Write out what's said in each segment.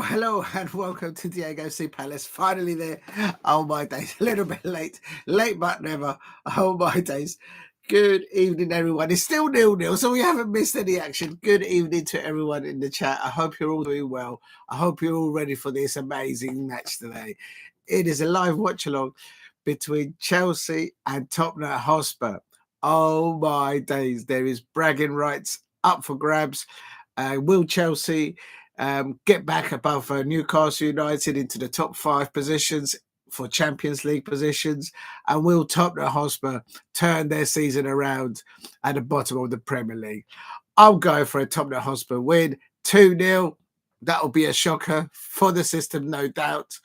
Hello, and welcome to Diego C. Palace. Finally there. Oh, my days. A little bit late. Late but never. Oh, my days. Good evening, everyone. It's still 0-0, so we haven't missed any action. Good evening to everyone in the chat. I hope you're all doing well. I hope you're all ready for this amazing match today. It is a live watch-along between Chelsea and Tottenham Hotspur. Oh, my days. There is bragging rights up for grabs. Will Chelsea get back above Newcastle United into the top 5 positions for Champions League positions? And will Tottenham Hotspur turn their season around at the bottom of the Premier League? I'm going for a Tottenham Hotspur win, 2-0. That'll be a shocker for the system, no doubt.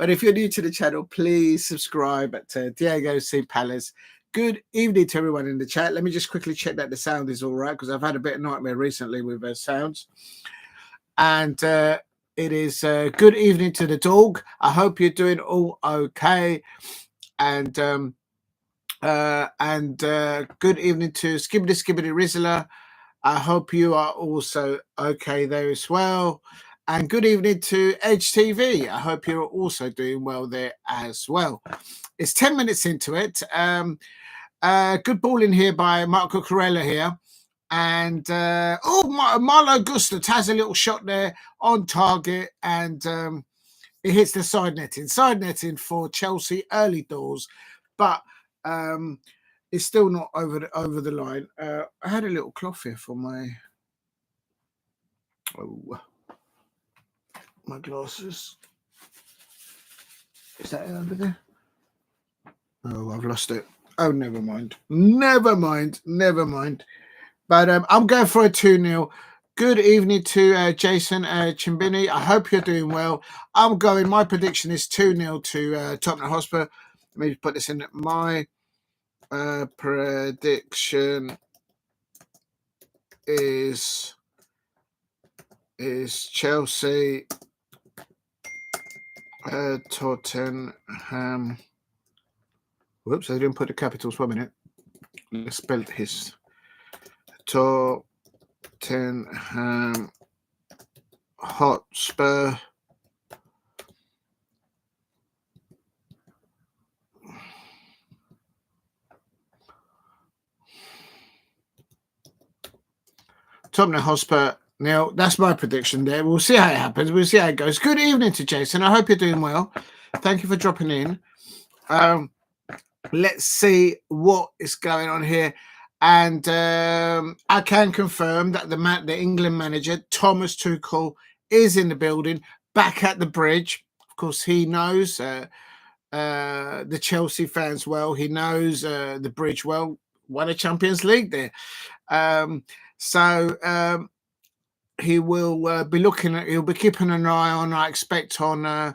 But if you're new to the channel, please subscribe at Diego C. Palace. Good evening to everyone in the chat. Let me just quickly check that the sound is all right, because I've had a bit of nightmare recently with sounds. And it is good evening to the dog. I hope you're doing all okay. And good evening to Skibbity Rizzler. I hope you are also okay there as well. And good evening to Edge TV. I hope you're also doing well there as well. It's 10 minutes into it. Good ball in here by Mark Cucurella here. And Marlo Gustav has a little shot there on target, and it hits the side netting for Chelsea early doors, but it's still not over the line. I had a little cloth here for my glasses. Is that it over there? Oh, I've lost it. Oh, never mind. But I'm going for a 2-0. Good evening to Jason Chimbini. I hope you're doing well. My prediction is 2-0 to Tottenham Hotspur. Let me put this in. My prediction is Chelsea, Tottenham. Whoops, I didn't put the capitals. 1 minute. Let's spell his. Tottenham Hotspur. Tottenham Hotspur. Now, that's my prediction there. We'll see how it happens. We'll see how it goes. Good evening to Jason. I hope you're doing well. Thank you for dropping in. Let's see what is going on here. And I can confirm that the England manager, Thomas Tuchel, is in the building, back at the bridge. Of course, he knows the Chelsea fans well. He knows the bridge well. Won a Champions League there. So he will be he'll be keeping an eye on, I expect, on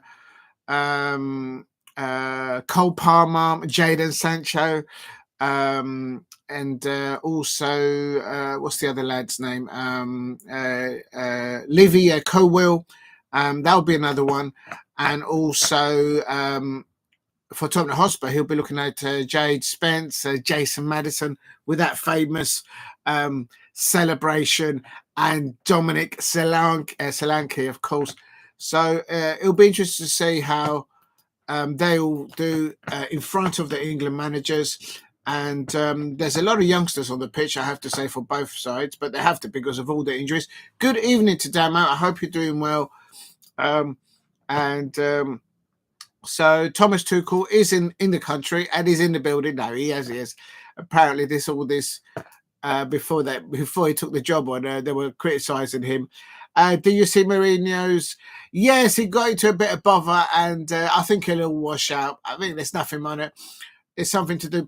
Cole Palmer, Jadon Sancho, and also what's the other lad's name? Livy Colwill. That'll be another one. And also for Tottenham Hotspur, he'll be looking at Jade Spence, Jason Maddison with that famous celebration, and Dominic Solanke, of course. So it'll be interesting to see how they all do in front of the England managers. And there's a lot of youngsters on the pitch, I have to say, for both sides, but they have to because of all the injuries. Good evening to Damo. I hope you're doing well. So Thomas Tuchel is in the country and is in the building. No, he is. Apparently, before he took the job on, they were criticising him. Do you see Mourinho's? Yes, he got into a bit of bother, and I think he'll all wash out. I think there's nothing on it. It's something to do.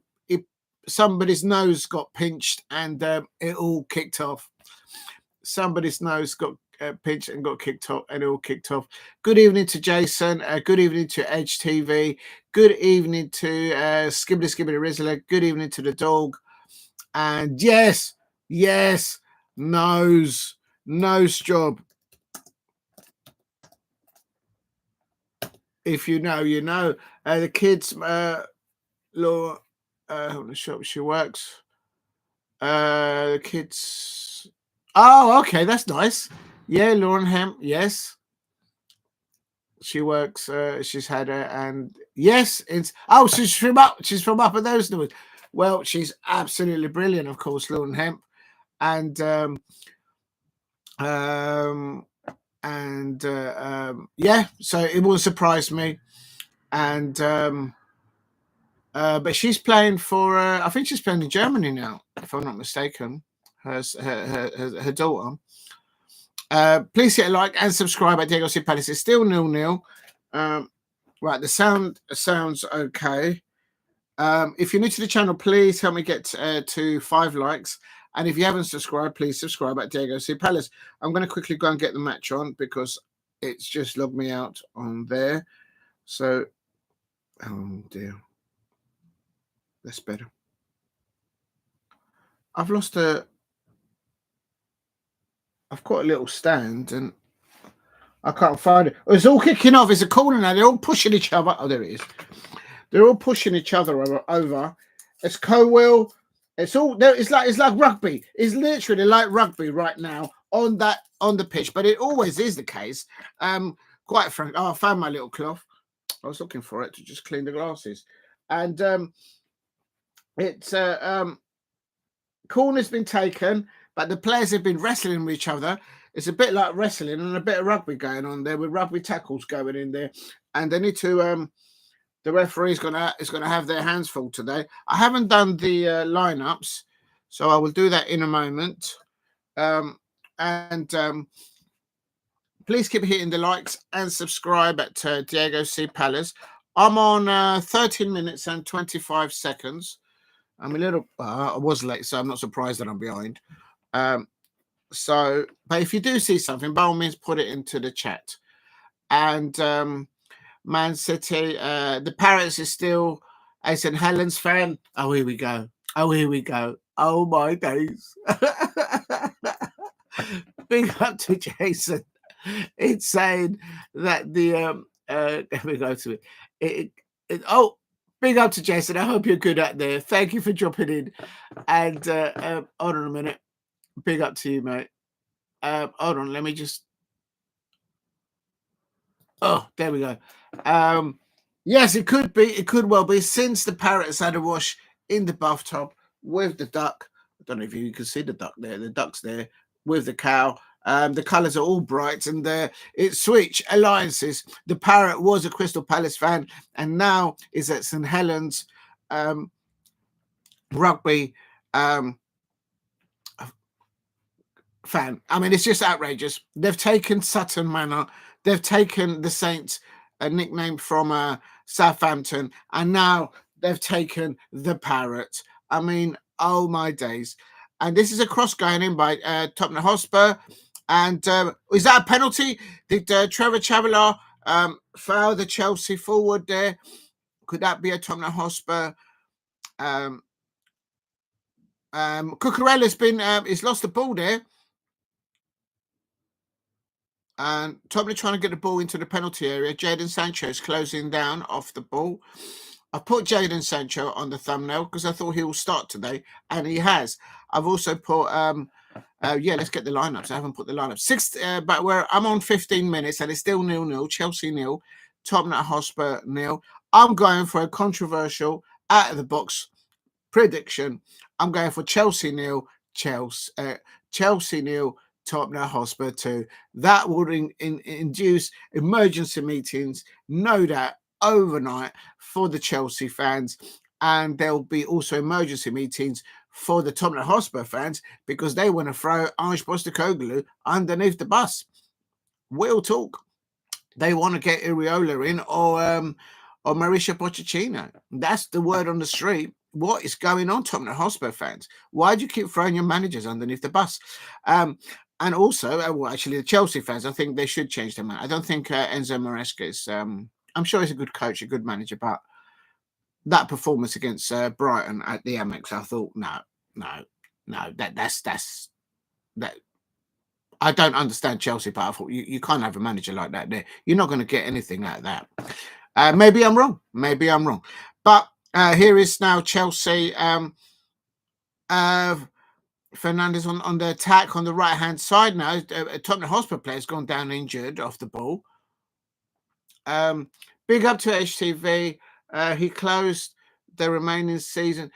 Somebody's nose got pinched, and it all kicked off. Somebody's nose got pinched and got kicked off, and it all kicked off. Good evening to Jason. Good evening to Edge TV. Good evening to Skibbity Rizzler. Good evening to the dog. And yes, nose job. If you know, you know. The kids, Laura, she works. The kids. Oh, okay, that's nice. Yeah, Lauren Hemp. Yes. She works. She's had her, and yes, it's she's from up at those numbers. Well, she's absolutely brilliant, of course, Lauren Hemp, and yeah. So it won't surprise me, and but she's playing for. I think she's playing in Germany now, if I'm not mistaken. Her daughter. Please hit a like and subscribe at Diego C Palace. It's still 0-0. Right, the sounds okay. If you're new to the channel, please help me get to 5 likes. And if you haven't subscribed, please subscribe at Diego C Palace. I'm going to quickly go and get the match on because it's just logged me out on there. So, oh dear. That's better. I've got a little stand and I can't find it. It's all kicking off. It's a corner now. They're all pushing each other. Oh, there it is. They're all pushing each other over. It's Colwill. It's all there. It's like rugby. It's literally like rugby right now on the pitch. But it always is the case. Quite frankly, I found my little cloth. I was looking for it to just clean the glasses, and it's corner's been taken, but the players have been wrestling with each other. It's a bit like wrestling and a bit of rugby going on there with rugby tackles going in there, and they need to. The referee is gonna have their hands full today. I haven't done the lineups, so I will do that in a moment. Please keep hitting the likes and subscribe at Diego C Palace. I'm on 13 minutes and 25 seconds. I'm a little. I was late, so I'm not surprised that I'm behind. But if you do see something, by all means, put it into the chat. And Man City, the Parrots is still a St. Helens fan. Oh, here we go. Oh, my days. Big up to Jason. It's saying that the let me go to it. Big up to Jason. I hope you're good out there. Thank you for dropping in. And hold on a minute. Big up to you, mate. Hold on, let me just. Oh, there we go. Yes, it could be. It could well be. Since the Parrots had a wash in the bathtub with the duck. I don't know if you can see the duck there. The duck's there with the cow. The colours are all bright, and it switched alliances. The Parrot was a Crystal Palace fan, and now is at St Helens rugby fan. I mean, it's just outrageous. They've taken Sutton Manor. They've taken the Saints, a nickname from Southampton, and now they've taken the Parrot. I mean, oh my days. And this is a cross going in by Tottenham Hotspur. And is that a penalty? Did Trevor Chalobah foul the Chelsea forward there? Could that be a Tottenham Hotspur? Cucurella's he's lost the ball there. And Tottenham trying to get the ball into the penalty area. Jadon Sancho is closing down off the ball. I put Jadon Sancho on the thumbnail because I thought he will start today, and he has. I've also put, let's get the lineups. I haven't put the lineups. But I'm on 15 minutes, and it's still 0-0. Chelsea 0, Tottenham Hotspur 0. I'm going for a controversial out of the box prediction. I'm going for Chelsea 0, Chelsea 0. Tottenham Hotspur 2. That would induce emergency meetings, no doubt, overnight for the Chelsea fans. And there'll be also emergency meetings for the Tottenham Hotspur fans because they want to throw Ange Postecoglou underneath the bus. We'll talk. They want to get Iriola in or Mauricio Pochettino. That's the word on the street. What is going on, Tottenham Hotspur fans? Why do you keep throwing your managers underneath the bus? And also, actually, the Chelsea fans, I think they should change their mind. I don't think Enzo Maresca is. I'm sure he's a good coach, a good manager, but that performance against Brighton at the Amex, I thought, no, that's that. I don't understand Chelsea, but I thought you can't have a manager like that there. You're not going to get anything out of that. Maybe I'm wrong. But here is now Chelsea. Fernandez on the attack on the right-hand side now. Tottenham Hotspur player's gone down injured off the ball. Big up to HTV. He closed the remaining season.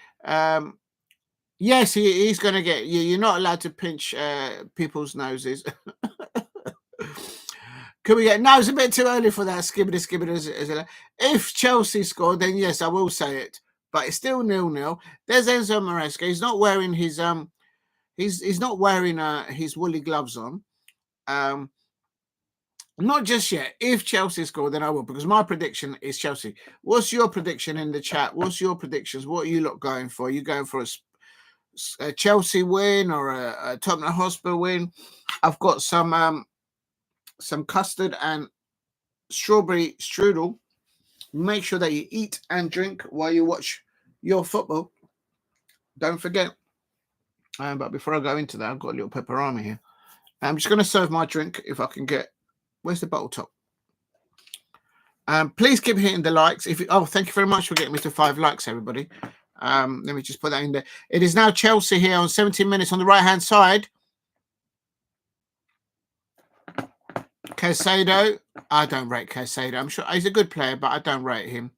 Yes, he's going to get you. You're not allowed to pinch people's noses. Can we get? No, it's a bit too early for that. Skibbity. If Chelsea scored, then yes, I will say it. But it's still 0-0. There's Enzo Maresca. He's not wearing his He's not wearing his woolly gloves on. Not just yet. If Chelsea score, then I will, because my prediction is Chelsea. What's your prediction in the chat? What's your predictions? What are you lot going for? Are you going for a Chelsea win or a Tottenham Hotspur win? I've got some custard and strawberry strudel. Make sure that you eat and drink while you watch your football. Don't forget. But before I go into that, I've got a little pepperami here. I'm just going to serve my drink if I can get. Where's the bottle top? Please keep hitting the likes. Thank you very much for getting me to 5 likes, everybody. Let me just put that in there. It is now Chelsea here on 17 minutes on the right-hand side. Caicedo. I don't rate Caicedo. I'm sure he's a good player, but I don't rate him.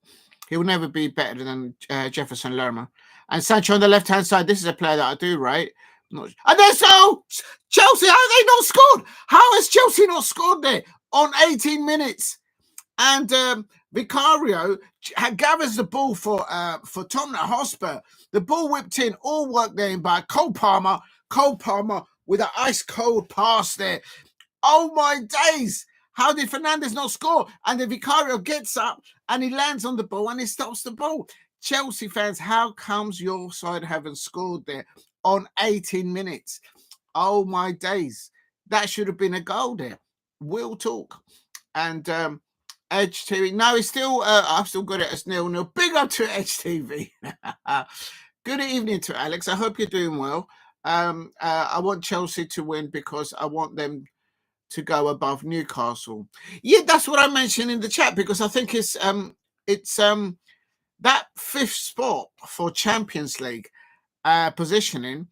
He will never be better than Jefferson Lerma. And Sancho on the left-hand side. This is a player that I do rate. And then so Chelsea, how have they not scored? How has Chelsea not scored there on 18 minutes? And Vicario gathers the ball for Tottenham Hotspur. The ball whipped in, all worked there by Cole Palmer. Cole Palmer with an ice-cold pass there. Oh, my days. How did Fernandez not score? And then Vicario gets up and he lands on the ball and he stops the ball. Chelsea fans, how comes your side haven't scored there on 18 minutes? Oh, my days. That should have been a goal there. We'll talk. And Edge TV. No, it's still, I've still got it as 0-0. Big up to Edge TV. Good evening to Alex. I hope you're doing well. I want Chelsea to win because I want them to go above Newcastle. Yeah, that's what I mentioned in the chat, because I think it's that 5th spot for Champions League positioning.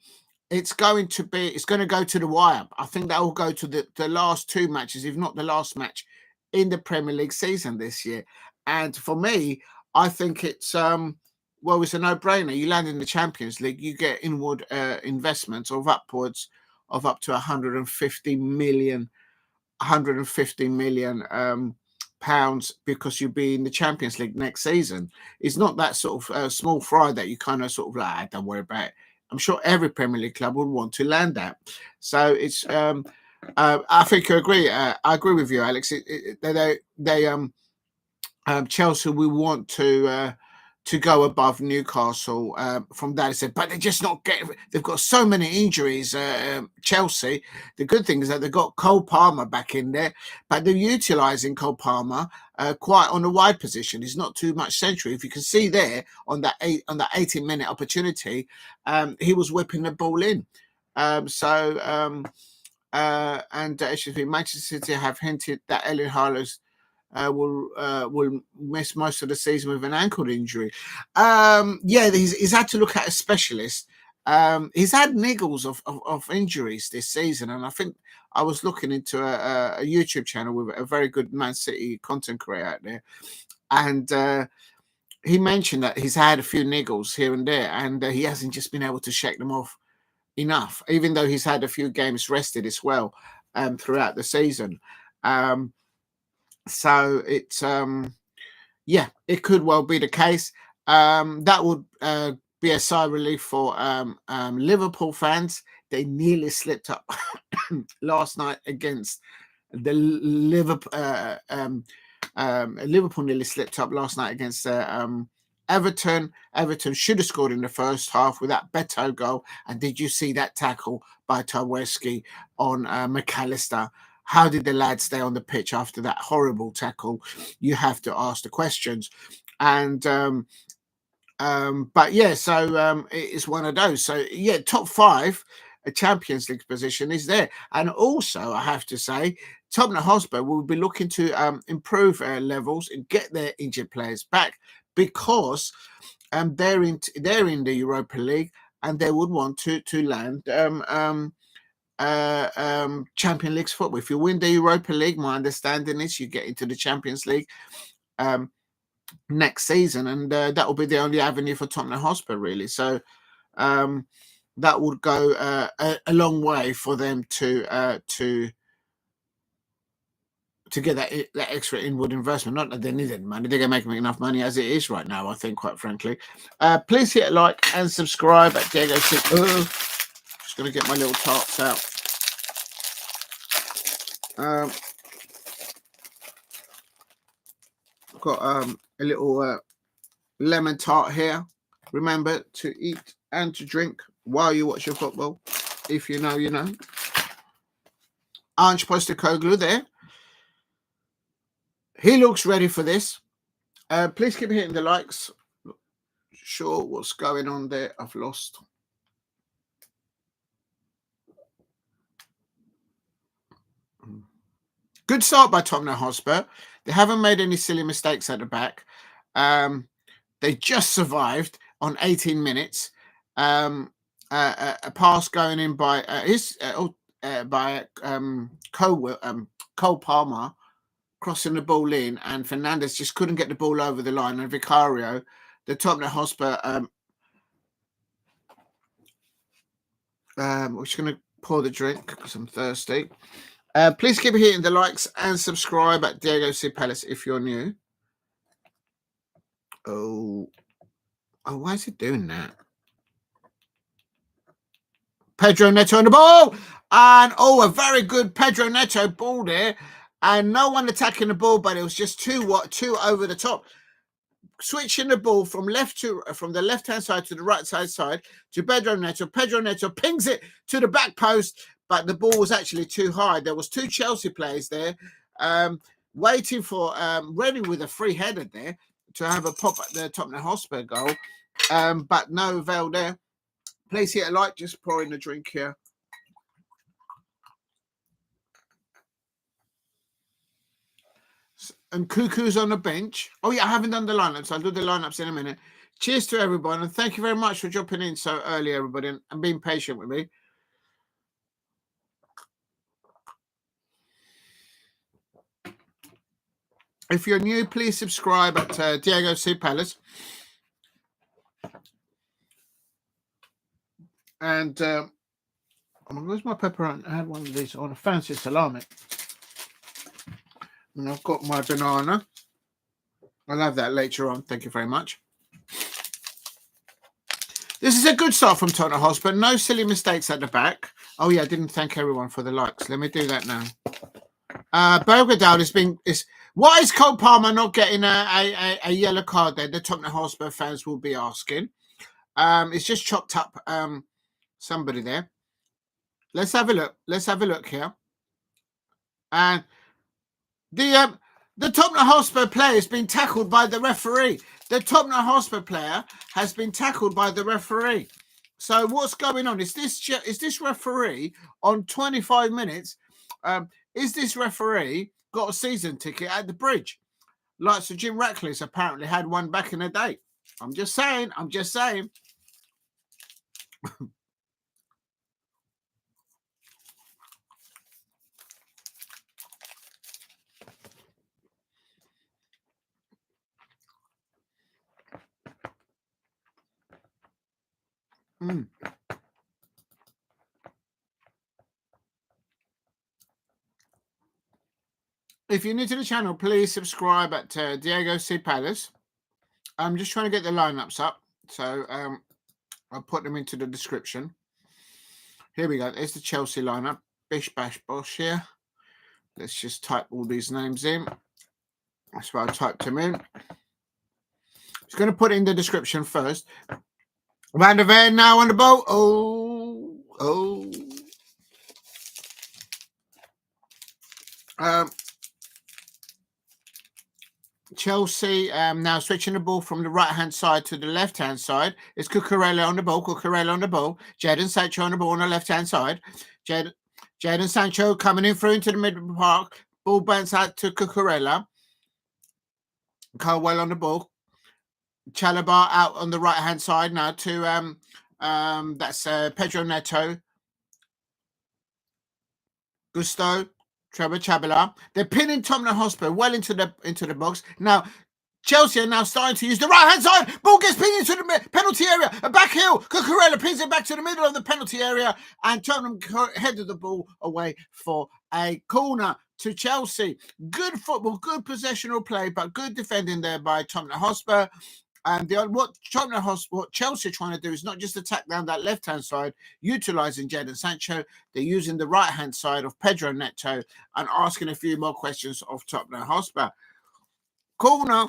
It's going to go to the wire. I think that will go to the last 2 matches, if not the last match in the Premier League season this year. And for me, I think it's it's a no-brainer. You land in the Champions League, you get inward investments of upwards of up to 150 million pounds, because you'll be in the Champions League next season. It's not that sort of small fry that you kind of sort of like, don't worry about it. I'm sure every Premier League club would want to land that. So it's I think you agree. I agree with you, Alex. Chelsea will want to go above Newcastle from that. I said, but they're just not getting. They've got so many injuries. Chelsea. The good thing is that they've got Cole Palmer back in there, but they're utilising Cole Palmer quite on a wide position. He's not too much central. If you can see there on that 18-minute opportunity, he was whipping the ball in. Actually, Manchester City have hinted that Erling Haaland will miss most of the season with an ankle injury. He's had to look at a specialist. He's had niggles of injuries this season, and I think I was looking into a YouTube channel with a very good Man City content creator out there, and he mentioned that he's had a few niggles here and there, and he hasn't just been able to shake them off enough, even though he's had a few games rested as well throughout the season. So it's it could well be the case. That would be a sigh of relief for Liverpool fans. They nearly slipped up last night against the Liverpool. Liverpool nearly slipped up last night against Everton. Everton should have scored in the first half with that Beto goal. And did you see that tackle by Tarkowski on McAllister? How did the lad stay on the pitch after that horrible tackle? You have to ask the questions. And it's one of those. So yeah, top 5, a Champions League position is there. And also, I have to say, Tottenham Hotspur will be looking to improve levels and get their injured players back, because they're in the Europa League, and they would want to land Champions League football. If you win the Europa League, my understanding is you get into the Champions League next season, and that will be the only avenue for Tottenham Hotspur, really. So that would go a long way for them to get that extra inward investment. Not that they need any money; they're going to make enough money as it is right now, I think, quite frankly. Please hit a like and subscribe at Diego. Just going to get my little tarts out. I've got a little lemon tart here. Remember to eat and to drink while you watch your football. If you know, you know. Ange Postecoglou there. He looks ready for this. Please keep hitting the likes. Sure, what's going on there? I've lost. Good start by Tottenham Hotspur. They haven't made any silly mistakes at the back. They just survived on 18 minutes. A pass going in by Colwill, Cole Palmer, crossing the ball in, and Fernandez just couldn't get the ball over the line. And Vicario, the Tottenham Hotspur, we're just going to pour the drink because I'm thirsty. Please keep hitting the likes and subscribe at Diego C. Palace if you're new. Oh, why is it doing that? Pedro Neto on the ball. And, a very good Pedro Neto ball there. And no one attacking the ball, but it was just two over the top. Switching the ball from the left-hand side to the right-hand side to Pedro Neto. Pedro Neto pings it to the back post, but the ball was actually too high. There was two Chelsea players there waiting for, ready with a free header there to have a pop at the Tottenham Hotspur goal, but no avail there. Please hit a like, just pouring the drink here. And Cuckoo's on the bench. Oh, yeah, I haven't done the lineups. I'll do the lineups in a minute. Cheers to everyone, and thank you very much for dropping in so early, everybody, and being patient with me. If you're new, please subscribe at Diego C. Palace. And where's my pepperoni? I had one of these on a fancy salami. And I've got my banana. I'll have that later on. Thank you very much. This is a good start from Tottenham Hotspur. No silly mistakes at the back. Oh, yeah, I didn't thank everyone for the likes. Let me do that now. Bergedal why is Cole Palmer not getting a yellow card there? The Tottenham Hotspur fans will be asking. It's just chopped up somebody there. Let's have a look. Let's have a look here. And the Tottenham Hotspur player has been tackled by the referee. The Tottenham Hotspur player has been tackled by the referee. So what's going on? Is this referee on 25 minutes? Is this referee got a season ticket at the Bridge? Like Sir Jim Ratcliffe apparently had one back in the day. I'm just saying. If you're new to the channel, please subscribe at Diego C. Palace. I'm just trying to get the lineups up, so I'll put them into the description. Here we go. There's the Chelsea lineup. Bish, bash, bosh here. Let's just type all these names in. That's why I typed them in. Just going to put it in the description first. Van der Ven now on the ball. Chelsea now switching the ball from the right-hand side to the left-hand side. It's Cucurella on the ball. Jadon Sancho on the ball on the left-hand side. Jadon Sancho coming in through into the middle of the park. Ball bounce out to Cucurella. Colwill on the ball. Chalobah out on the right-hand side now to that's Pedro Neto. Gusto, Trevor Chalobah. They're pinning Tottenham Hotspur well into the box. Now, Chelsea are now starting to use the right-hand side. Ball gets pinned into the penalty area. A back heel. Cucurella pins it back to the middle of the penalty area. And Tottenham headed the ball away for a corner to Chelsea. Good football, good possessional play, but good defending there by Tottenham Hotspur. And what Chelsea are trying to do is not just attack down that left-hand side, utilising Jadon Sancho. They're using the right-hand side of Pedro Neto and asking a few more questions of Tottenham Hotspur. Corner.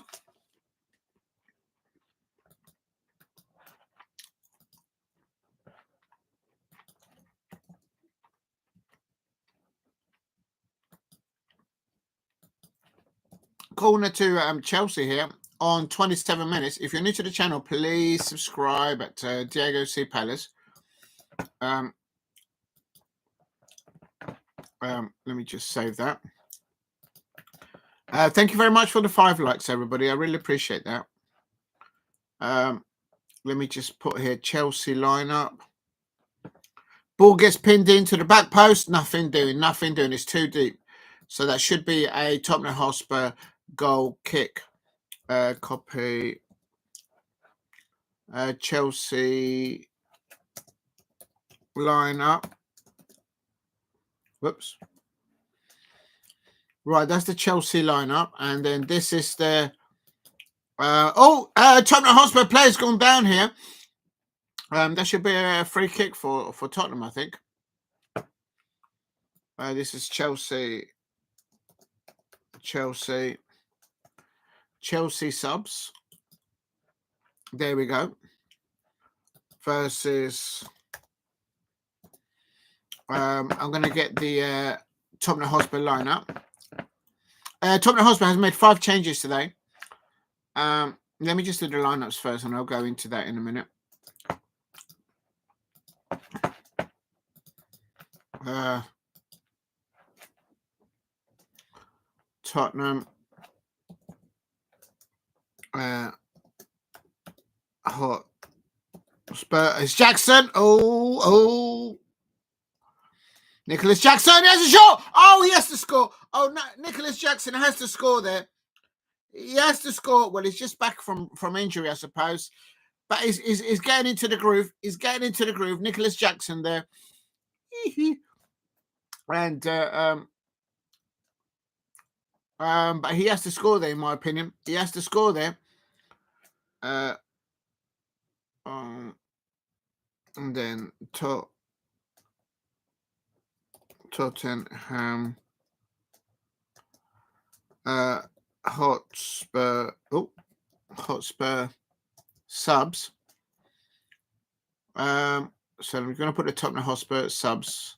Corner to Chelsea here on 27 minutes. If you're new to the channel, please subscribe at Diego C. Palace. Let me just save that. Thank you very much for the 5 likes, everybody. I really appreciate that. Let me just put here Chelsea lineup. Ball gets pinned into the back post. Nothing doing. It's too deep. So that should be a Tottenham Hotspur goal kick. Copy. Chelsea lineup. Whoops. Right, that's the Chelsea lineup. And then this is the... Tottenham Hotspur player's gone down here. That should be a free kick for Tottenham, I think. This is Chelsea subs. There we go. Versus... I'm going to get the Tottenham Hotspur lineup. Tottenham Hotspur has made 5 changes today. Let me just do the lineups first, and I'll go into that in a minute. Tottenham Hotspur is Jackson. Nicolas Jackson has a shot. Oh, he has to score. Oh, no, Nicolas Jackson has to score there. He has to score. Well, he's just back from injury, I suppose. But he's getting into the groove. He's getting into the groove. Nicolas Jackson there. And but he has to score there, in my opinion. He has to score there. And then Tottenham Hotspur subs. So I'm going to put the Tottenham Hotspur subs.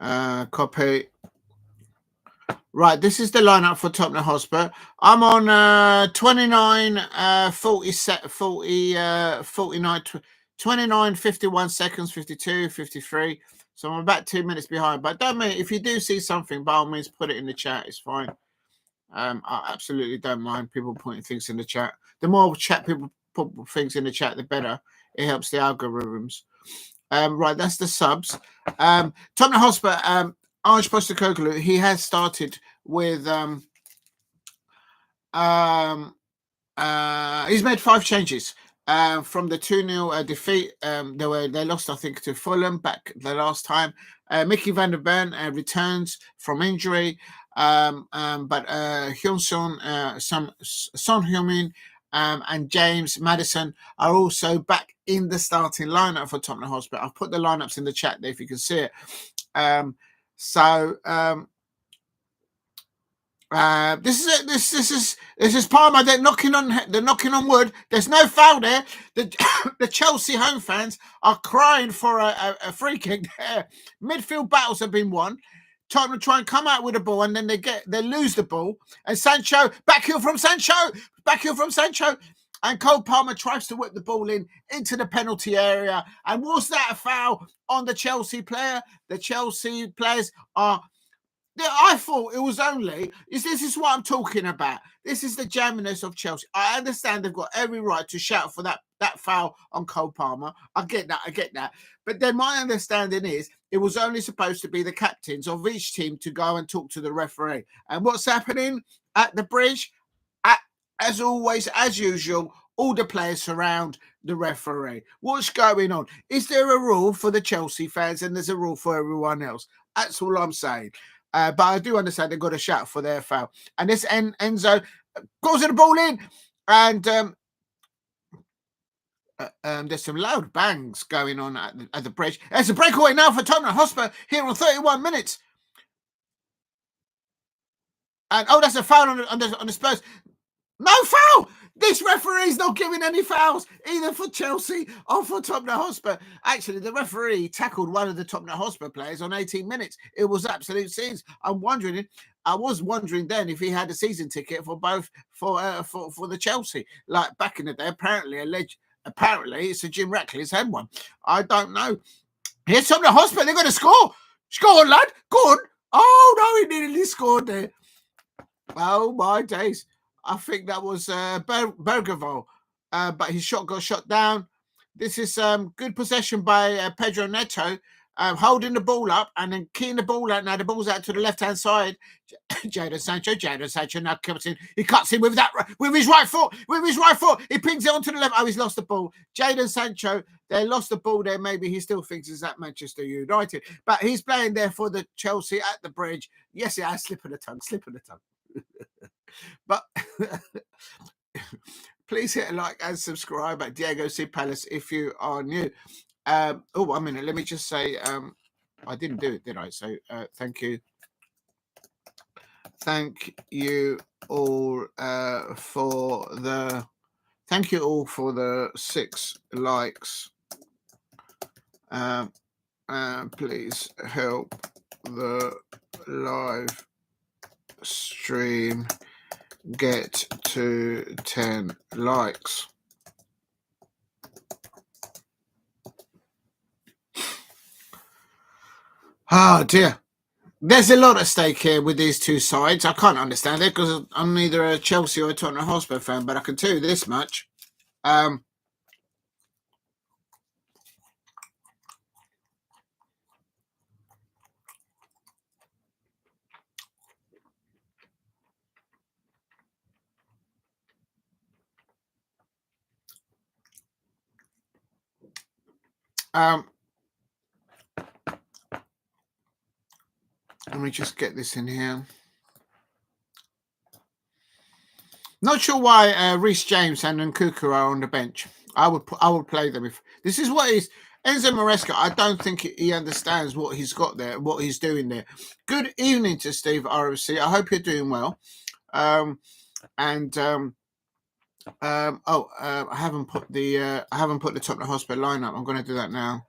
Copy. Right, this is the lineup for Tottenham Hotspur. I'm on 29, 51 seconds, 52, 53. So I'm about 2 minutes behind. But don't mean, if you do see something, by all means, put it in the chat. It's fine. I absolutely don't mind people putting things in the chat. The more chat people put things in the chat, the better. It helps the algorithms. Right, that's the subs. Tottenham Hotspur, Ange Postecoglou, he has started with he's made 5 changes from the 2-0 defeat. They lost, I think, to Fulham back the last time. Micky van der Bern returns from injury, but Son Heung-min and James Maddison are also back in the starting lineup for Tottenham Hotspur. I've put the lineups in the chat there if you can see it. This is Palmer. They're knocking on wood. There's no foul there. The Chelsea home fans are crying for a free kick there. Midfield battles have been won. Tottenham try and come out with the ball, and then they lose the ball. And Sancho, back heel from Sancho, and Cole Palmer tries to whip the ball into the penalty area. And was that a foul on the Chelsea player? The Chelsea players are... I thought it was only... This is what I'm talking about. This is the jamminess of Chelsea. I understand they've got every right to shout for that foul on Cole Palmer. I get that. But then my understanding is, it was only supposed to be the captains of each team to go and talk to the referee. And what's happening at the bridge? As always, as usual, all the players surround the referee. What's going on? Is there a rule for the Chelsea fans and there's a rule for everyone else? That's all I'm saying. But I do understand they've got a shout for their foul. And this Enzo goes the ball in. And there's some loud bangs going on at the bridge. There's a breakaway now for Tottenham Hotspur here on 31 minutes. And that's a foul on the Spurs. No foul! This referee's not giving any fouls, either for Chelsea or for Tottenham Hotspur. Actually, the referee tackled one of the Tottenham Hotspur players on 18 minutes. It was absolute scenes. I was wondering then if he had a season ticket for both for the Chelsea. Like back in the day, apparently it's a Jim Ratcliffe's had one. I don't know. Here's Tottenham Hotspur. They're going to score. Score on, lad. Go on. Oh, no, he nearly scored there. Oh, my days. I think that was Bergevall, but his shot got shot down. This is good possession by Pedro Neto, holding the ball up and then keying the ball out. Now the ball's out to the left-hand side. Jadon Sancho now comes in. He cuts in with his right foot. He pings it onto the left. Oh, he's lost the ball. Jadon Sancho, they lost the ball there. Maybe he still thinks it's at Manchester United. But he's playing there for the Chelsea at the bridge. Yes, it has slip of the tongue. But please hit a like and subscribe at Diego C. Palace if you are new. 1 minute. Let me just say, I didn't do it, did I? So thank you. Thank you all for the 6 likes. Please help the live stream get to 10 likes. Oh dear. There's a lot at stake here with these two sides. I can't understand it because I'm neither a Chelsea or a Tottenham Hotspur fan, but I can tell you this much. Let me just get this in here. Not sure why Reece James and Nkunku are on the bench. I would play them if this is what is Enzo Maresca. I don't think he understands what he's got there, what he's doing there. Good evening to Steve RFC. I hope you're doing well. I haven't put the Tottenham Hotspur lineup. I'm going to do that now.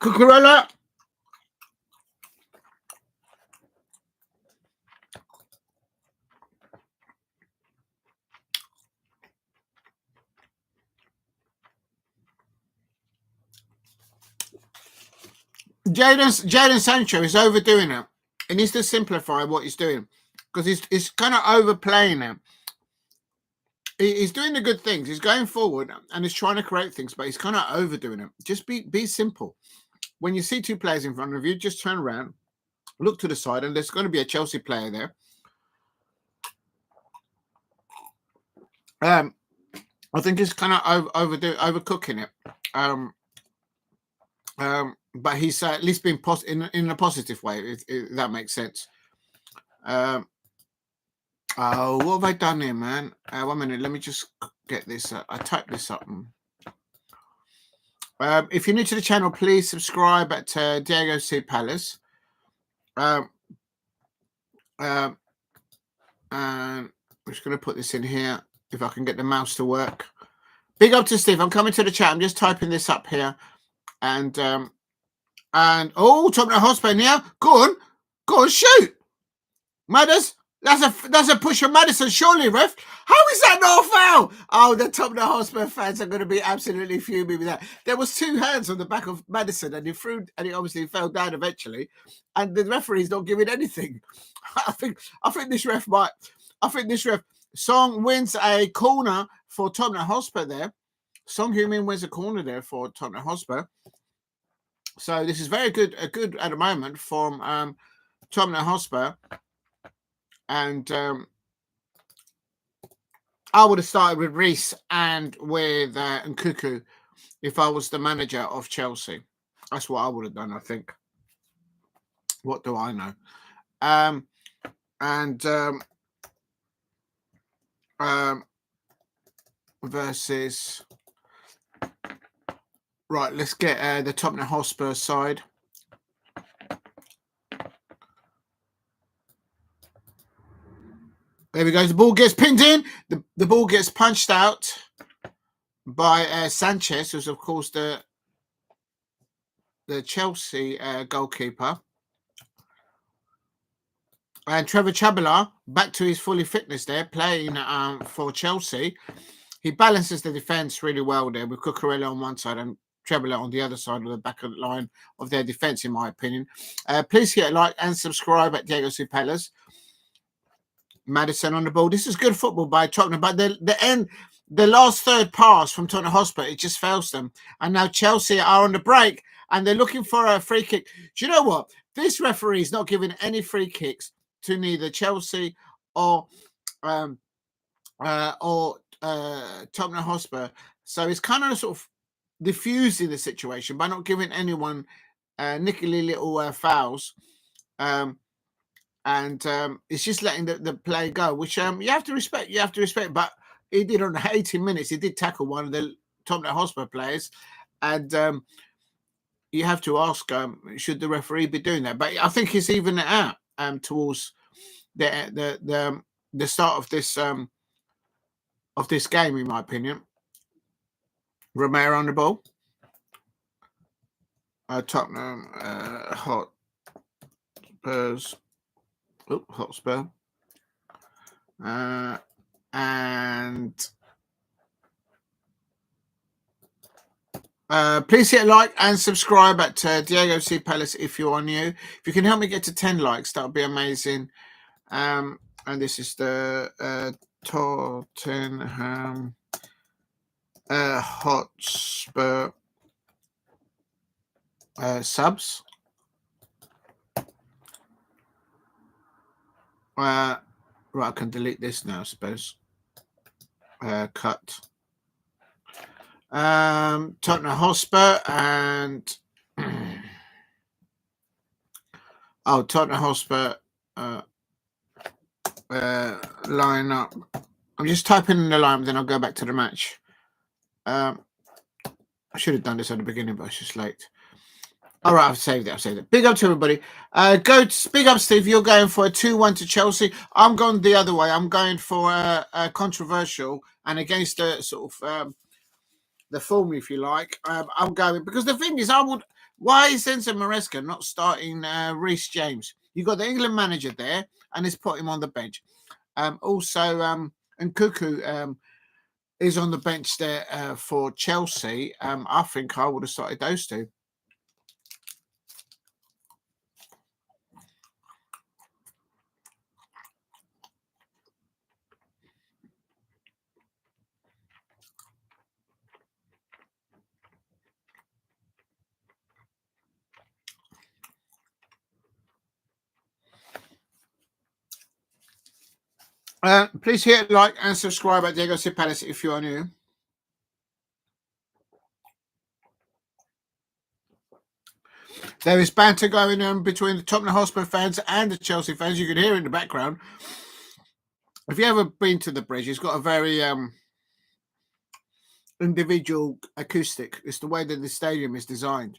Cucurella. Jadon Sancho is overdoing it. He needs to simplify what he's doing because he's kind of overplaying it. He's doing the good things. He's going forward and he's trying to create things, but he's kind of overdoing it. Just be simple. When you see two players in front of you, just turn around, look to the side, and there's going to be a Chelsea player there. I think he's kind of overcooking it. But he's at least been in a positive way, if that makes sense. What have I done here, man? 1 minute. Let me just get this. I typed this up. If you're new to the channel, please subscribe at Diego C. Palace. And I'm just going to put this in here if I can get the mouse to work. Big up to Steve. I'm coming to the chat. I'm just typing this up here. And Tottenham Hotspur now. Go on, shoot. Maddison. That's a push from Maddison, surely, ref. How is that not a foul? Oh, the Tottenham Hotspur fans are going to be absolutely fuming with that. There was 2 hands on the back of Maddison, and he obviously fell down eventually, and the referee's not giving anything. I think this ref Song wins a corner for Tottenham Hotspur there. Son Heung-min wins a corner there for Tottenham Hotspur. So this is very good, good at the moment from Tottenham Hotspur. And I would have started with Reece and with Nkunku if I was the manager of Chelsea. That's what I would have done, I think. What do I know? Versus... Right, let's get the Tottenham Hotspur side. There we go. The ball gets pinned in. The ball gets punched out by Sanchez, who's, of course, the Chelsea goalkeeper. And Trevor Chalobah, back to his fully fitness there, playing for Chelsea. He balances the defence really well there with Cucurella on one side and Chalobah on the other side of the back of the line of their defence, in my opinion. Please hit a like and subscribe at Diego C. Palace. Maddison on the ball. This is good football by Tottenham, but the last third pass from Tottenham Hotspur, it just fails them. And now Chelsea are on the break and they're looking for a free kick. Do you know what? This referee is not giving any free kicks to neither Chelsea or Tottenham Hotspur. So it's kind of sort of diffusing the situation by not giving anyone nickety little fouls. And it's just letting the play go, which you have to respect. You have to respect. But he did on 18 minutes. He did tackle one of the Tottenham Hotspur players, and you have to ask, should the referee be doing that? But I think he's even it out towards the start of this game, in my opinion. Romero on the ball. Tottenham Hotspurs. Hotspur. And please hit a like and subscribe at Diego C. Palace if you are new. If you can help me get to 10 likes, that would be amazing. And this is the Tottenham Hotspur subs. Right, I can delete this now, I suppose. Cut. Tottenham Hotspur and Tottenham Hotspur line up. I'm just typing in the line, then I'll go back to the match. I should have done this at the beginning, but it's just late. All right, I've saved it. Big up to everybody. Big up, Steve. You're going for a 2-1 to Chelsea. I'm going the other way. I'm going for a controversial and against the sort of the form, if you like. I'm going because the thing is, why is Enzo Maresca not starting Reece James? You got the England manager there, and he's put him on the bench. Also, Nkunku is on the bench there for Chelsea. I think I would have started those two. Please hit like and subscribe at Diego C. Palace if you are new. There is banter going on between the Tottenham Hotspur fans and the Chelsea fans. You can hear it in the background. If you ever been to the bridge, it's got a very individual acoustic. It's the way that the stadium is designed.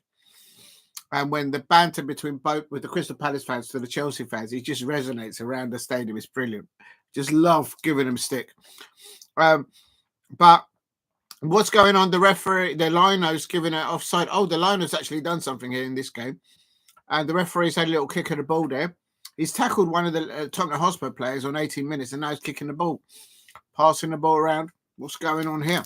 And when the banter between both with the Crystal Palace fans to the Chelsea fans, it just resonates around the stadium. It's brilliant. Just love giving them stick. But what's going on? The referee, the lino's giving an offside. Oh, the lino's actually done something here in this game. And the referee's had a little kick at the ball there. He's tackled one of the Tottenham Hotspur players on 18 minutes, and now he's kicking the ball, passing the ball around. What's going on here?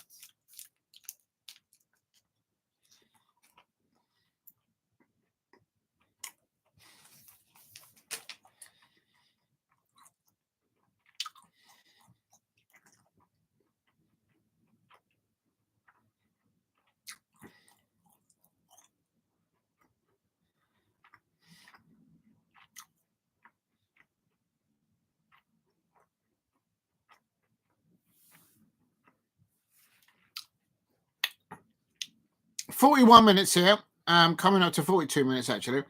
41 minutes here, coming up to 42 minutes actually.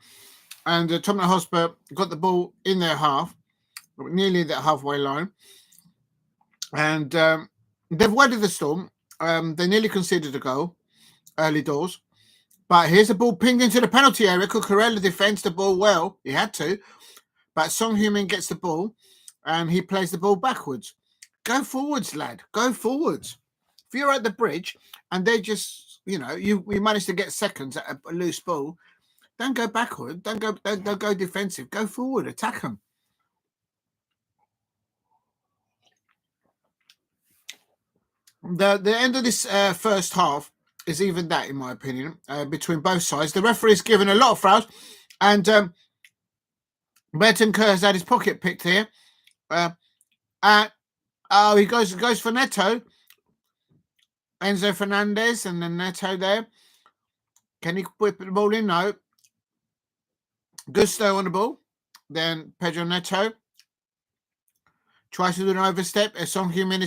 And Tottenham Hotspur got the ball in their half, nearly the halfway line. And they've weathered the storm. They nearly conceded a goal early doors. But here's the ball pinged into the penalty area. Cucurella defends the ball well. He had to. But Heung-min gets the ball and he plays the ball backwards. Go forwards, lad. Go forwards. If you're at the bridge and they just, you manage to get seconds at a loose ball, don't go backward. Don't go defensive. Go forward. Attack them. The end of this first half is even that, in my opinion, between both sides. The referee's given a lot of fouls, and Bentancur has had his pocket picked here. He goes for Neto. Enzo Fernandez and then Neto there. Can he whip the ball in? No. Gusto on the ball. Then Pedro Neto tries to do an overstep. Heung-min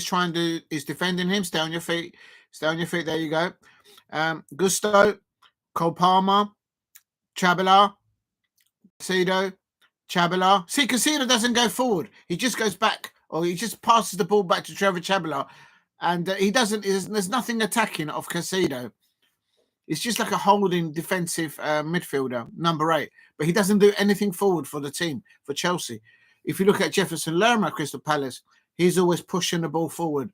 is defending him. Stay on your feet. Stay on your feet. There you go. Gusto, Cole Palmer, Chalobah, Caicedo, Chalobah. See, Caicedo doesn't go forward. He just goes back, or he just passes the ball back to Trevor Chalobah. And he doesn't. There's nothing attacking of Caicedo. It's just like a holding defensive midfielder, number 8. But he doesn't do anything forward for the team, for Chelsea. If you look at Jefferson Lerma, Crystal Palace, he's always pushing the ball forward,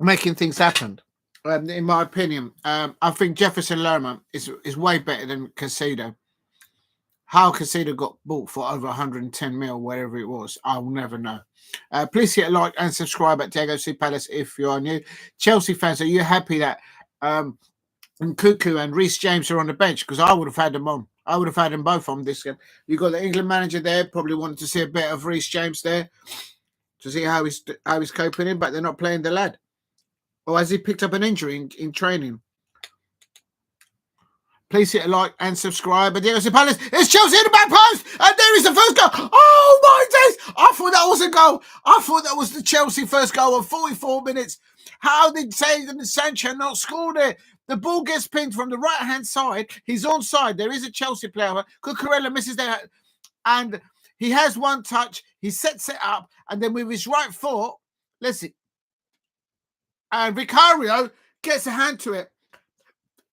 making things happen. In my opinion, I think Jefferson Lerma is way better than Caicedo. How Caicedo got bought for over 110 mil, wherever it was, I'll never know. Please hit a like and subscribe at Diego C Palace if you are new. Chelsea fans, are you happy that Nkunku and Reece James are on the bench? Because I would have had them on. I would have had them both on this game. You got the England manager there. Probably wanted to see a bit of Reece James there to see how he's coping in, but they're not playing the lad. Or has he picked up an injury in training? Please hit a like and subscribe. But Diego C Palace, it's Chelsea in the back post, and there is the first goal. Oh my days! I thought that was a goal. I thought that was the Chelsea first goal of 44 minutes. How did Sancho not score there? The ball gets pinned from the right-hand side. He's onside. There is a Chelsea player. Cucurella misses that. And he has one touch. He sets it up. And then with his right foot, let's see. And Vicario gets a hand to it.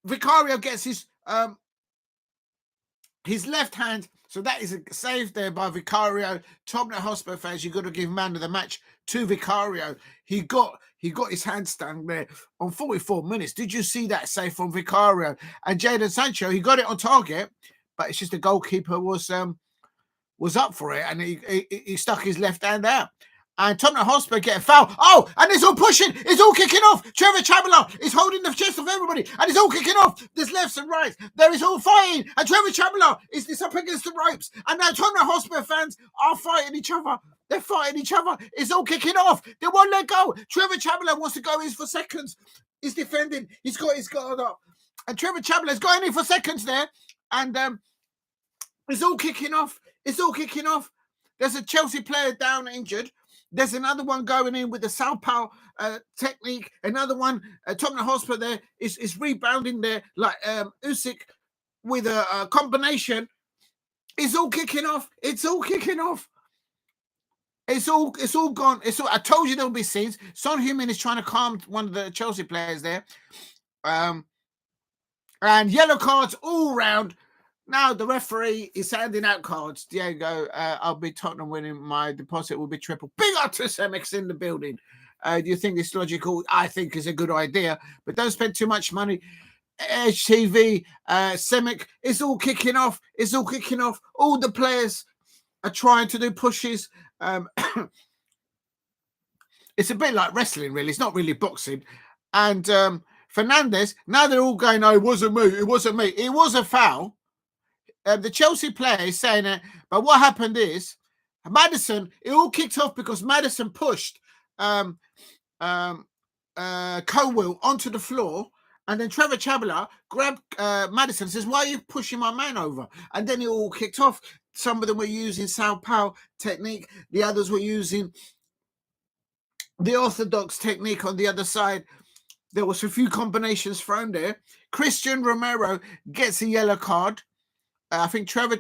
Vicario gets his left hand. So that is a save there by Vicario. Tottenham Hotspur fans, you've got to give man of the match to Vicario. He got his hand stung there on 44 minutes. Did you see that save from Vicario? And Jadon Sancho, he got it on target, but it's just the goalkeeper was up for it, and he stuck his left hand out. And Tottenham Hotspur get a foul. Oh, and it's all pushing. It's all kicking off. Trevor Chalobah is holding the chest of everybody. And it's all kicking off. There's lefts and rights. There is all fighting. And Trevor Chalobah is up against the ropes. And now Tottenham Hotspur fans are fighting each other. They're fighting each other. It's all kicking off. They won't let go. Trevor Chalobah wants to go in for seconds. He's defending. He's got his guard up. And Trevor Chalobah's going in for seconds there. And it's all kicking off. It's all kicking off. There's a Chelsea player down injured. There's another one going in with the Sao technique. Another one, Tottenham Hotspur there is rebounding there like Usyk with a combination. It's all kicking off. It's all kicking off. It's all gone. I told you there'll be scenes. Heung-min is trying to calm one of the Chelsea players there. And yellow cards all round. Now the referee is handing out cards. Diego, I'll be Tottenham winning. My deposit will be triple. Big up to Semix in the building. Do you think this is logical? I think it's a good idea, but don't spend too much money. Edge TV, Semic, it's all kicking off. It's all kicking off. All the players are trying to do pushes. It's a bit like wrestling, really. It's not really boxing. And Fernandez, now they're all going, oh, it wasn't me. It wasn't me. It was a foul. The Chelsea player is saying it, but what happened is Maddison, it all kicked off because Maddison pushed Colwill onto the floor, and then Trevor Chalobah grabbed Maddison and says, why are you pushing my man over? And then it all kicked off. Some of them were using Sao Paulo technique. The others were using the orthodox technique on the other side. there was a few combinations thrown there. Christian Romero gets a yellow card. I think Trevor...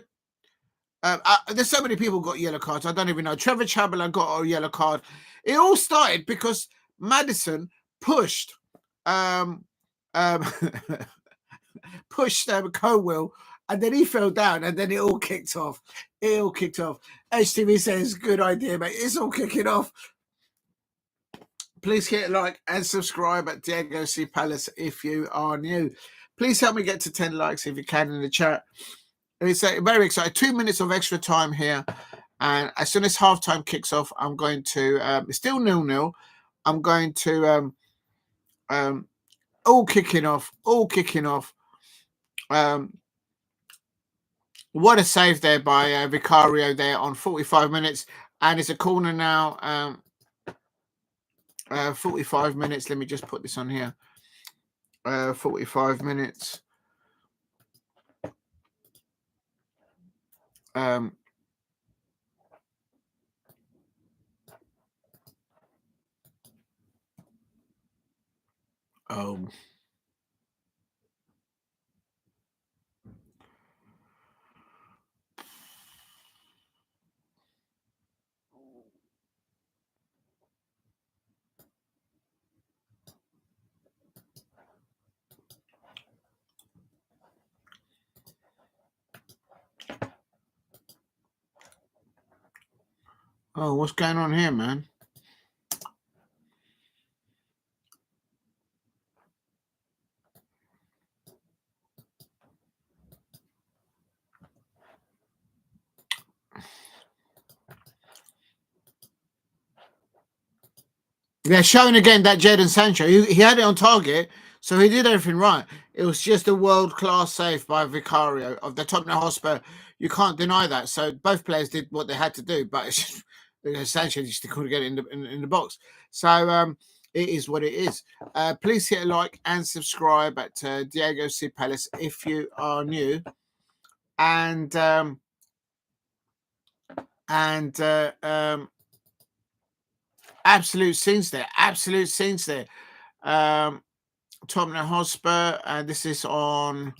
there's so many people got yellow cards. I don't even know. Trevor Chalobah got a yellow card. It all started because Maddison pushed pushed Colwill, and then he fell down, and then it all kicked off. It all kicked off. HTV says, good idea, mate. It's all kicking off. Please hit like and subscribe at Diego C. Palace if you are new. Please help me get to 10 likes if you can in the chat. It's very exciting. 2 minutes of extra time here. And as soon as halftime kicks off, I'm going to, it's still 0-0. I'm going to, all kicking off. What a save there by Vicario there on 45 minutes. And it's a corner now. 45 minutes. Let me just put this on here. 45 minutes. Oh, what's going on here, man? They're showing again that Jadon Sancho, he had it on target, so he did everything right. It was just a world-class save by Vicario of the Tottenham Hotspur. You can't deny that. So both players did what they had to do, but it's just, Sanchez just couldn't get it in the box. So it is what it is. Please hit a like and subscribe at Diego C. Palace if you are new. And absolute scenes there. Tottenham Hotspur, and this is on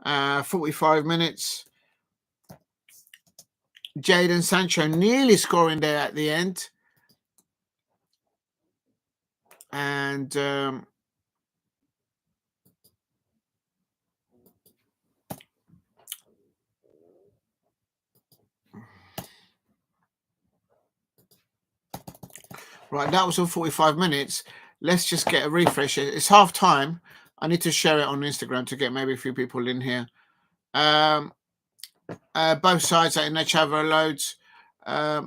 45 minutes. Jadon Sancho nearly scoring there at the end. And right, that was all 45 minutes. Let's just get a refresh. It's half time. I need to share it on Instagram to get maybe a few people in here. Both sides are in each other loads. I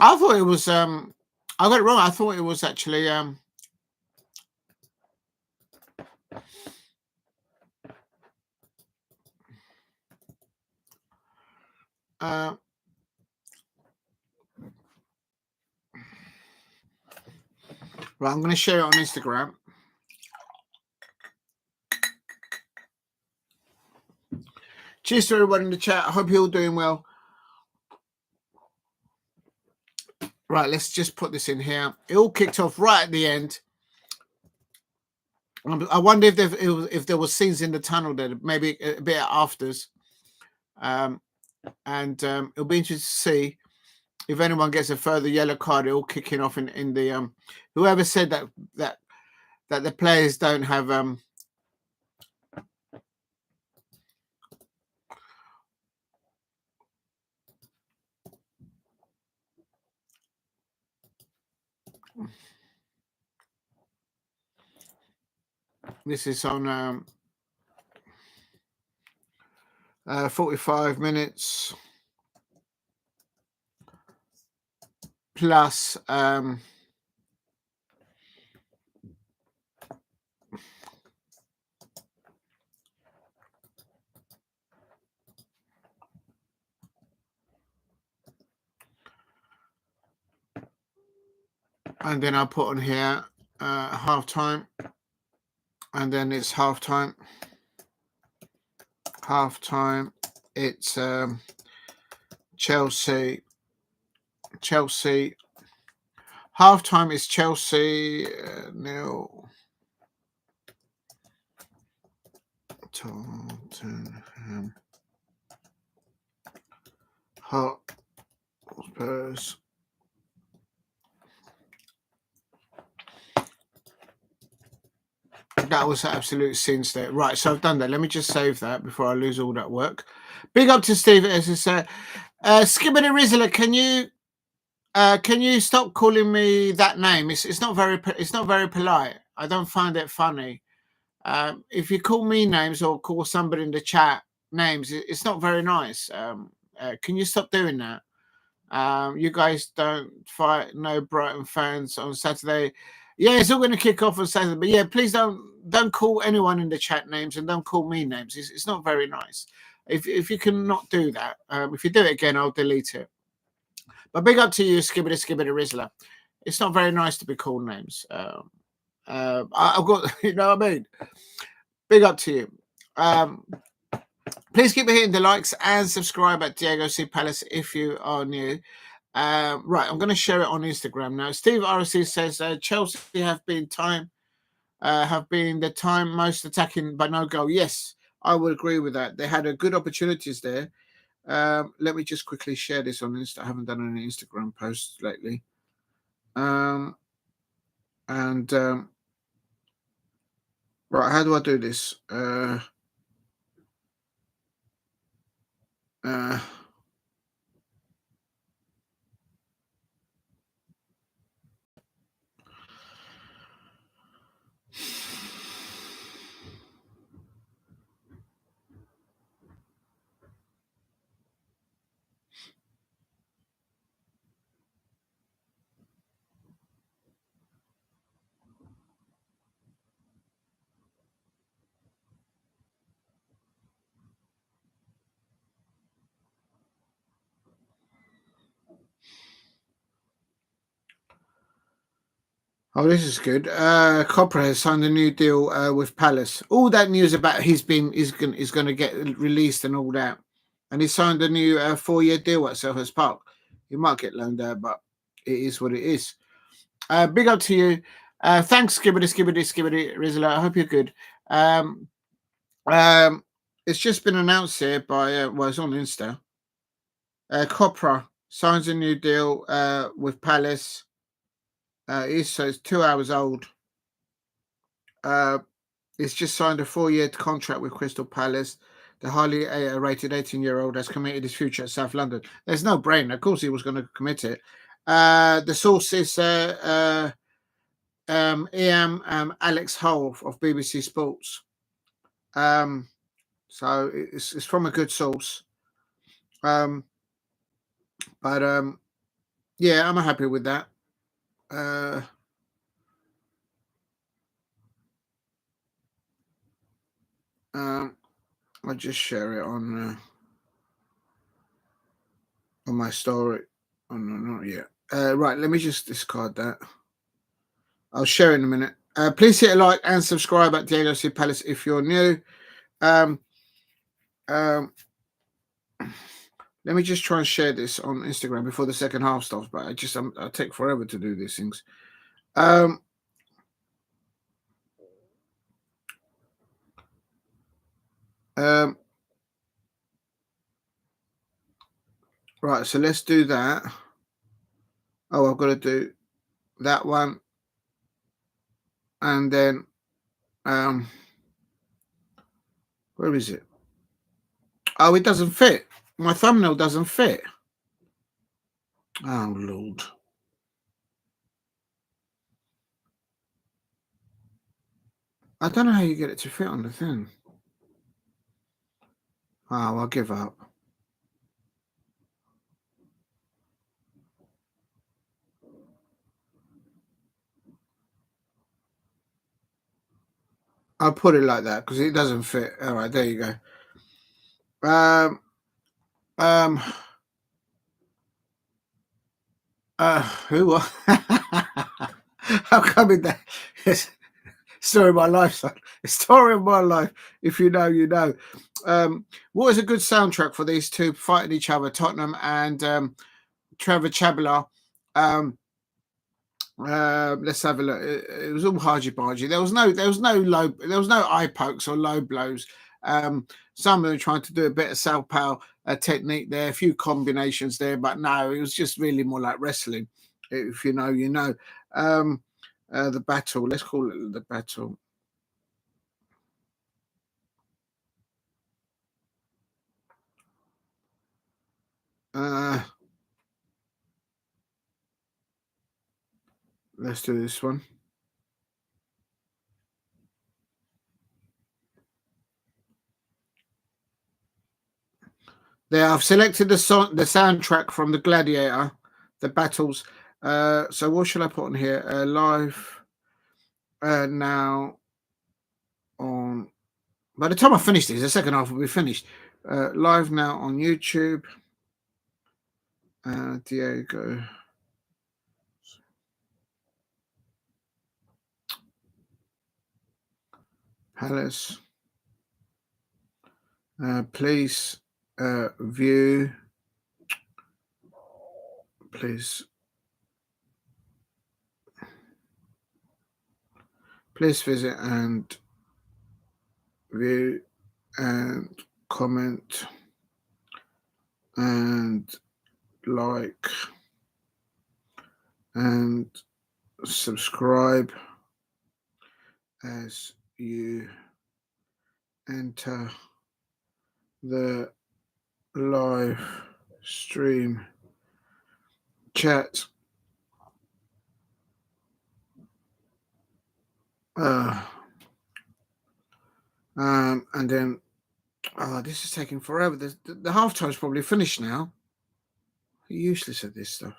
thought it was I got it wrong. I thought it was actually right, I'm going to share it on Instagram. Cheers to everyone in the chat. I hope you're all doing well. Right, let's just put this in here. It all kicked off right at the end. I wonder if there was scenes in the tunnel there, maybe a bit of afters. And it'll be interesting to see if anyone gets a further yellow card. It all kicking off in the whoever said that the players don't have this is on 45 minutes plus and then I'll put on here half time, and then it's half time. It's Chelsea Half time is Chelsea nil. Tottenham Hotspurs. That was an absolute sin state. Right, so I've done that. Let me just save that before I lose all that work. Big up to Steve. As I said, Skibbity Rizzler, can you stop calling me that name? It's not very polite. I don't find it funny. If you call me names or call somebody in the chat names, it's not very nice. Can you stop doing that? You guys don't fight no Brighton fans on Saturday. Yeah, it's all going to kick off on Saturday. But yeah, please don't call anyone in the chat names and don't call me names. It's not very nice. If you can not do that, if you do it again, I'll delete it. But big up to you, Skibbity Rizzler. It's not very nice to be called names. I've got, you know what I mean? Big up to you. Please keep hitting the likes and subscribe at Diego C. Palace if you are new. Right, I'm going to share it on Instagram now. Steve RC says Chelsea have been the time most attacking but no goal. Yes, I would agree with that. They had a good opportunities there. Let me just quickly share this on Insta. I haven't done any Instagram posts lately. Right, how do I do this? Oh, this is good. Copra has signed a new deal with Palace. All that news about he's going to get released and all that, and he signed a new 4-year deal at Selhurst Park. He might get loaned there, but it is what it is. Big up to you. Thanks, Skibbity Rizzler. I hope you're good. It's just been announced here by it's on Insta. Copra signs a new deal with Palace. It's 2 hours old. It's just signed a 4-year contract with Crystal Palace. The highly rated 18-year-old has committed his future at South London. There's no brain. Of course, he was going to commit it. The source is Alex Hull of BBC Sports. So it's from a good source. But yeah, I'm happy with that. I'll just share it on my story. Oh no, not yet. Right, let me just discard that. I'll share it in a minute. Please hit a like and subscribe at Diego C. Palace if you're new. Let me just try and share this on Instagram before the second half starts, but I take forever to do these things. Right, so let's do that. Oh, I've got to do that one. And then, where is it? Oh, it doesn't fit. My thumbnail doesn't fit. Oh, Lord. I don't know how you get it to fit on the thing. Oh, I'll give up. I'll put it like that because it doesn't fit. All right, there you go. Who? How come in that? Yes. Story of my life, son. Story of my life. If you know, you know. What is a good soundtrack for these two fighting each other, Tottenham and Trevor Chalobah? Let's have a look. It was all hargy-bargy. There was no eye pokes or low blows. Some of them trying to do a bit of southpaw technique there, a few combinations there, but no, it was just really more like wrestling. If you know, you know. The battle. Let's call it the battle. Let's do this one. There, I've selected the soundtrack from the Gladiator, the battles. So what should I put on here? Live now on. By the time I finish this, the second half will be finished. Live now on YouTube. Diego. Palace. Please view. Please visit and view and comment and like and subscribe as you enter the live stream chat. And then this is taking forever. The halftime is probably finished now. Useless at this stuff.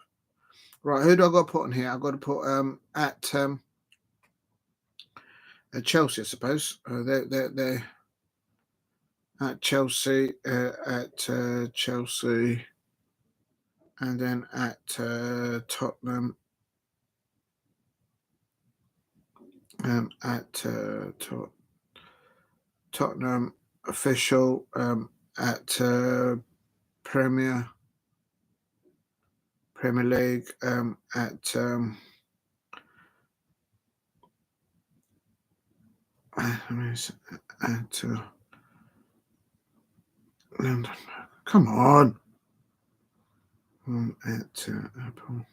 Right, who do I got to put on here? I've got to put at Chelsea, I suppose. They're at Chelsea, Chelsea, and then at Tottenham, at Tottenham official, at Premier League, at London. Come on. At Apple.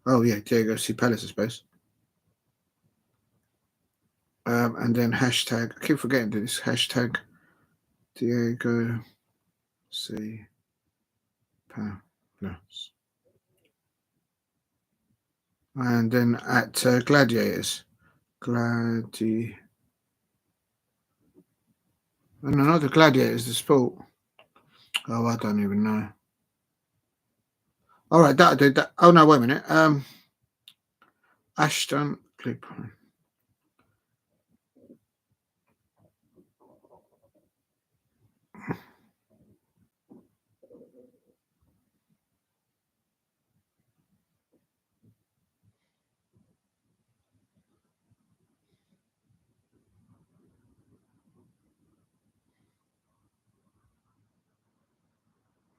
Oh yeah, Diego C. Palace, I suppose. And then hashtag. I keep forgetting this hashtag. Diego C. Palace. And then at Gladiators. No, not the Gladiators, the sport. Oh, I don't even know. All right, that'll do that. Oh no, wait a minute. Ashton, click.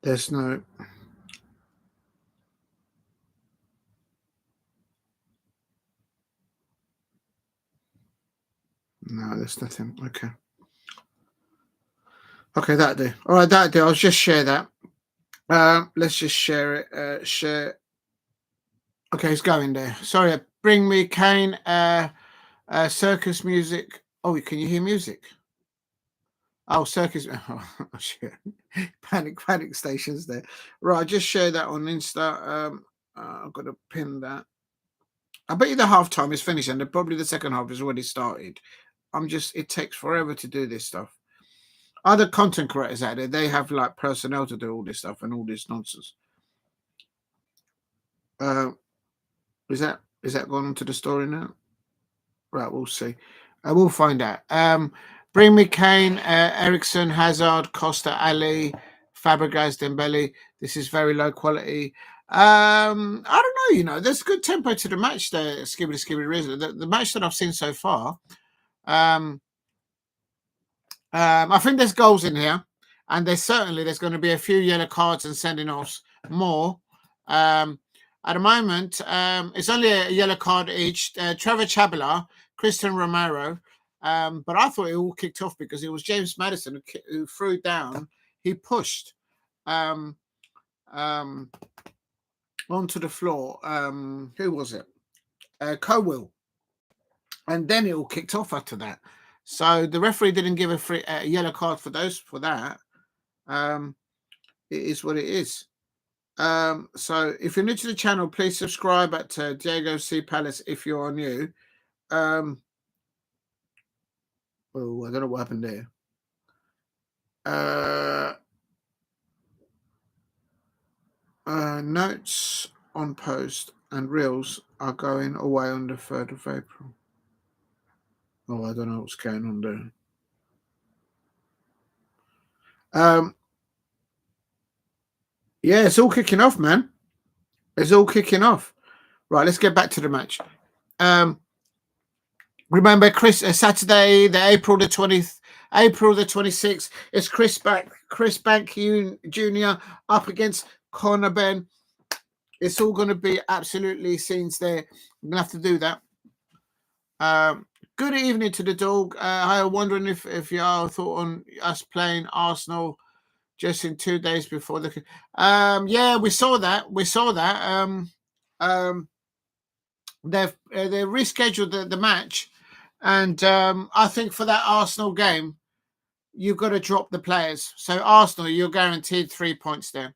There's no. No, there's nothing. Okay. Okay, that'll do. All right, that'll do. I'll just share that. Let's just share it. Share. Okay, it's going there. Sorry, bring me Kane. Circus music. Oh, can you hear music? Oh, circus. Oh, shit. Panic stations there. Right, just share that on Insta. I've got to pin that. I bet you the halftime is finished and probably the second half has already started. It takes forever to do this stuff. Other content creators out there, they have like personnel to do all this stuff and all this nonsense. Is that gone on to the story now? Right, we'll see. We'll find out. Bring me Kane, Ericsson, Hazard, Costa, Ali, Fabregas, Dembele. This is very low quality. I don't know. You know, there's good tempo to the match there. Skibbity Rizzler. The match that I've seen so far. I think there's goals in here, And there's going to be a few yellow cards and sending offs more. At the moment, it's only a yellow card each. Trevor Chalobah, Christian Romero. But I thought it all kicked off because it was James Maddison who threw down. He pushed onto the floor. Who was it? Colwill. And then it all kicked off after that. So the referee didn't give a yellow card for that. It is what it is. So if you're new to the channel, please subscribe at Diego C Palace if you are new. Oh, I don't know what happened there. Notes on post and reels are going away on the 3rd of April. Oh, I don't know what's going on there. Yeah, it's all kicking off, man. It's all kicking off. Right, let's get back to the match. Remember, Saturday, April the 26th. It's Chris Bank Jr. up against Conor Benn. It's all going to be absolutely scenes there. I'm going to have to do that. Good evening to the dog. I'm wondering if y'all thought on us playing Arsenal just in 2 days before the. Yeah, we saw that. They've rescheduled the match, and I think for that Arsenal game, you've got to drop the players. So Arsenal, you're guaranteed 3 points there.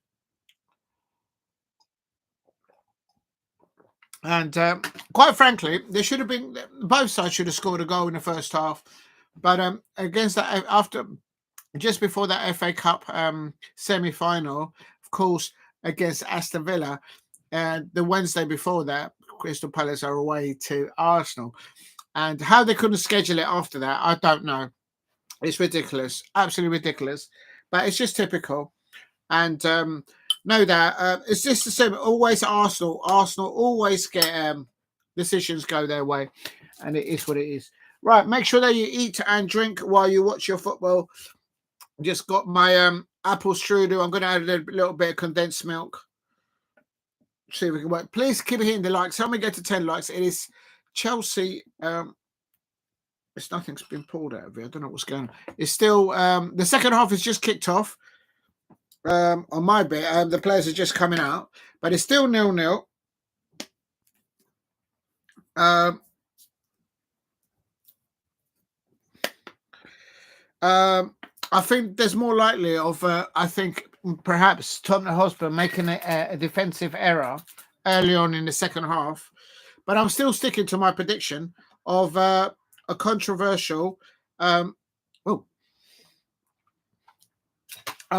And quite frankly, there should have been both sides should have scored a goal in the first half, but against that just before that FA Cup semi-final, of course, against Aston Villa, the Wednesday before that, Crystal Palace are away to Arsenal, and how they couldn't schedule it after that, I don't know. It's ridiculous, absolutely ridiculous, but it's just typical. And know that it's just the same. Always Arsenal always get decisions go their way, and it is what it is. Right, make sure that you eat and drink while you watch your football. Just got my apple strudel. I'm going to add a little bit of condensed milk. See if we can work. Please keep hitting the likes. Help me get to 10 likes. It is Chelsea. It's nothing's been pulled out of it. I don't know what's going on. It's still the second half has just kicked off. On my bit, the players are just coming out, but it's still 0-0. I think there's more likely of, I think perhaps Tottenham Hotspur making a defensive error early on in the second half, but I'm still sticking to my prediction of a controversial. I'm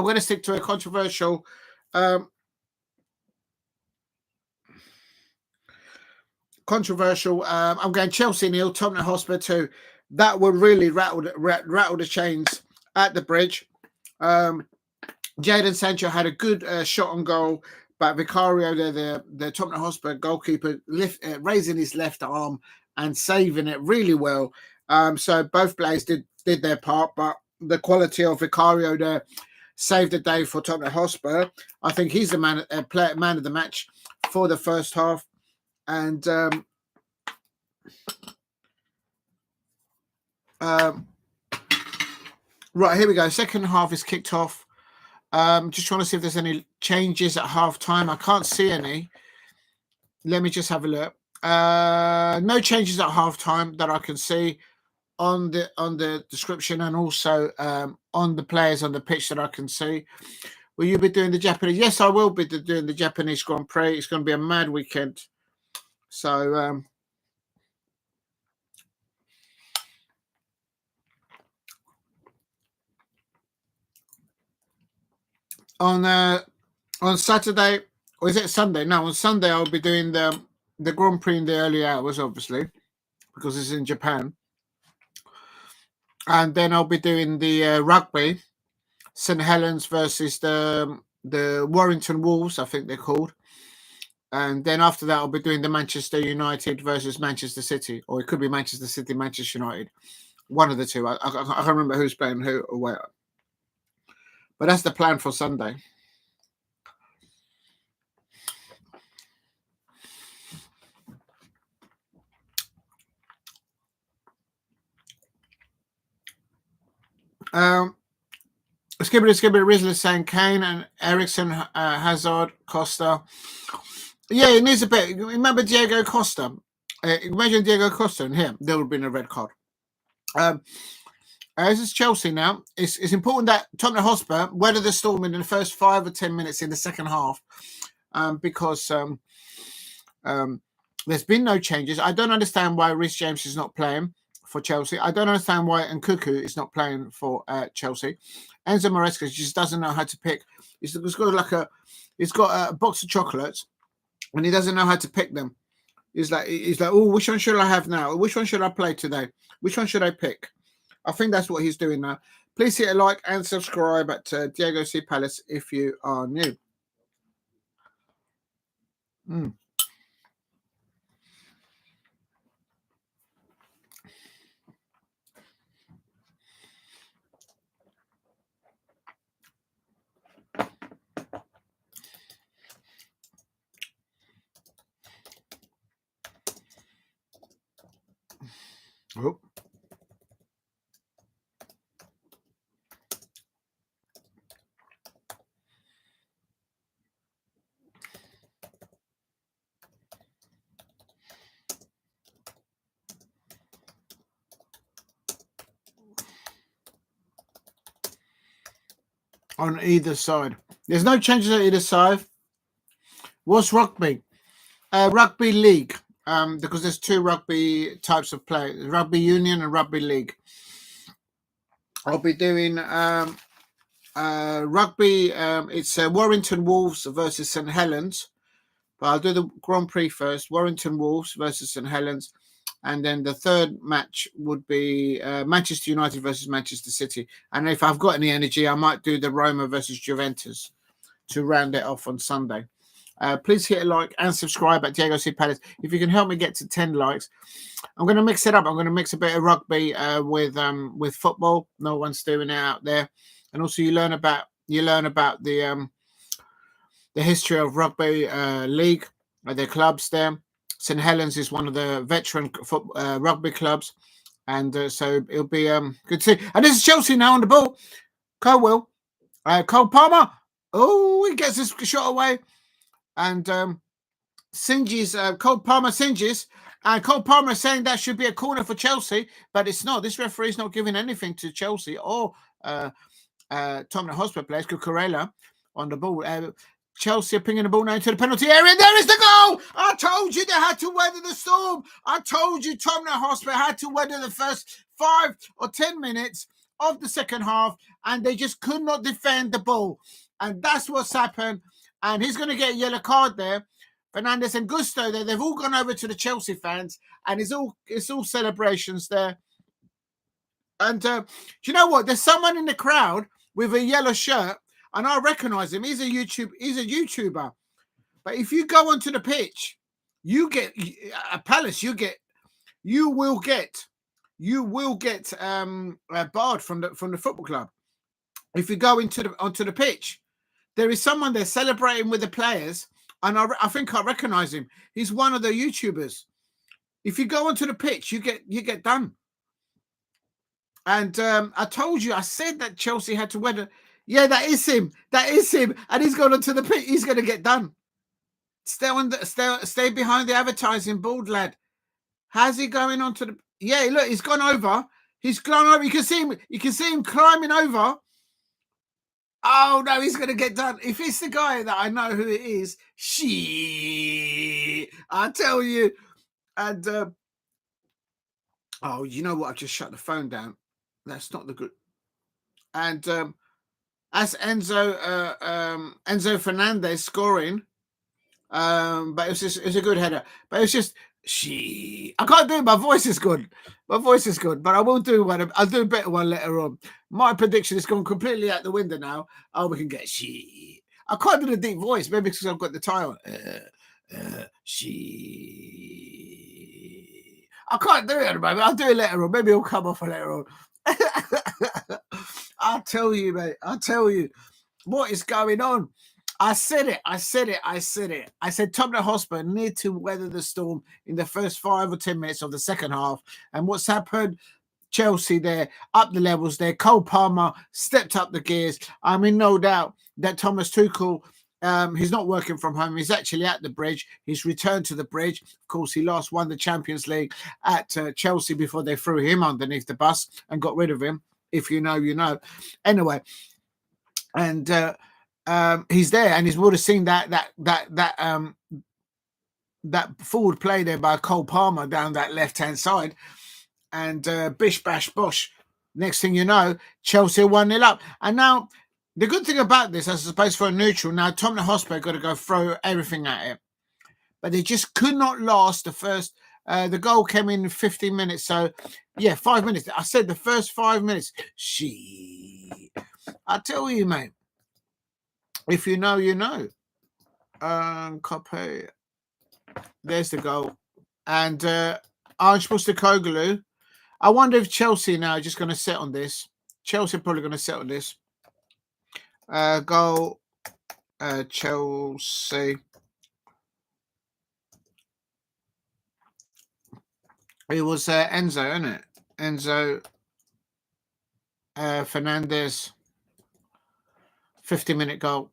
going to stick to a controversial. I'm going Chelsea 0, Tottenham Hotspur 2. That would really rattle the chains at the bridge. Jadon Sancho had a good shot on goal, but Vicario, the Tottenham Hotspur goalkeeper, raising his left arm and saving it really well. So both players did their part, but the quality of Vicario there saved the day for Tottenham Hotspur. I think he's the man of the match for the first half. And right, here we go. Second half is kicked off. Just trying to see if there's any changes at half time. I can't see any. Let me just have a look. No changes at half time that I can see on the description, and also on the players on the pitch that I can see. Will you be doing the Japanese? Yes, I will be doing the Japanese Grand Prix. It's going to be a mad weekend. So on Saturday, or is it Sunday? No, on Sunday I'll be doing the Grand Prix in the early hours, obviously, because it's in Japan. And then I'll be doing the rugby, St Helens versus the Warrington Wolves, I think they're called. And then after that, I'll be doing the Manchester United versus Manchester City, or it could be Manchester City, Manchester United, one of the two. I can't remember who's playing who or where. But that's the plan for Sunday. Skibbity Rizzler saying Kane and Ericsson, Hazard, Costa. Yeah, it needs a bit. Remember Diego Costa? Imagine Diego Costa in here. There would have been a red card. As it's Chelsea now, it's important that Tottenham Hotspur weather the storm in the first 5 or 10 minutes in the second half, because there's been no changes. I don't understand why Reece James is not playing for Chelsea. I don't understand why Nkunku is not playing for Chelsea. Enzo Maresca just doesn't know how to pick. He's got a box of chocolates, and he doesn't know how to pick them. He's like, oh, which one should I have now? Which one should I play today? Which one should I pick? I think that's what he's doing now. Please hit a like and subscribe at Diego C. Palace if you are new. Oh. On either side. There's no changes on either side. What's rugby? Rugby league. Because there's two rugby types of play. Rugby union and rugby league. I'll be doing rugby. It's Warrington Wolves versus St Helens. But I'll do the Grand Prix first. Warrington Wolves versus St Helens. And then the third match would be Manchester United versus Manchester City. And if I've got any energy, I might do the Roma versus Juventus to round it off on Sunday. Please hit a like and subscribe at Diego C. Palace. If you can help me get to 10 likes, I'm going to mix it up. I'm going to mix a bit of rugby with football. No one's doing it out there. And also you learn about the history of rugby league, their clubs there. St Helens is one of the veteran rugby clubs, and so it'll be good to see. And this is Chelsea now on the ball. Colwill, Cole Palmer. Oh, he gets his shot away, and singes. Cole Palmer singes, and Cole Palmer is saying that should be a corner for Chelsea, but it's not. This referee's not giving anything to Chelsea or Tottenham Hotspur players. Cucurella on the ball. Chelsea are pinging the ball now into the penalty area. There is the goal! I told you they had to weather the storm. I told you Tottenham Hotspur had to weather the first 5 or 10 minutes of the second half, and they just could not defend the ball. And that's what's happened. And he's going to get a yellow card there. Fernandez and Gusto there, they've all gone over to the Chelsea fans, and it's all celebrations there. And do you know what? There's someone in the crowd with a yellow shirt, and I recognize him. He's a YouTuber. But if you go onto the pitch, you get at Palace. You will get barred from the football club. If you go onto the pitch, there is someone there celebrating with the players, and I think I recognize him. He's one of the YouTubers. If you go onto the pitch, you get done. And I told you, I said that Chelsea had to weather. Yeah, that is him. And he's gone onto the pitch. He's going to get done. Stay behind the advertising board, lad. How's he going onto the? Yeah, look, he's gone over. He's gone over. You can see him climbing over. Oh no, he's going to get done. If it's the guy that I know who it is, I tell you. And oh, you know what? I've just shut the phone down. That's not the good. And as Enzo Fernandez scoring, but it's a good header. But it's just I can't do it. My voice is good, but I will do one. I'll do a better one later on. My prediction is gone completely out the window now. Oh, we can get I can't do the deep voice, maybe because I've got the tie on. I can't do it at the moment. I'll do it later on. Maybe it'll come off later on. I'll tell you, mate. I'll tell you. What is going on? I said it. I said Tottenham Hotspur need to weather the storm in the first 5 or 10 minutes of the second half. And what's happened? Chelsea there, up the levels there. Cole Palmer stepped up the gears. I mean, no doubt that Thomas Tuchel, he's not working from home. He's actually at the bridge. He's returned to the bridge. Of course, he last won the Champions League at Chelsea before they threw him underneath the bus and got rid of him. If you know, you know. Anyway, and he's there, and he's would have seen that forward play there by Cole Palmer down that left-hand side. And bish, bash, bosh. Next thing you know, Chelsea 1-0 up. And now, the good thing about this, I suppose, for a neutral, now Tottenham Hotspur got to go throw everything at it. But they just could not last the first. The goal came in 15 minutes. So, yeah, 5 minutes. I said the first 5 minutes. I tell you, mate. If you know, you know. Copy. There's the goal. And Ange Postecoglou. I wonder if Chelsea now are just going to sit on this. Chelsea are probably going to sit on this. Goal. Chelsea. It was Enzo, isn't it? Enzo Fernandez. 50-minute goal.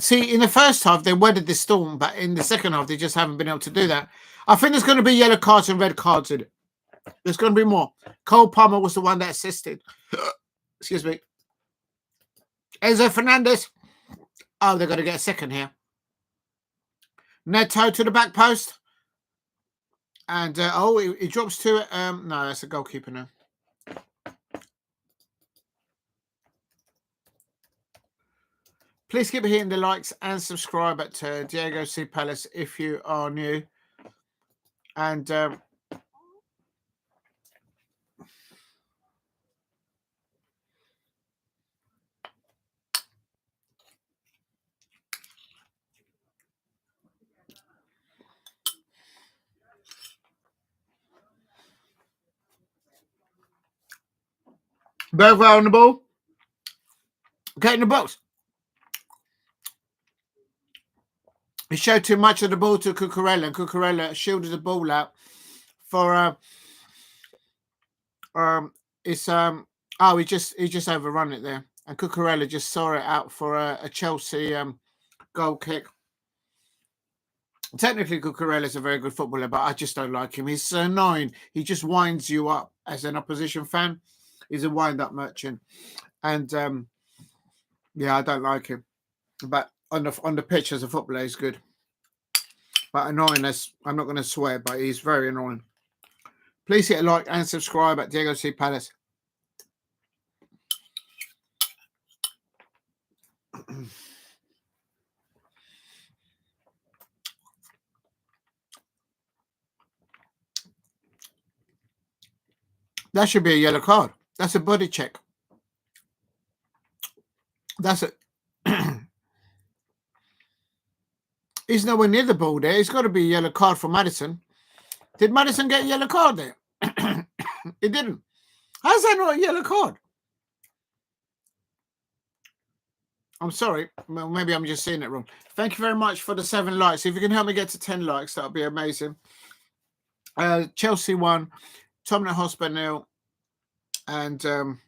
See, in the first half, they weathered the storm, but in the second half, they just haven't been able to do that. I think there's going to be yellow cards and red cards in it. There's going to be more. Cole Palmer was the one that assisted. Excuse me. Enzo Fernandez. Oh, they're going to get a second here. Neto to the back post. And, he drops to it. No, that's a goalkeeper now. Please keep hitting the likes and subscribe at Diego C. Palace if you are new. And both on the ball. Get in the box. He showed too much of the ball to Cucurella, and Cucurella shielded the ball out for he just overrun it there, and Cucurella just saw it out for a Chelsea goal kick. Technically, Cucurella is a very good footballer, but I just don't like him. He's so annoying. He just winds you up as an opposition fan. He's a wind-up merchant, and yeah, I don't like him. But on the pitch as a footballer, he's good. But annoying, I'm not going to swear, but he's very annoying. Please hit a like and subscribe at Diego C. Palace. That should be a yellow card. That's a body check. That's it. He's nowhere near the ball there. It's got to be a yellow card for Maddison. Did Maddison get a yellow card there? He didn't. How's that not a yellow card? I'm sorry. Well, maybe I'm just seeing it wrong. Thank you very much for the 7 likes. If you can help me get to 10 likes, that would be amazing. Chelsea won. Tottenham Hotspur 0. And I'm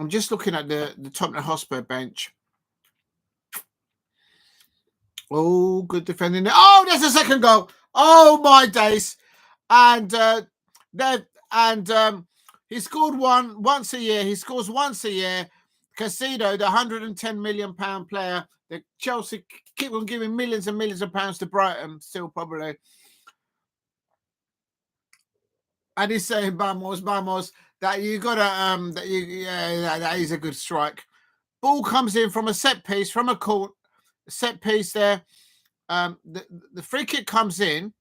just looking at the Tottenham Hotspur bench. Oh, good defending. Oh, there's a second goal. Oh, my days. And he scored once a year. He scores once a year. Caicedo, the £110 million player, the Chelsea keep on giving millions and millions of pounds to Brighton, still probably. And he's saying, vamos, that you got to, that is a good strike. Ball comes in from a set piece, from a court set piece there. The free kick comes in.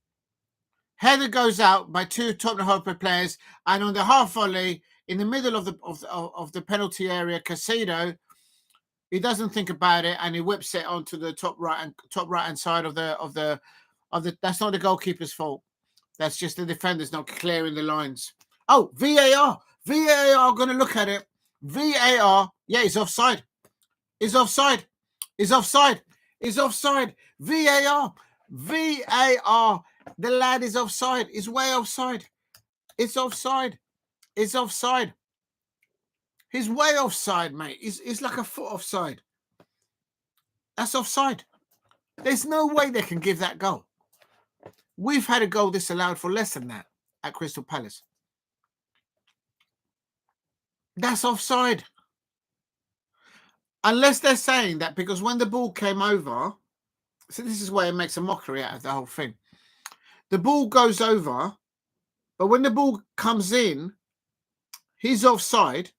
Header goes out by 2 Tottenham Hotspur players, and on the half volley in the middle of the penalty area, Caicedo, he doesn't think about it and he whips it onto the top right hand side of the. That's not the goalkeeper's fault. That's just the defenders not clearing the lines. Oh, VAR. VAR are going to look at it. VAR. Yeah, it's offside. It's offside. It's offside. It's offside. VAR. VAR. The lad is offside. It's way offside. It's offside. It's offside. He's way offside, mate. He's like a foot offside. That's offside. There's no way they can give that goal. We've had a goal disallowed for less than that at Crystal Palace. That's offside. Unless they're saying that because when the ball came over, so this is where it makes a mockery out of the whole thing. The ball goes over, but when the ball comes in, he's offside.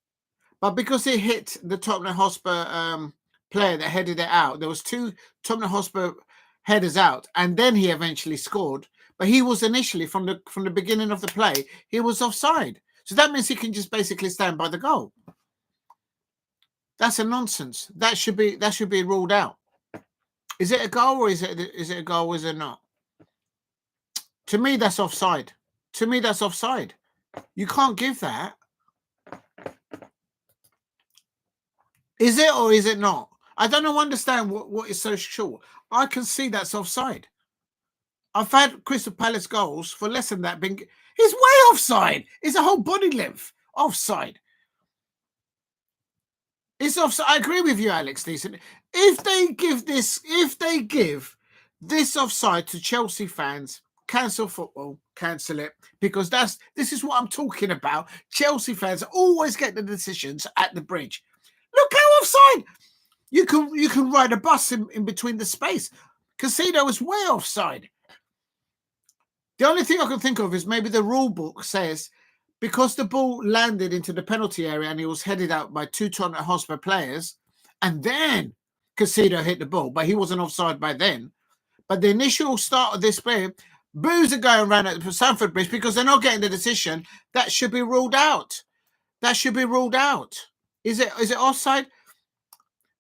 But because it hit the Tottenham Hotspur player that headed it out, there was 2 Tottenham Hotspur headers out, and then he eventually scored. But he was initially from the beginning of the play, he was offside. So that means he can just basically stand by the goal. That's a nonsense. That should be ruled out. Is it a goal or is it a goal or is it not? To me, that's offside. To me, that's offside. You can't give that. Is it or is it not? I don't understand what is so short. I can see that's offside. I've had Crystal Palace goals for less than that. He's way offside. It's a whole body length offside. It's offside. I agree with you, Alex. Decent. If they give this offside to Chelsea fans, cancel football, cancel it, because this is what I'm talking about. Chelsea fans always get the decisions at the bridge. Look how offside. You can ride a bus in between the space. Caicedo is way offside. The only thing I can think of is maybe the rule book says because the ball landed into the penalty area and he was headed out by 2 Tottenham Hotspur players, and then Caicedo hit the ball, but he wasn't offside by then. But the initial start of this play, boos are going around at the Stamford Bridge because they're not getting the decision. That should be ruled out. That should be ruled out. Is it offside?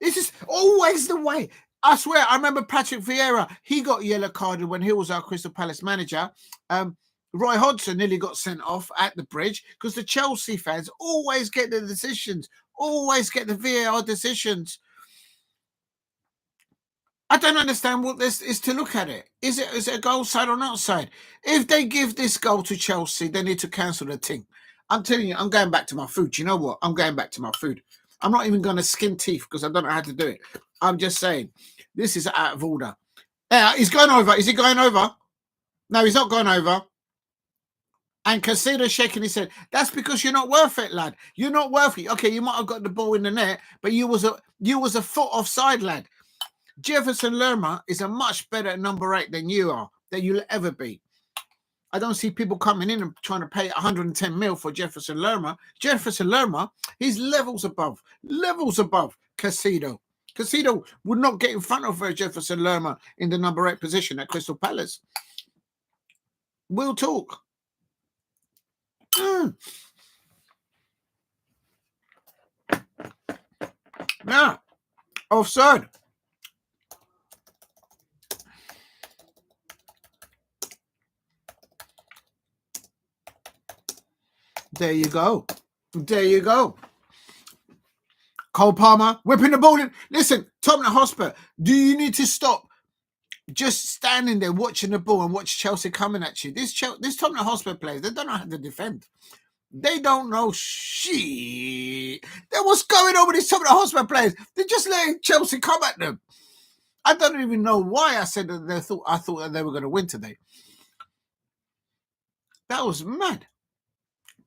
This is always the way. I swear, I remember Patrick Vieira. He got yellow carded when he was our Crystal Palace manager. Roy Hodgson nearly got sent off at the bridge because the Chelsea fans always get the decisions, always get the VAR decisions. I don't understand what this is to look at it. Is it a goal side or not side? If they give this goal to Chelsea, they need to cancel the thing. I'm telling you, I'm going back to my food. You know what? I'm going back to my food. I'm not even going to skin teeth because I don't know how to do it. I'm just saying, this is out of order. He's going over. Is he going over? No, he's not going over. And Caicedo shaking his head. That's because you're not worth it, lad. You're not worth it. Okay, you might have got the ball in the net, but you was a foot offside, lad. Jefferson Lerma is a much better number 8 than you are, than you'll ever be. I don't see people coming in and trying to pay 110 mil for Jefferson Lerma. Jefferson Lerma, he's levels above Caicedo. Caicedo would not get in front of Jefferson Lerma in the number 8 position at Crystal Palace. We'll talk. Now, offside. There you go. There you go. Cole Palmer whipping the ball in. Listen, Tottenham Hotspur, do you need to stop just standing there watching the ball and watch Chelsea coming at you? This Tottenham Hotspur players, they don't know how to defend. They don't know shit. What's going on with these Tottenham Hotspur players? They're just letting Chelsea come at them. I don't even know why I said that I thought that they were going to win today. That was mad.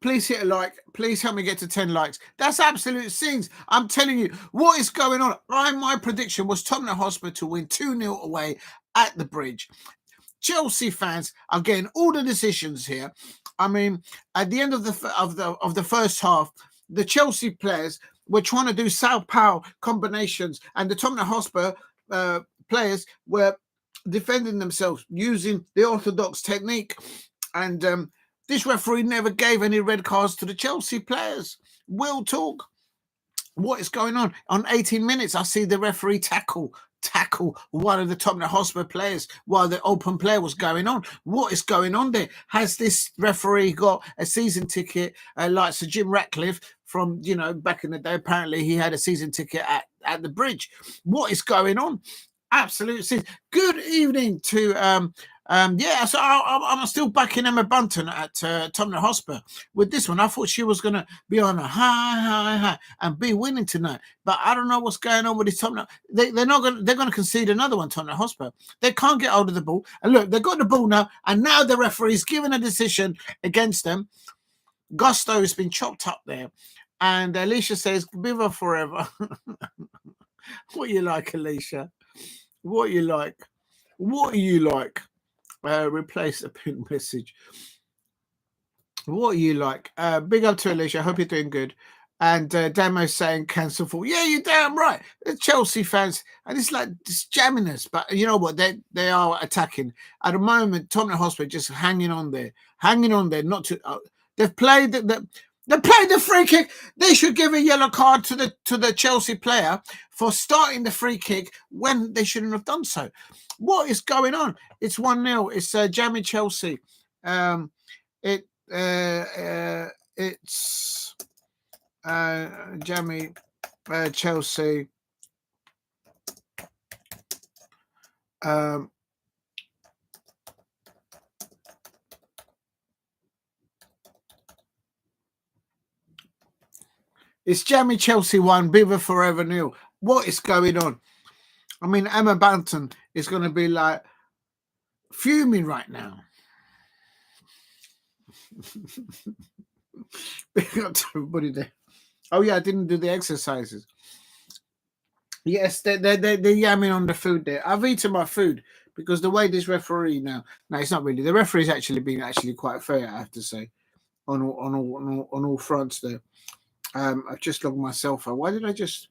Please hit a like. Please help me get to 10 likes. That's absolute scenes. I'm telling you, what is going on? My prediction was Tottenham Hotspur to win 2-0 away at the bridge. Chelsea fans are getting all the decisions here. I mean, at the end of the first half, the Chelsea players were trying to do Sao Paulo combinations, and the Tottenham Hotspur players were defending themselves using the orthodox technique. And this referee never gave any red cards to the Chelsea players. We'll talk. What is going on? On 18 minutes, I see the referee tackle one of the Tottenham Hotspur players while the open play was going on. What is going on there? Has this referee got a season ticket like Sir Jim Ratcliffe from, back in the day? Apparently he had a season ticket at the bridge. What is going on? Absolutely. Good evening to so I'm still backing Emma Bunton at Tottenham Hotspur with this one. I thought she was going to be on a high and be winning tonight, but I don't know what's going on with this Tottenham. They're going to concede another one. Tottenham Hotspur. They can't get hold of the ball, and look, they've got the ball now, and now the referee's given a decision against them. Gusto has been chopped up there, and Alicia says, "Viva forever." What you like, Alicia? What you like? What you like? Replace a pin message. What you like? Big up to Alicia. I hope you're doing good. And Damo's saying cancel for. Yeah, you're damn right. The Chelsea fans, and it's like just jamming us. But you know what? They are attacking at the moment. Tottenham Hotspur just hanging on there. Not to. They've played they played the free kick. They should give a yellow card to the Chelsea player for starting the free kick when they shouldn't have done so. What is going on? It's 1-0. It's jamming Chelsea. It's jammy Chelsea. It's jammy Chelsea 1, Beaver forever 0. What is going on? I mean, Emma Bunton is going to be like fuming right now. Big up to everybody there. Oh yeah, I didn't do the exercises. Yes, they're yamming on the food there. I've eaten my food because the way this referee now, no, it's not really. The referee's actually been quite fair, I have to say, on all fronts there. I've just logged myself out. Why did I just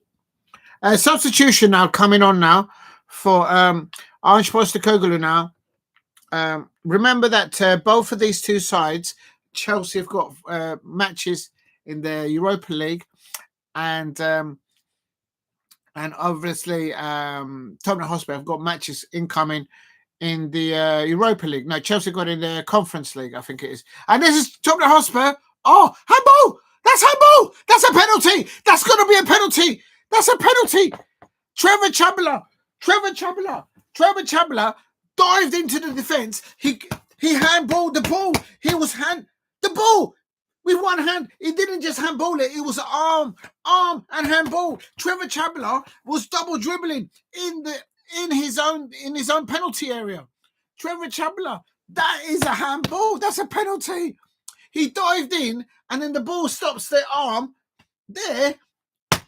substitution now coming on now for Ange Postecoglou now. Remember that both of these two sides, Chelsea have got matches in the Europa League, and obviously Tottenham Hotspur have got matches incoming in the Europa League. No, Chelsea got in the Conference League, I think it is. And this is Tottenham Hotspur. Oh, handball! That's handball! That's a penalty! That's going to be a penalty! That's a penalty! Trevor Chalobah dived into the defence. He handballed the ball. The ball with one hand. He didn't just handball it. It was arm and handball. Trevor Chalobah was double dribbling in his own penalty area. Trevor Chalobah, that is a handball. That's a penalty. He dived in, and then the ball stops the arm there,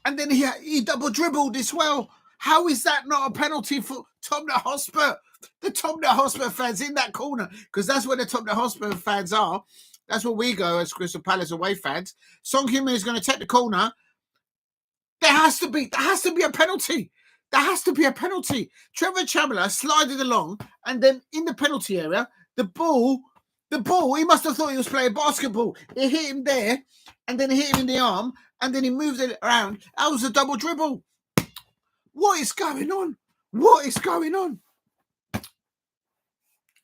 and then he double dribbled as well. How is that not a penalty for Tottenham Hotspur? The Tottenham Hotspur fans in that corner, because that's where the Tottenham Hotspur fans are. That's where we go as Crystal Palace away fans. Son Heung-min is going to take the corner. There has to be a penalty. There has to be a penalty. Trevor Chalobah slided along, and then in the penalty area, the ball, he must have thought he was playing basketball. It hit him there, and then it hit him in the arm, and then he moved it around. That was a double dribble. What is going on? What is going on?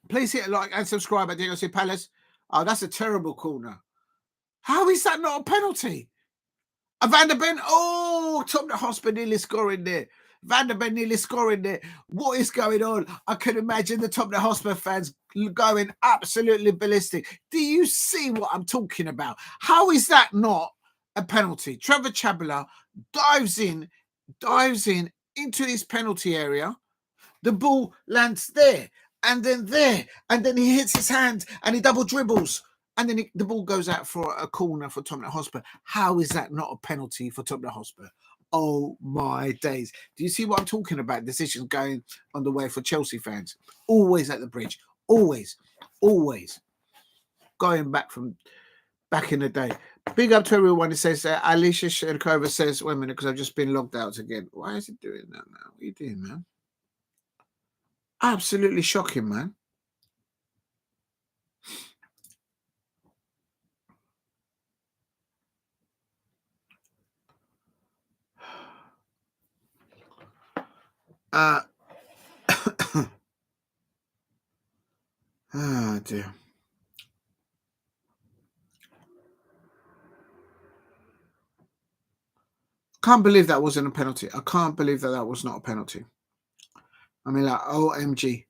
Please hit a like and subscribe at DLC Palace. Oh, that's a terrible corner. How is that not a penalty? Van der Ben. Oh, Tottenham Hotspur nearly scoring there. Van der Ben nearly scoring there. What is going on? I can imagine the Tottenham Hotspur fans going absolutely ballistic. Do you see what I'm talking about? How is that not a penalty? Trevor Chalobah dives in into his penalty area. The ball lands there, and then he hits his hand, and he double dribbles, and then the ball goes out for a corner for Tottenham Hotspur. How is that not a penalty for Tottenham Hotspur? Oh my days. Do you see what I'm talking about? Decisions going on the way for Chelsea fans. Always at the bridge. Always. Going back in the day. Big up to everyone. It says, Alicia Sherkova says, wait a minute, because I've just been logged out again. Why is it doing that now? What are you doing, man? Absolutely shocking, man. Oh dear. Can't believe that wasn't a penalty. I can't believe that was not a penalty. I mean, like, OMG.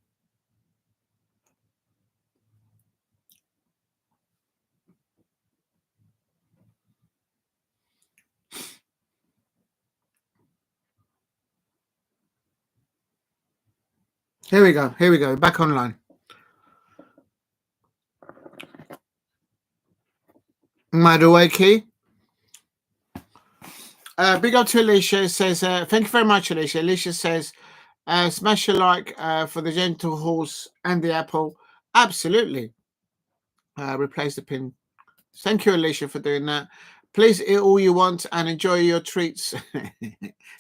Here we go. Here we go. Back online. Madueke. Big up to Alicia. It says, thank you very much, Alicia. Alicia says, smash a like for the gentle horse and the apple. Absolutely. Replace the pin. Thank you, Alicia, for doing that. Please eat all you want and enjoy your treats.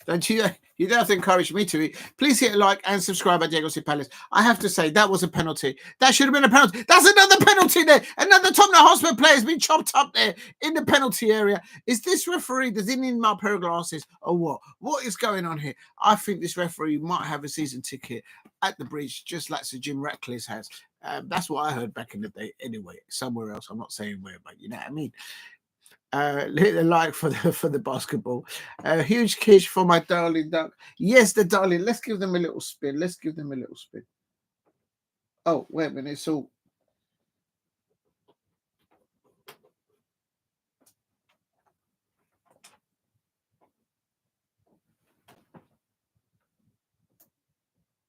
Don't you? You don't have to encourage me to eat. Please hit like and subscribe at Diego C. Palace. I have to say, that was a penalty. That should have been a penalty. That's another penalty there. Another Tottenham Hotspur player has been chopped up there in the penalty area. Is this referee, does he need my pair of glasses or what? What is going on here? I think this referee might have a season ticket at the bridge, just like Sir Jim Ratcliffe has. That's what I heard back in the day. Anyway, somewhere else. I'm not saying where, but you know what I mean. Hit the like for the basketball. Huge kiss for my darling duck. Yes, the darling. Let's give them a little spin. Let's give them a little spin. Oh, wait a minute. It's all.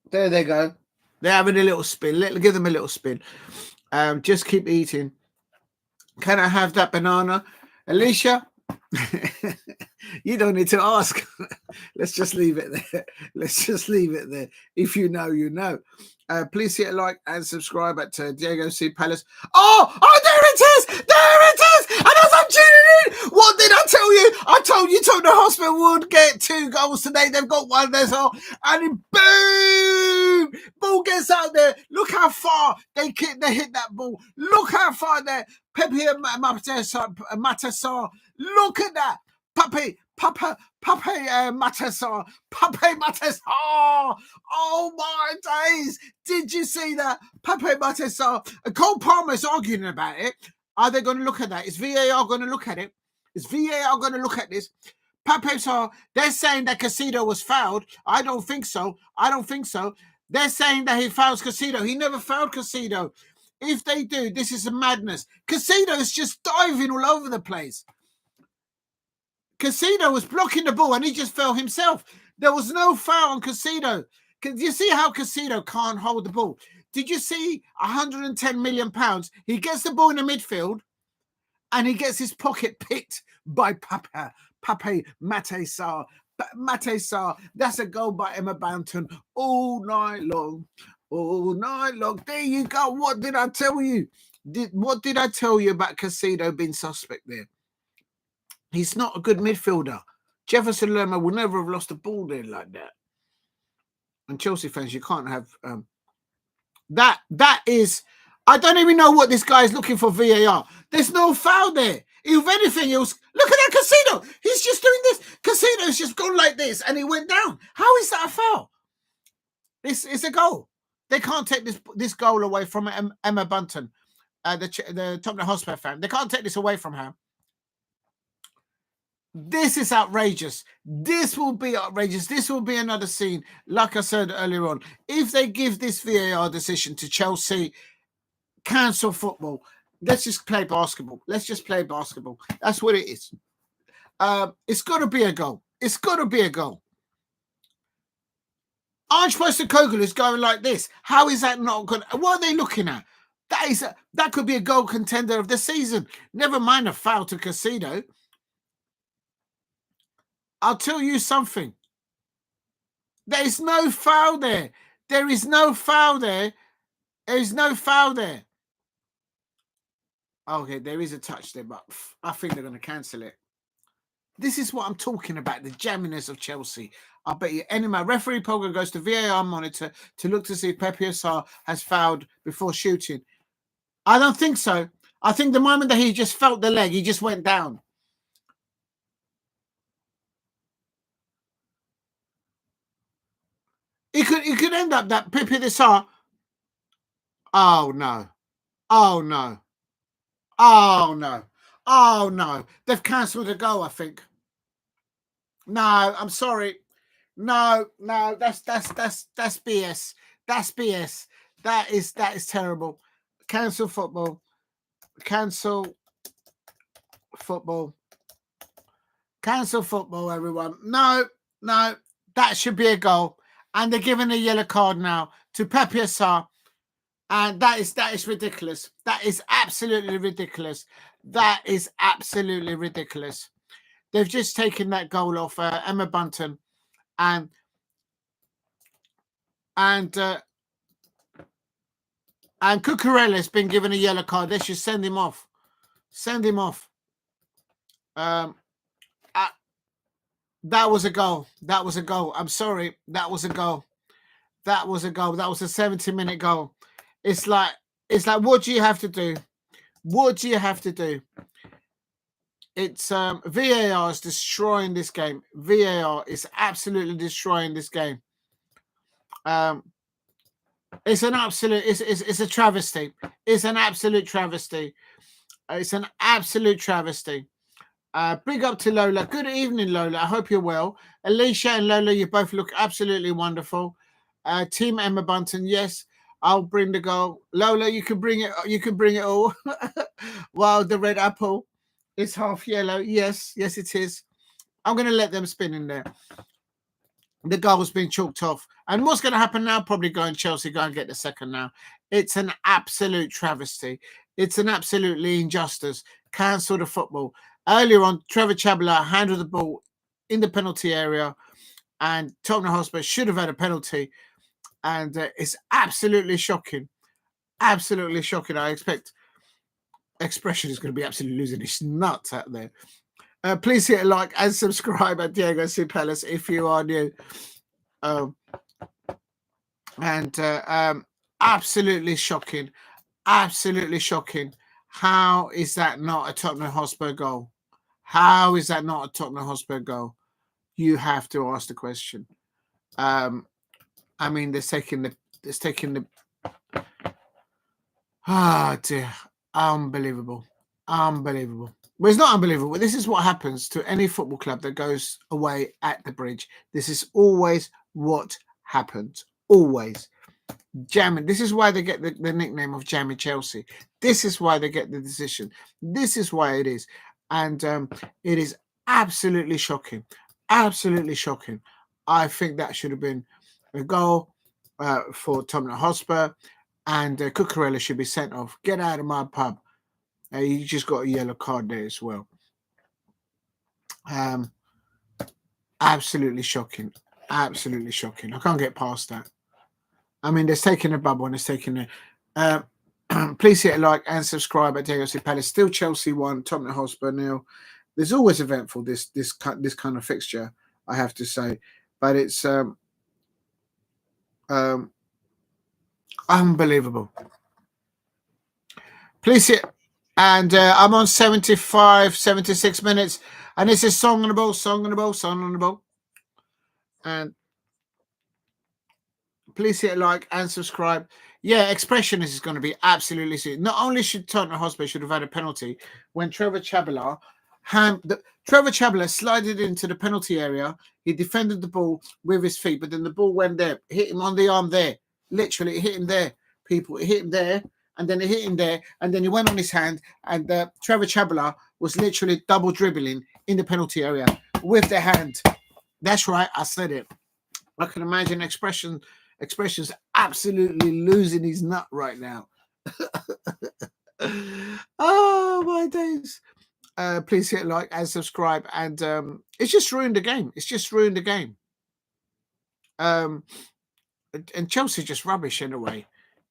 There they go. They're having a little spin. Give them a little spin. Just keep eating. Can I have that banana? Alicia, you don't need to ask. Let's just leave it there. Let's just leave it there. If you know, you know. Please hit a like and subscribe at Diego C. Palace. Oh, there it is! There it is! And as I'm tuning in, what did I tell you? I told you Tottenham Hotspur would get 2 goals today. They've got 1 there, so and boom! Ball gets out there. Look how far they hit that ball. Look how far there. Pepe Matasar. Look at that. Pape Matasar. Oh my days. Did you see that? Pape Matasar. Cole Palmer's arguing about it. Are they going to look at that? Is VAR going to look at it? Is VAR going to look at this? They're saying that Caicedo was fouled. I don't think so. They're saying that he fouls Caicedo. He never fouled Caicedo. If they do, this is a madness. Caicedo is just diving all over the place. Caicedo was blocking the ball and he just fell himself. There was no foul on Caicedo. Do you see how Caicedo can't hold the ball? Did you see £110 million? He gets the ball in the midfield and he gets his pocket picked by Pape Matasar. Matasar, that's a goal by Emma Banton all night long. All night long. There you go. What did I tell you? What did I tell you about Caicedo being suspect there? He's not a good midfielder. Jefferson Lerma will never have lost a ball there like that. And Chelsea fans, you can't have that. That is, I don't even know what this guy is looking for VAR. There's no foul there. If anything, look at that Caicedo. He's just doing this. Caicedo's just gone like this and he went down. How is that a foul? It's a goal. They can't take this goal away from Emma Bunton, the Tottenham Hotspur fan. They can't take this away from her. This is outrageous. This will be outrageous. This will be another scene. Like I said earlier on, if they give this VAR decision to Chelsea, cancel football. Let's just play basketball. Let's just play basketball. That's what it is. It's got to be a goal. It's got to be a goal. Ange Postecoglou is going like this. How is that not good? What are they looking at? That could be a goal contender of the season. Never mind a foul to Caicedo. I'll tell you something. There is no foul there. There is no foul there. There is no foul there. Okay, there is a touch there, but I think they're going to cancel it. This is what I'm talking about, the jamminess of Chelsea. I bet you anyway, referee Pogba goes to VAR monitor to look to see if Pepe Sarr has fouled before shooting. I don't think so. I think the moment that he just felt the leg, he just went down. could end up that Pepe the Sar. Oh no. Oh no. Oh no. Oh no. They've cancelled a goal, I think. No, I'm sorry. No, that's BS. That's BS. That is terrible. Cancel football. Cancel football. Cancel football, everyone. No, that should be a goal. And they're giving a yellow card now to Pepe Sarr. And that is ridiculous. That is absolutely ridiculous. That is absolutely ridiculous. They've just taken that goal off Emma Bunton, and Cucurella's been given a yellow card. They should send him off. Send him off. That was a goal. That was a goal. I'm sorry. That was a goal. That was a goal. That was a 70-minute goal. It's like, what do you have to do? What do you have to do? It's VAR is destroying this game. VAR is absolutely destroying this game. It's an absolute. It's a travesty. It's an absolute travesty. It's an absolute travesty. Big up to Lola. Good evening, Lola. I hope you're well. Alicia and Lola, you both look absolutely wonderful. Team Emma Bunton, yes, I'll bring the goal. Lola, you can bring it. You can bring it all. While the red apple is half yellow. Yes, it is. I'm going to let them spin in there. The goal's been chalked off. And what's going to happen now? Probably Chelsea go and get the second now. It's an absolute travesty. It's an absolutely injustice. Cancel the football. Earlier on, Trevor Chalobah handled the ball in the penalty area, and Tottenham Hotspur should have had a penalty. And it's absolutely shocking. Absolutely shocking. I expect Expression is going to be absolutely losing his nuts out there. Please hit a like and subscribe at Diego C. Palace if you are new. Absolutely shocking. Absolutely shocking. How is that not a Tottenham Hotspur goal? How is that not a Tottenham Hotspur goal? You have to ask the question. I mean, they're taking the. Ah, dear. Unbelievable. Unbelievable. Well, it's not unbelievable. This is what happens to any football club that goes away at the bridge. This is always what happens. Always. Jamming. This is why they get the nickname of Jammy Chelsea. This is why they get the decision. This is why it is. And it is absolutely shocking. Absolutely shocking. I think that should have been a goal for Tottenham Hotspur, and Cucurella should be sent off. Get out of my pub. You just got a yellow card there as well. Absolutely shocking. Absolutely shocking. I can't get past that. I mean, there's taking a bubble and it's taking a. Please hit a like and subscribe at Diego C. Palace. Still Chelsea 1, Tottenham Hotspur 0. There's always eventful this kind of fixture, I have to say, but it's unbelievable. Please hit, and I'm on 76 minutes, and this is song on the ball, and please hit a like and subscribe. Yeah, Expression is going to be absolutely serious. Not only should Tottenham Hotspur should have had a penalty when Trevor Chalobah slided into the penalty area. He defended the ball with his feet, but then the ball went there, hit him on the arm there. Literally, it hit him there. People, it hit him there, and then it hit him there, and then he went on his hand, and Trevor Chalobah was literally double dribbling in the penalty area with the hand. That's right, I said it. I can imagine Expression's absolutely losing his nut right now. Oh, my days. Please hit like and subscribe. And it's just ruined the game. It's just ruined the game. And Chelsea just rubbish in a way.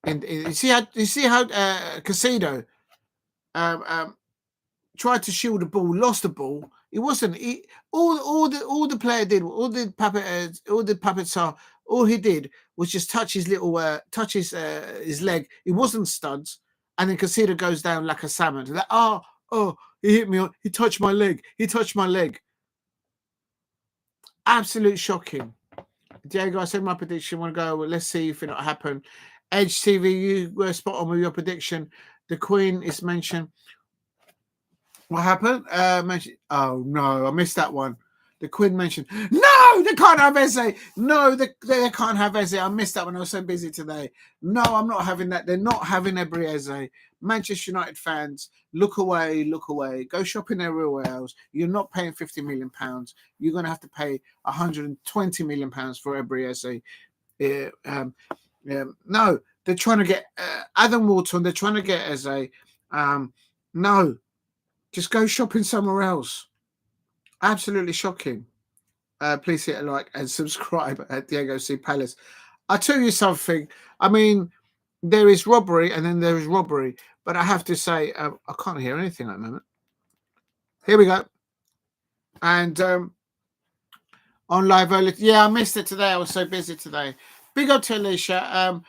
And you see how Caicedo tried to shield the ball, lost the ball. It wasn't. All the player did, all the puppets are. All he did was just touch his little, his leg. It wasn't studs, and then Caicedo goes down like a salmon. Like, oh, he hit me. He touched my leg. He touched my leg. Absolute shocking. Diego, I said my prediction. Want to go? Well, let's see if it'll happen. Edge TV, you were spot on with your prediction. The Queen is mentioned. What happened? Oh no, I missed that one. The Queen mentioned. No, they can't have Eze. No, they can't have Eze. I missed that one. I was so busy today. No, I'm not having that. They're not having Ebery Eze. Manchester United fans, look away, look away. Go shopping everywhere else. You're not paying £50 million. You're going to have to pay £120 million for Ebery Eze. No, they're trying to get Adam Wharton. They're trying to get Eze. No, just go shopping somewhere else. Absolutely shocking. Please hit a like and subscribe at Diego C. Palace. I'll tell you something. I mean, there is robbery and then there is robbery. But I have to say, I can't hear anything at the moment. Here we go. And on live early. Yeah, I missed it today. I was so busy today. Big up to Alicia.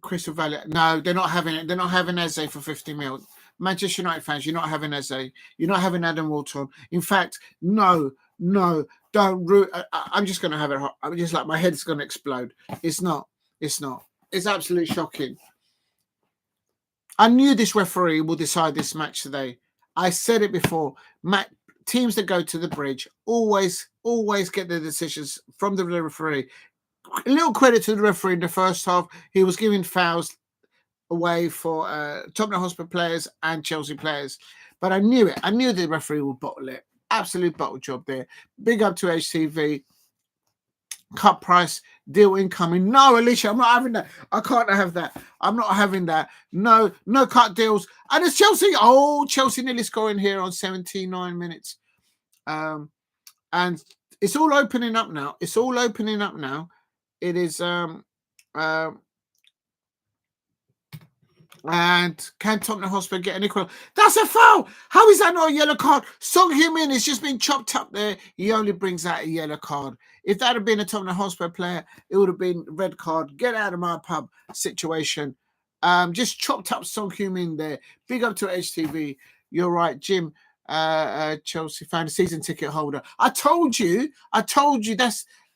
Crystal Valley. No, they're not having it. They're not having Eze for 50 mil. Manchester United fans, you're not having Eze. You're not having Adam Wharton. In fact, no, don't. I'm just going to have it. I'm just like my head's going to explode. It's not. It's absolutely shocking. I knew this referee will decide this match today. I said it before. Teams that go to the bridge always get their decisions from the referee. A little credit to the referee in the first half. He was giving fouls away for Tottenham Hotspur players and Chelsea players. But I knew it. I knew the referee would bottle it. Absolute bottle job there. Big up to HTV. Cut price, deal incoming. No, Alicia, I'm not having that. I can't have that. I'm not having that. No cut deals. And it's Chelsea. Oh, Chelsea nearly scoring here on 79 minutes. And it's all opening up now. It's all opening up now. It is and can Tottenham Hotspur get an equal? That's a foul. How is that not a yellow card? Song Heung-min has just been chopped up there. He only brings out a yellow card. If that had been a Tottenham Hotspur player, it would have been red card. Get out of my pub situation. Just chopped up Song Heung-min there. Big up to HTV. You're right, Jim. Chelsea fan, season ticket holder. I told you.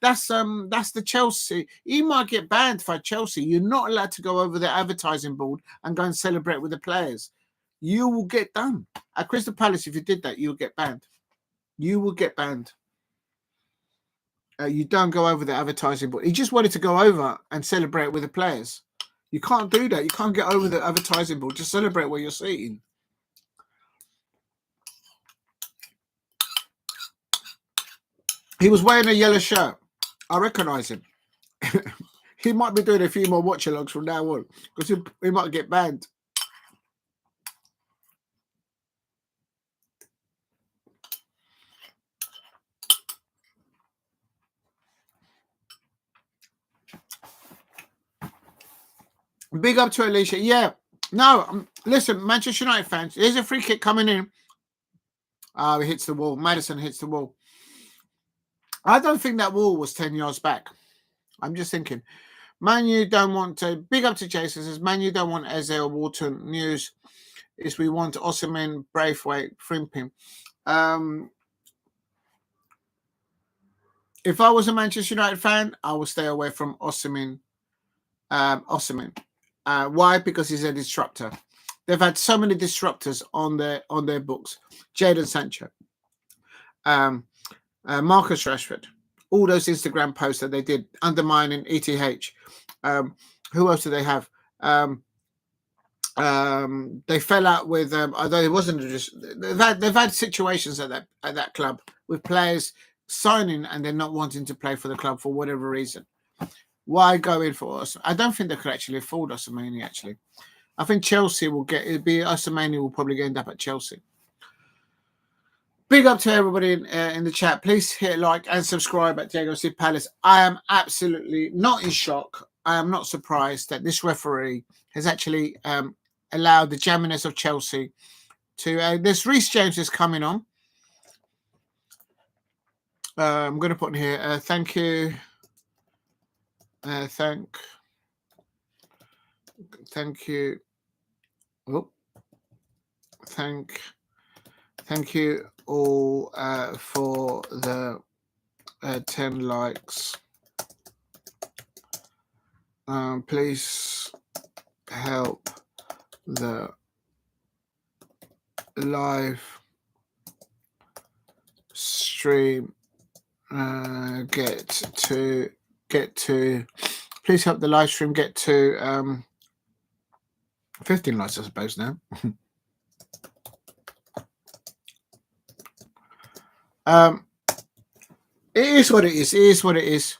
That's the Chelsea. He might get banned for Chelsea. You're not allowed to go over the advertising board and go and celebrate with the players. You will get done. At Crystal Palace, if you did that, you'll get banned. You will get banned. You don't go over the advertising board. He just wanted to go over and celebrate with the players. You can't do that. You can't get over the advertising board. Just celebrate where you're sitting. He was wearing a yellow shirt. I recognise him. He might be doing a few more watch-alongs from now on because he might get banned. Big up to Alicia. Yeah. No, listen, Manchester United fans, here's a free kick coming in. He hits the wall. Maddison hits the wall. I don't think that wall was 10 yards back. I'm just thinking. Man U don't want to. Big up to Jason. Says Man U don't want Eze or Wharton. News is we want Osimhen, Braithwaite, Frimping. If I was a Manchester United fan, I would stay away from Osimhen. Why? Because he's a disruptor. They've had so many disruptors on their books. Jadon Sancho, Marcus Rashford, all those Instagram posts that they did undermining ETH. Who else do they have? They fell out with although it wasn't just they've had situations at that club with players signing and they're not wanting to play for the club for whatever reason. Why go in for us? I don't think they could actually afford Osimhen. Actually, I think Chelsea will get it. Be Osimhen will probably end up at Chelsea. Big up to everybody in the chat. Please hit like and subscribe at Diego C. Palace. I am absolutely not in shock. I am not surprised that this referee has actually allowed the jamminess of Chelsea to... this Reece James is coming on. I'm going to put in here, thank you. Thank you. Oh, thank you all for the 10 likes. Please help the live stream get to please help the live stream get to 15 likes, I suppose now. It is what it is. It is what it is.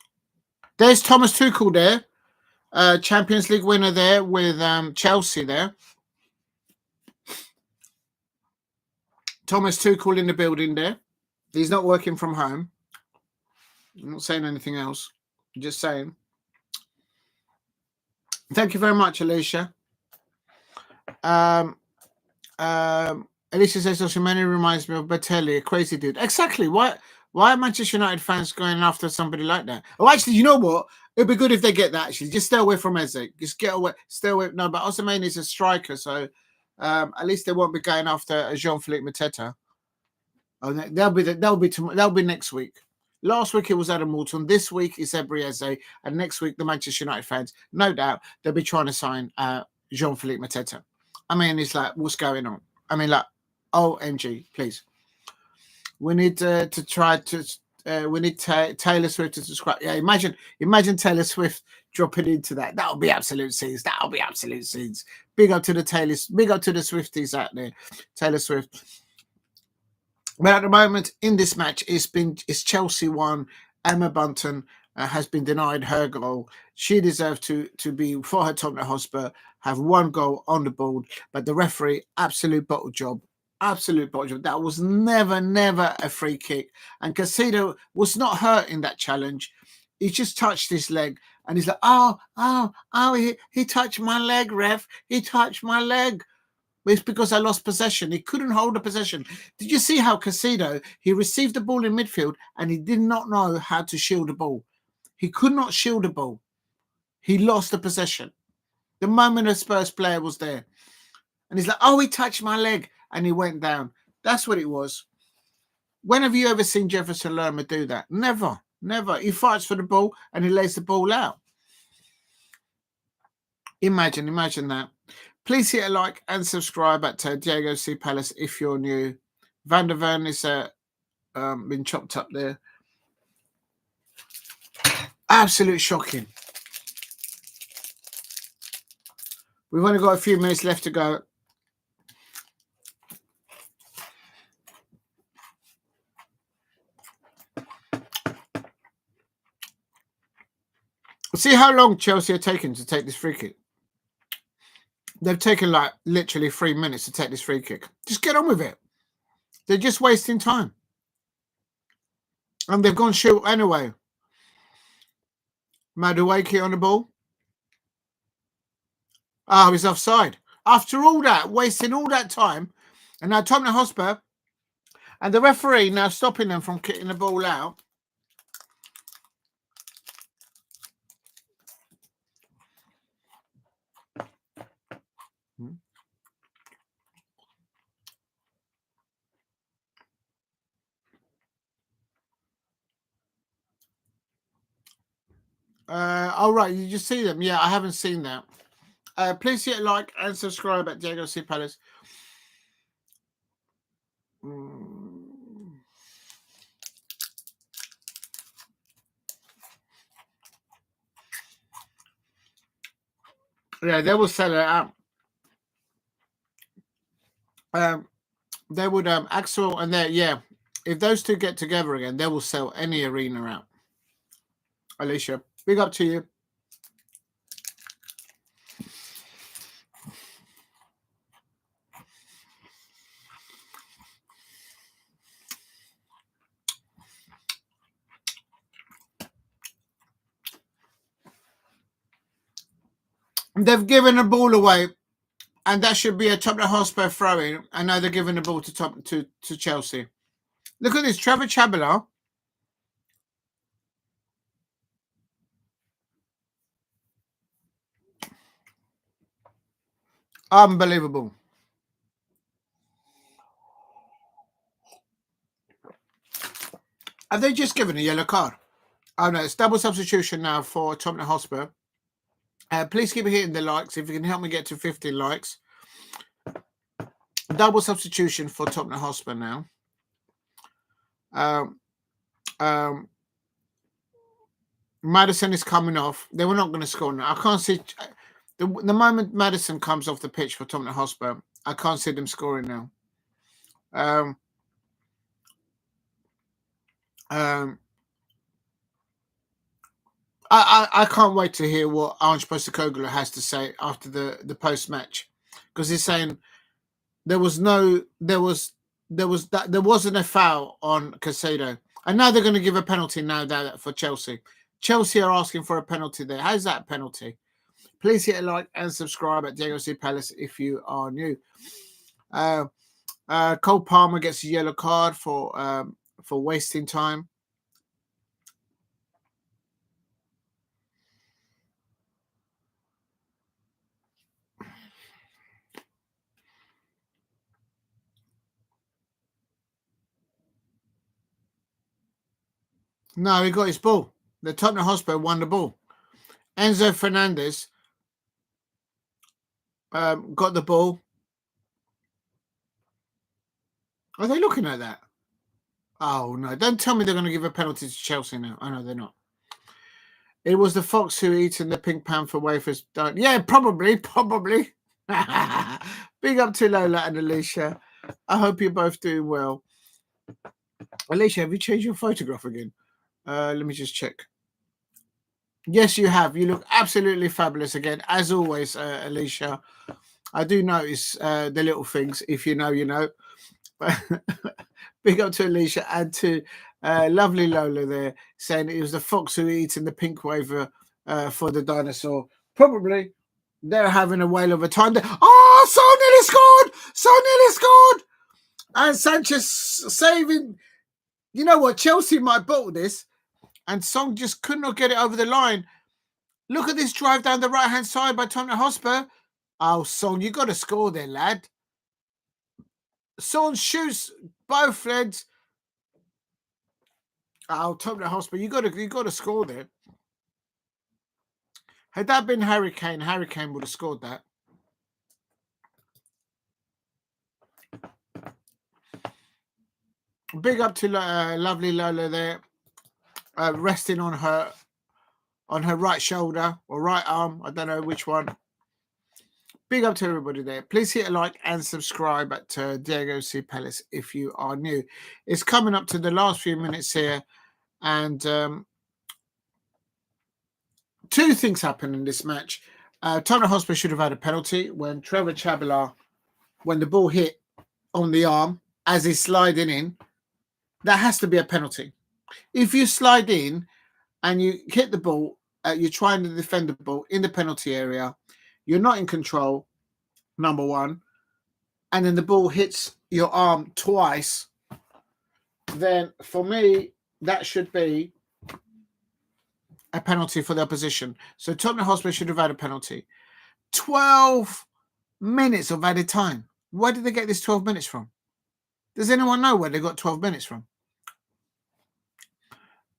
There's Thomas Tuchel there, Champions League winner there with Chelsea there. Thomas Tuchel in the building there. He's not working from home. I'm not saying anything else. I'm just saying. Thank you very much, Alicia. Alicia says social media reminds me of Batelli, a crazy dude. Exactly. Why are Manchester United fans going after somebody like that? Oh, actually, you know what? It'd be good if they get that, actually. Just stay away from Eze. Just get away. Stay away. No, but Osimhen is a striker, so at least they won't be going after Jean-Philippe Mateta. Oh, that'll be next week. Last week it was Adam Morton. This week it's Ebery Eze, and next week the Manchester United fans, no doubt, they'll be trying to sign Jean-Philippe Mateta. I mean, it's like, what's going on? I mean, like, OMG, please. We need to try to. We need Taylor Swift to subscribe. Yeah, imagine Taylor Swift dropping into that. That'll be absolute scenes. That'll be absolute scenes. Big up to the Swifties out there. Taylor Swift. But at the moment in this match, it's Chelsea 1. Emma Bunton has been denied her goal. She deserved to be for her Tottenham Hotspur, have 1 goal on the board, but the referee, absolute bottle job. Absolute bottle job. That was never a free kick. And Caicedo was not hurt in that challenge. He just touched his leg and he's like, he touched my leg, ref. He touched my leg. It's because I lost possession. He couldn't hold the possession. Did you see how Caicedo, he received the ball in midfield and he did not know how to shield the ball. He could not shield the ball. He lost the possession. The moment a Spurs player was there. And he's like, he touched my leg. And he went down. That's what it was. When have you ever seen Jefferson Lerma do that? Never. He fights for the ball and he lays the ball out. Imagine that. Please hit a like and subscribe at Diego C. Palace if you're new. Van der Ven is been chopped up there. Absolute shocking. We've only got a few minutes left to go. See how long Chelsea are taking to take this free kick. They've taken like literally 3 minutes to take this free kick. Just get on with it. They're just wasting time. And they've gone shoot anyway. Madueke on the ball. He's offside. After all that, wasting all that time. And now Tottenham Hotspur and the referee now stopping them from kicking the ball out. All right, you just see them. Yeah, I haven't seen that. Please hit a like and subscribe at Diego C. Palace. Yeah, they will sell it out. They would Axel and if those two get together again, they will sell any arena out. Alicia, big up to you. They've given the ball away, and that should be a Tottenham Hotspur throw-in. And now they're giving the ball to Chelsea. Look at this, Trevor Chalobah. Unbelievable. Have they just given a yellow card? Oh no, it's double substitution now for Tottenham Hotspur. Please keep hitting the likes. If you can help me get to 15 likes. Double substitution for Tottenham Hotspur now. Maddison is coming off. They were not going to score now. I can't see the moment Maddison comes off the pitch for Tottenham Hotspur. I can't see them scoring now. I can't wait to hear what Ange Postecoglou has to say after the post match, because he's saying there wasn't a foul on Caicedo, and now they're going to give a penalty now for Chelsea. Chelsea are asking for a penalty there. How's that a penalty? Please hit a like and subscribe at Diego C. Palace if you are new. Cole Palmer gets a yellow card for wasting time. No, he got his ball. The Tottenham Hotspur won the ball. Enzo Fernandez got the ball. Are they looking at that? Oh, no. Don't tell me they're going to give a penalty to Chelsea now. Oh, no, they're not. It was the fox who eaten the Pink Panther wafers. Yeah, probably. Big up to Lola and Alicia. I hope you're both doing well. Alicia, have you changed your photograph again? Let me just check. Yes, you have. You look absolutely fabulous again, as always, Alicia. I do notice the little things. If you know, you know. Big up to Alicia and to lovely Lola there, saying it was the fox who eaten the pink wafer for the dinosaur. Probably they're having a whale of a time there. Oh, so nearly scored! And Sanchez saving. You know what? Chelsea might bottle this, and Song just could not get it over the line. Look at this drive down the right-hand side by Tottenham Hotspur. Oh, Song, you got to score there, lad. Son shoots both legs. Oh, Tottenham Hotspur, you got to score there. Had that been Harry Kane would have scored that. Big up to lovely Lola there, resting on her right shoulder or right arm. I don't know which one. Big up to everybody there. Please hit a like and subscribe at Diego C. Palace if you are new. It's coming up to the last few minutes here, and two things happened in this match. Tottenham Hotspur should have had a penalty when Trevor Chalobah, when the ball hit on the arm as he's sliding in. That has to be a penalty. If you slide in and you hit the ball, you're trying to defend the ball in the penalty area, you're not in control, number one, and then the ball hits your arm twice, then for me, that should be a penalty for the opposition. So Tottenham Hotspur should have had a penalty. 12 minutes of added time. Where did they get this 12 minutes from? Does anyone know where they got 12 minutes from?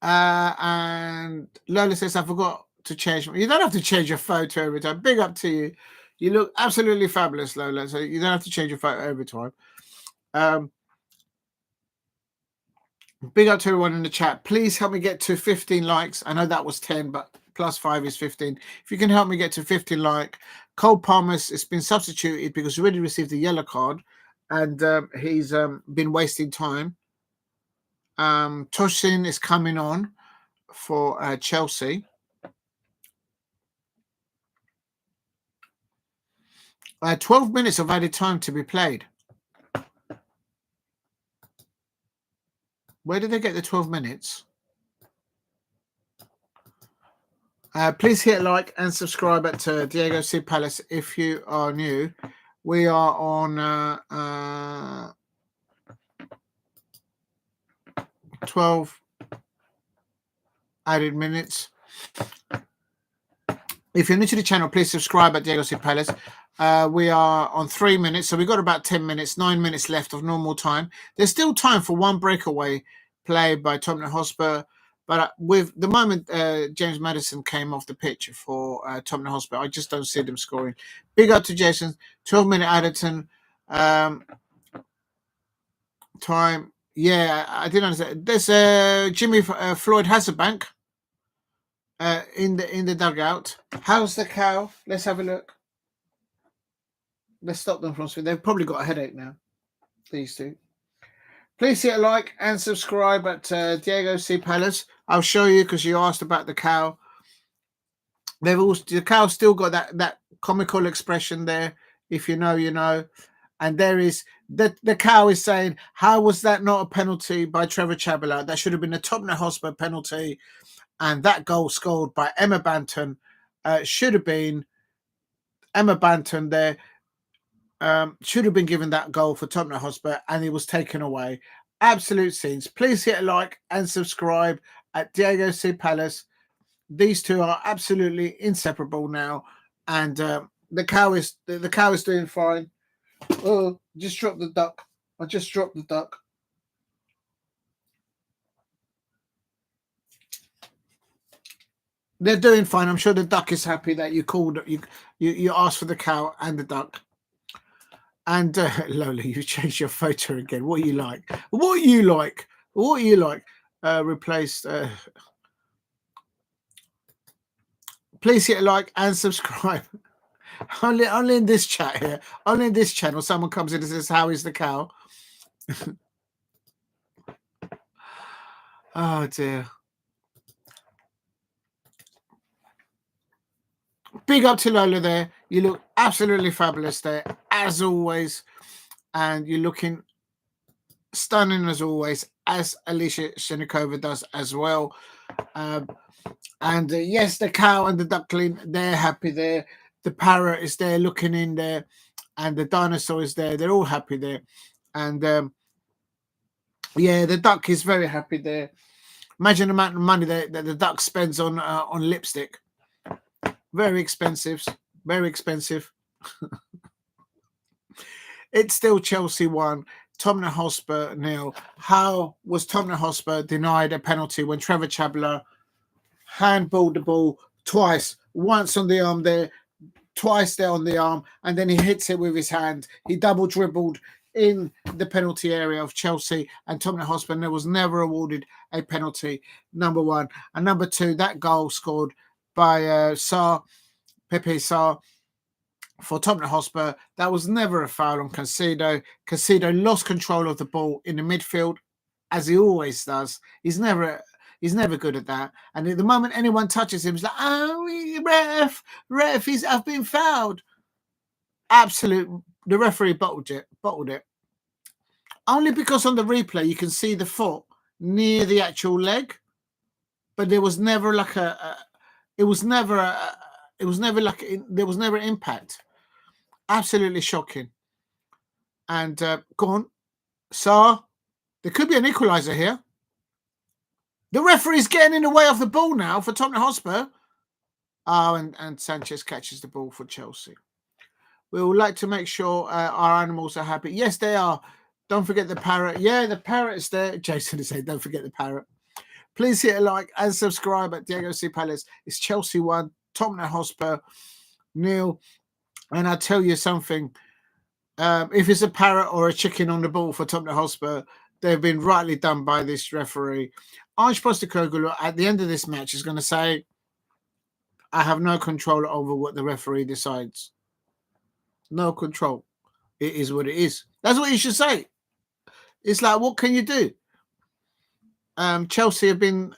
And Lola says, I forgot to change. You don't have to change your photo every time. Big up to you. You look absolutely fabulous, Lola. So you don't have to change your photo every time. Big up to everyone in the chat. Please help me get to 15 likes. I know that was 10, but plus 5 is 15. If you can help me get to 15 likes. Cole Palmer has been substituted because he already received a yellow card, and he's been wasting time. Toshin is coming on for Chelsea. 12 minutes of added time to be played. Where did they get the 12 minutes? Please hit like and subscribe at Diego C. Palace if you are new. We are on 12 added minutes. If you're new to the channel, please subscribe at Diego C. Palace. We are on 3 minutes, so we've got about 10 minutes, 9 minutes left of normal time. There's still time for one breakaway play by Tottenham Hotspur. But with the moment James Maddison came off the pitch for Tottenham Hotspur, I just don't see them scoring. Big up to Jason. 12-minute Adderton time. Yeah, I didn't understand. There's Jimmy Floyd Hasselbank in the dugout. How's the cow? Let's have a look. Let's stop them from speaking. They've probably got a headache now. These two. Please hit a like and subscribe at Diego C. Palace. I'll show you because you asked about the cow. The cow's still got that comical expression there. If you know, you know. And there is the cow is saying, how was that not a penalty by Trevor Chalobah? That should have been a Tottenham Hotspur penalty. And that goal scored by Emma Banton should have been Emma Banton there. Should have been given that goal for Tottenham Hotspur, and it was taken away. Absolute scenes. Please hit a like and subscribe at Diego C. Palace. These two are absolutely inseparable now, and the cow is doing fine. Oh, just dropped the duck. I just dropped the duck. They're doing fine. I'm sure the duck is happy that you called. You asked for the cow and the duck. And Lola, you changed your photo again. What you like? What you like? What you like? Replaced. Please hit a like and subscribe. only in this chat here. Only in this channel, someone comes in and says, "How is the cow?" Oh dear. Big up to Lola there. You look absolutely fabulous there, as always. And you're looking stunning as always, as Alicia Shenikova does as well. Yes, the cow and the duckling, they're happy there. The parrot is there looking in there. And the dinosaur is there. They're all happy there. And yeah, the duck is very happy there. Imagine the amount of money that the duck spends on lipstick. Very expensive. Very expensive. It's still Chelsea 1, Tottenham Hotspur 0. How was Tottenham Hotspur denied a penalty when Trevor Chalobah handballed the ball twice? Once on the arm there, twice there on the arm, and then he hits it with his hand. He double dribbled in the penalty area of Chelsea, and Tottenham Hotspur was never awarded a penalty, number one. And number two, that goal scored by Pepe Sarr for Tottenham Hotspur, that was never a foul on Caicedo. Caicedo lost control of the ball in the midfield, as he always does. He's never good at that. And at the moment anyone touches him, he's like, "Oh, ref, I've been fouled." The referee bottled it. Only because on the replay you can see the foot near the actual leg, but there was never like there was never impact. Absolutely shocking. And go on, Sarr. There could be an equaliser here. The referee's getting in the way of the ball now for Tottenham Hotspur. Oh, and Sanchez catches the ball for Chelsea. We would like to make sure our animals are happy. Yes, they are. Don't forget the parrot. Yeah, the parrot is there. Jason is saying, don't forget the parrot. Please hit a like and subscribe at Diego C. Palace. It's Chelsea 1, Tottenham Hotspur 0. And I'll tell you something. If it's a parrot or a chicken on the ball for Tottenham Hotspur, they've been rightly done by this referee. Ange Postecoglou at the end of this match is going to say, "I have no control over what the referee decides." No control. It is what it is. That's what you should say. It's like, what can you do? Chelsea have been...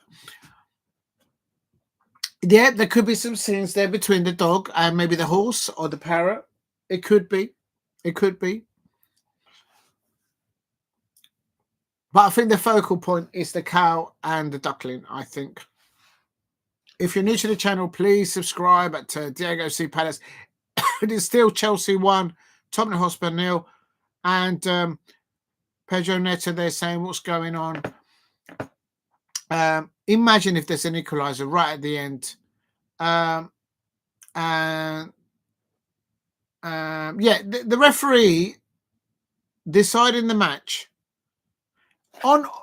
Yeah, there could be some scenes there between the dog and maybe the horse or the parrot. It could be. It could be. But I think the focal point is the cow and the duckling, I think. If you're new to the channel, please subscribe at Diego C. Palace. It is still Chelsea 1, Tottenham Hotspur 0. And Pedro Neto, they're saying, what's going on? Imagine if there's an equaliser right at the end. Yeah, the referee deciding the match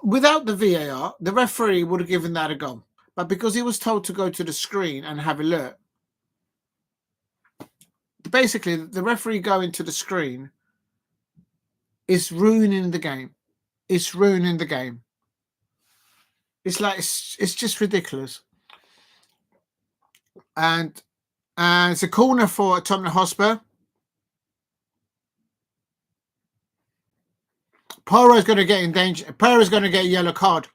Without the VAR, the referee would have given that a go. But because he was told to go to the screen and have a look, basically the referee going to the screen is ruining the game. It's ruining the game. It's like it's just ridiculous. And it's a corner for Tottenham Hotspur. Poro's going to get in danger. Poro's going to get a yellow card.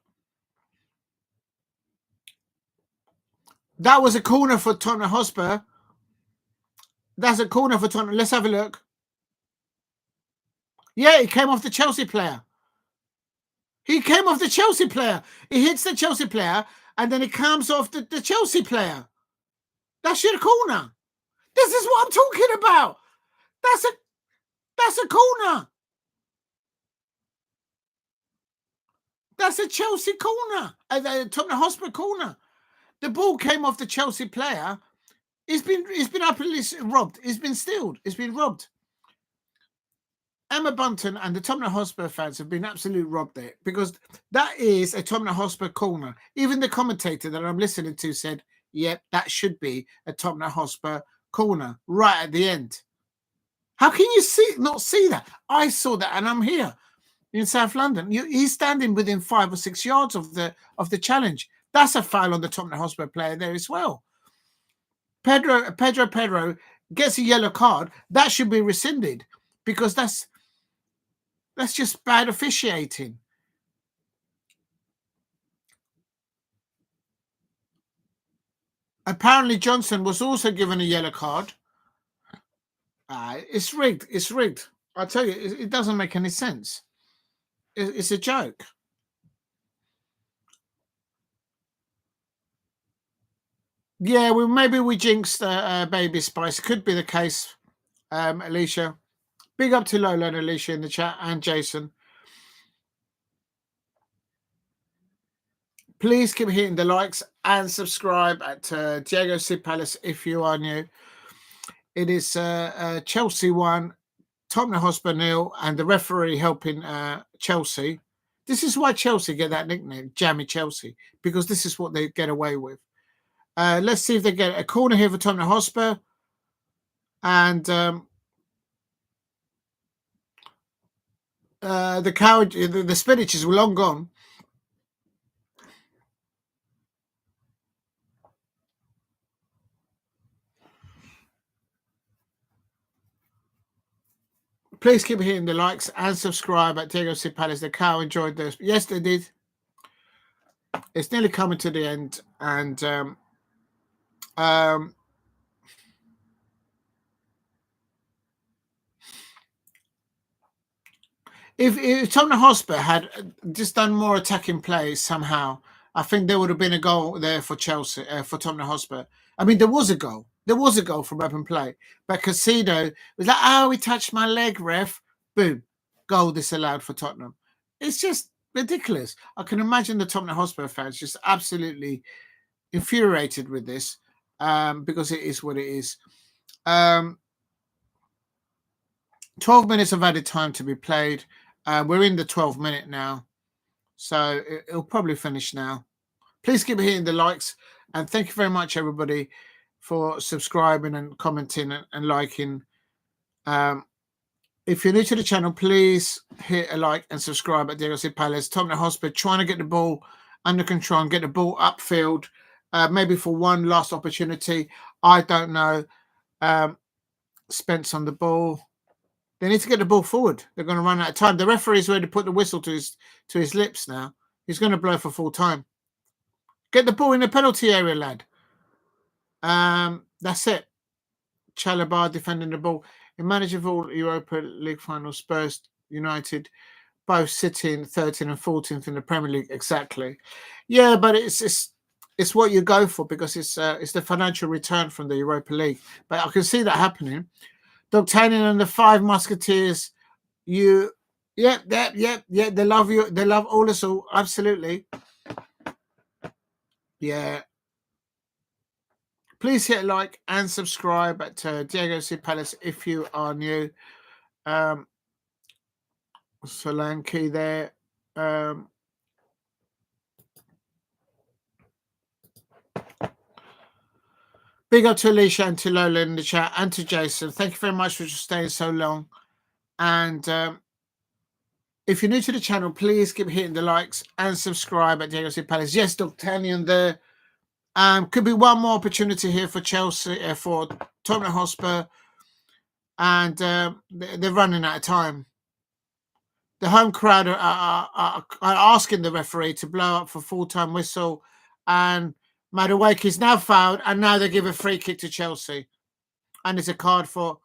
That was a corner for Tottenham Hotspur. That's a corner for Tottenham. Let's have a look. Yeah, he came off the Chelsea player. He came off the Chelsea player. He hits the Chelsea player, and then he comes off the Chelsea player. That's your corner. This is what I'm talking about. That's a corner. That's a Chelsea corner. Tottenham Hotspur corner. The ball came off the Chelsea player. It's been utterly robbed. It's been stealed. It's been robbed. Emma Bunton and the Tottenham Hotspur fans have been absolutely robbed there, because that is a Tottenham Hotspur corner. Even the commentator that I'm listening to said, yep, that should be a Tottenham Hotspur corner right at the end. How can you not see that? I saw that, and I'm here in South London. He's standing within 5 or 6 yards of the challenge. That's a foul on the Tottenham Hotspur player there as well. Pedro gets a yellow card. That should be rescinded, because that's just bad officiating. Apparently, Johnson was also given a yellow card. It's rigged. It's rigged. I tell you, it doesn't make any sense. It's a joke. Yeah, well, maybe we jinxed Baby Spice. Could be the case, Alicia. Big up to Lola and Alicia in the chat, and Jason. Please keep hitting the likes and subscribe at Diego C. Palace if you are new. It is Chelsea 1, Tottenham Hotspur 0, and the referee helping Chelsea. This is why Chelsea get that nickname, Jammy Chelsea, because this is what they get away with. Let's see if they get a corner here for Tottenham Hotspur. And the spinaches were long gone. Please keep hitting the likes and subscribe at Diego C. Palace. The cow enjoyed this. Yes, they did. It's nearly coming to the end. And if Tottenham Hotspur had just done more attacking plays somehow, I think there would have been a goal there for Chelsea, for Tottenham Hotspur. I mean, there was a goal. There was a goal from open play. But Caicedo was like, oh, he touched my leg, ref. Boom. Goal disallowed for Tottenham. It's just ridiculous. I can imagine the Tottenham Hotspur fans just absolutely infuriated with this, because it is what it is. 12 minutes of added time to be played. We're in the 12th minute now, so it'll probably finish now. Please keep hitting the likes, and thank you very much, everybody, for subscribing and commenting and liking. If you're new to the channel, please hit a like and subscribe at Diego C. Palace. Tottenham Hotspur trying to get the ball under control and get the ball upfield, maybe for one last opportunity. I don't know. Spence on the ball. They need to get the ball forward. They're going to run out of time. The referee's ready to put the whistle to his lips now. He's going to blow for full time. Get the ball in the penalty area, lad. That's it. Chalobah defending the ball. In manageable Europa League final, Spurs United both sitting 13th and 14th in the Premier League. Exactly. Yeah, but it's what you go for, because it's the financial return from the Europa League. But I can see that happening. D'Artagnan and the Five Musketeers. They love you. They love all us all. Absolutely. Yeah. Please hit like and subscribe at Diego C. Palace if you are new. Solanke there. Big up to Alicia and to Lola in the chat and to Jason. Thank you very much for staying so long. And if you're new to the channel, please keep hitting the likes and subscribe at Diego C. Palace. Yes, D'Artagnan there. Could be one more opportunity here for Chelsea, for Tottenham Hotspur. And they're running out of time. The home crowd are asking the referee to blow up for full-time whistle. And Madueke is now fouled. And now they give a free kick to Chelsea. And it's a card for...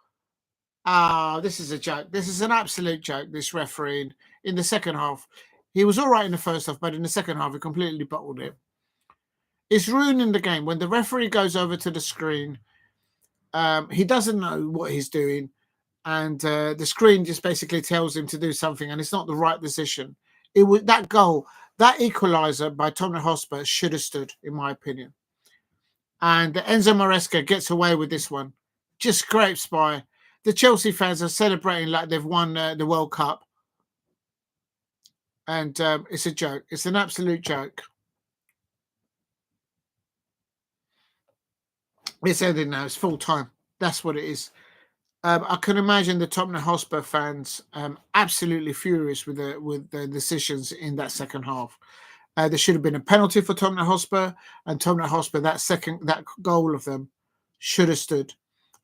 this is a joke. This is an absolute joke, this referee in the second half. He was all right in the first half, but in the second half, he completely bottled it. It's ruining the game. When the referee goes over to the screen, he doesn't know what he's doing. And the screen just basically tells him to do something, and it's not the right decision. It was that goal, that equaliser by Tottenham Hotspur should have stood, in my opinion. And Enzo Maresca gets away with this one. Just scrapes by. The Chelsea fans are celebrating like they've won the World Cup. And it's a joke. It's an absolute joke. It's ending now. It's full time. That's what it is. I can imagine the Tottenham Hotspur fans absolutely furious with the decisions in that second half. There should have been a penalty for Tottenham Hotspur, and Tottenham Hotspur, that goal of them should have stood.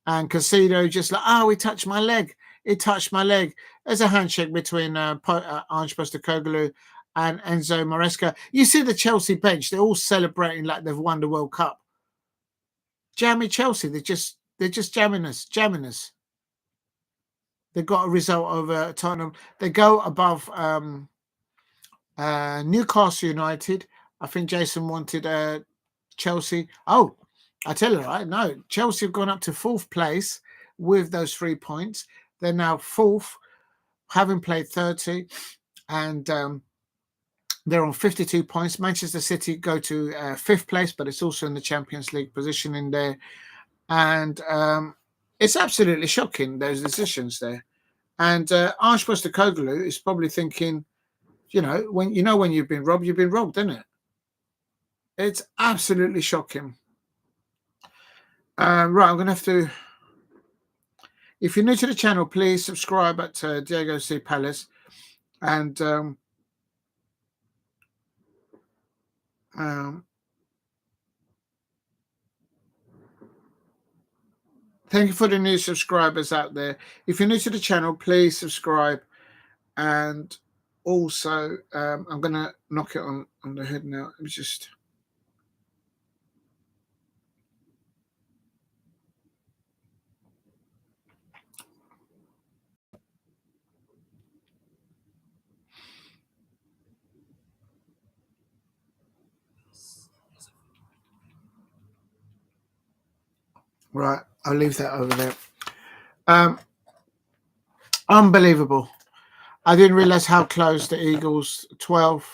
And Caicedo just like, he touched my leg. It touched my leg. There's a handshake between Ange Postecoglou and Enzo Maresca. You see the Chelsea bench; they're all celebrating like they've won the World Cup. Jammy Chelsea, they're just jamming us. They got a result over Tottenham. They go above Newcastle United. I think Jason wanted Chelsea. Oh, I tell you, right? No, Chelsea have gone up to 4th place with those 3 points. They're now 4th, having played 30, and they're on 52 points. Manchester City go to 5th place, but it's also in the Champions League position in there. And it's absolutely shocking, those decisions there. And Ange Postecoglou is probably thinking, when you've been robbed, isn't it? It's absolutely shocking. Right, I'm going to have to... If you're new to the channel, please subscribe at Diego C. Palace. And thank you for the new subscribers out there. If you're new to the channel, please subscribe. And also, I'm going to knock it on the head now. Let me just... Right, I'll leave that over there. Unbelievable. I didn't realize how close the Eagles, 12th,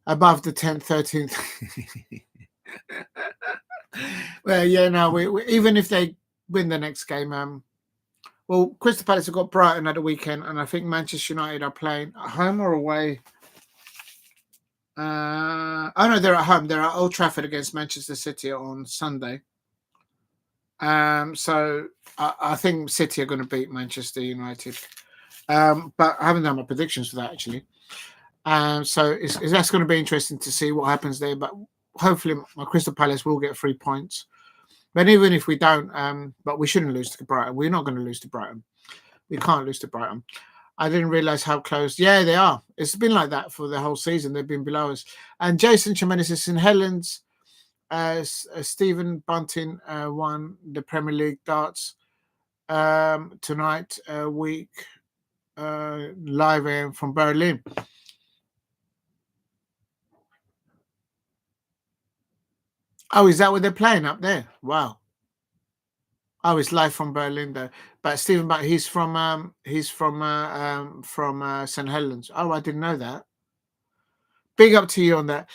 above the 10th, 13th. Well, yeah, no, we even if they win the next game, well, Crystal Palace have got Brighton at the weekend, and I think Manchester United are playing at home or away. Oh no, they're at home. They're at Old Trafford against Manchester City on Sunday. So I think City are going to beat Manchester United. But I haven't done my predictions for that actually. So that's going to be interesting to see what happens there. But hopefully, my Crystal Palace will get 3 points. But even if we don't, but we shouldn't lose to Brighton. We're not going to lose to Brighton. We can't lose to Brighton. I didn't realize how close. Yeah, they are. It's been like that for the whole season. They've been below us. And Jason Chimenez is in Helens. Stephen Bunting won the Premier League darts tonight, week live from Berlin. Oh, is that what they're playing up there? Wow. Oh, it's live from Berlin though. But Stephen, he's from St. Helens. Oh, I didn't know that. Big up to you on that.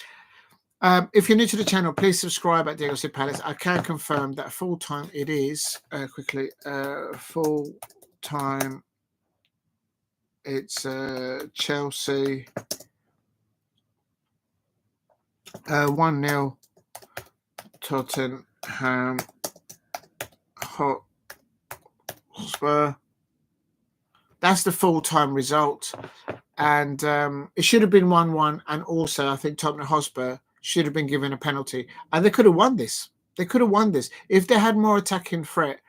If you're new to the channel, please subscribe at Diego C. Palace. I can confirm that full time it is quickly full time. It's Chelsea 1-0 Tottenham Tottenham Hotspur. That's the full-time result. And it should have been 1-1. And also, I think Tottenham Hotspur should have been given a penalty. And they could have won this. They could have won this. If they had more attacking threat,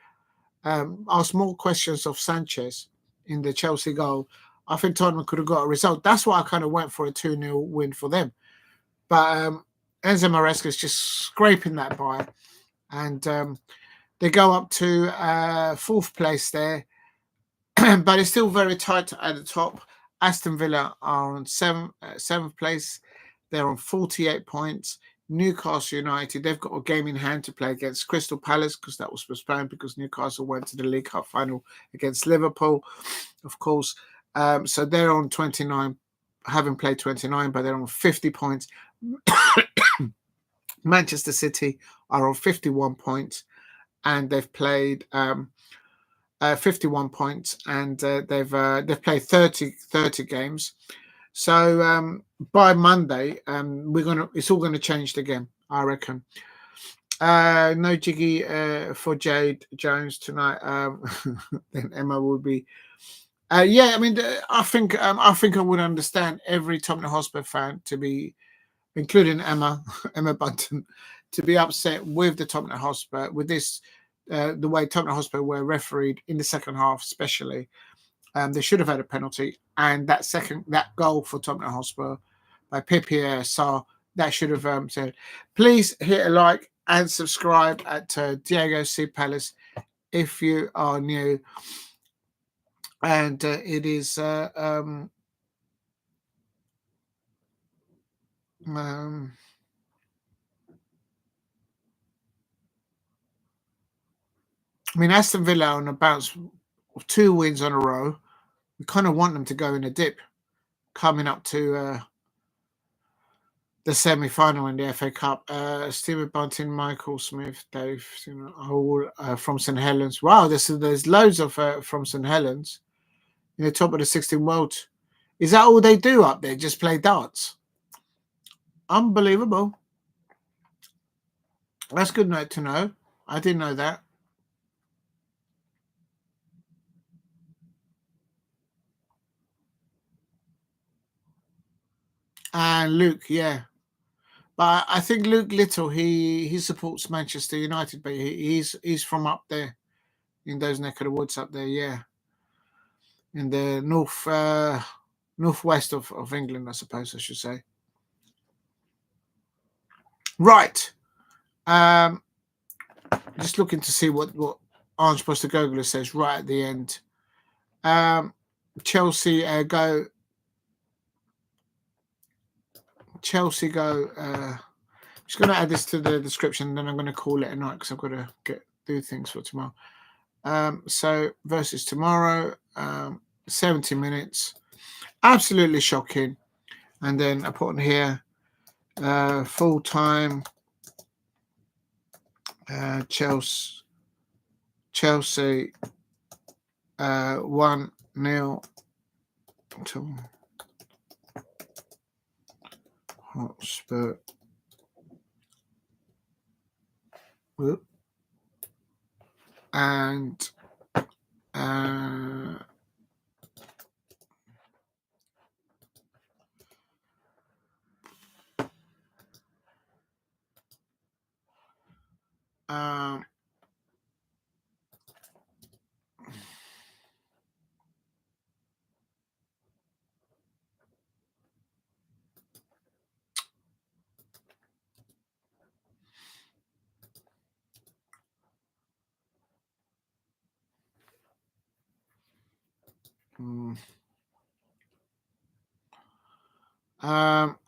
asked more questions of Sanchez in the Chelsea goal, I think Tottenham could have got a result. That's why I kind of went for a 2-0 win for them. But Enzo Maresca is just scraping that by. And they go up to 4th place there. But it's still very tight at the top. Aston Villa are on 7th place. They're on 48 points. Newcastle United, they've got a game in hand to play against Crystal Palace because that was postponed because Newcastle went to the League Cup final against Liverpool, of course. So they're on 29, having played 29, but they're on 50 points. Manchester City are on 51 points, and they've played 51 points, and they've played 30 games. So by Monday, it's all gonna change again, I reckon. No jiggy for Jade Jones tonight. Then Emma will be. Yeah, I mean, I think I would understand every Tottenham Hotspur fan to be, including Emma Bunton, to be upset with the Tottenham Hotspur with this. The way Tottenham Hotspur were refereed in the second half, especially. They should have had a penalty, and that goal for Tottenham Hotspur by Pierre Sarr, that should have said. Please hit a like and subscribe at Diego C Palace if you are new, and it is I mean, Aston Villa on a bounce of 2 wins on a row. We kind of want them to go in a dip coming up to the semi-final in the FA Cup. Stephen Bunting, Michael Smith, Dave, all from St Helens. Wow, there's loads of from St Helens in the top of the 16 world. Is that all they do up there? Just play darts? Unbelievable. That's good to know. I didn't know that. And Luke, yeah. But I think Luke Little, he supports Manchester United, but he's from up there in those neck of the woods up there, yeah. In the northwest of England, I suppose I should say. Right. Just looking to see what Ange Postecoglou says right at the end. Chelsea go. I'm just going to add this to the description, and then I'm going to call it a night because I've got to do things for tomorrow. So versus tomorrow, 70 minutes, absolutely shocking. And then I put on here full time. Chelsea 1-0 to Hotspur. And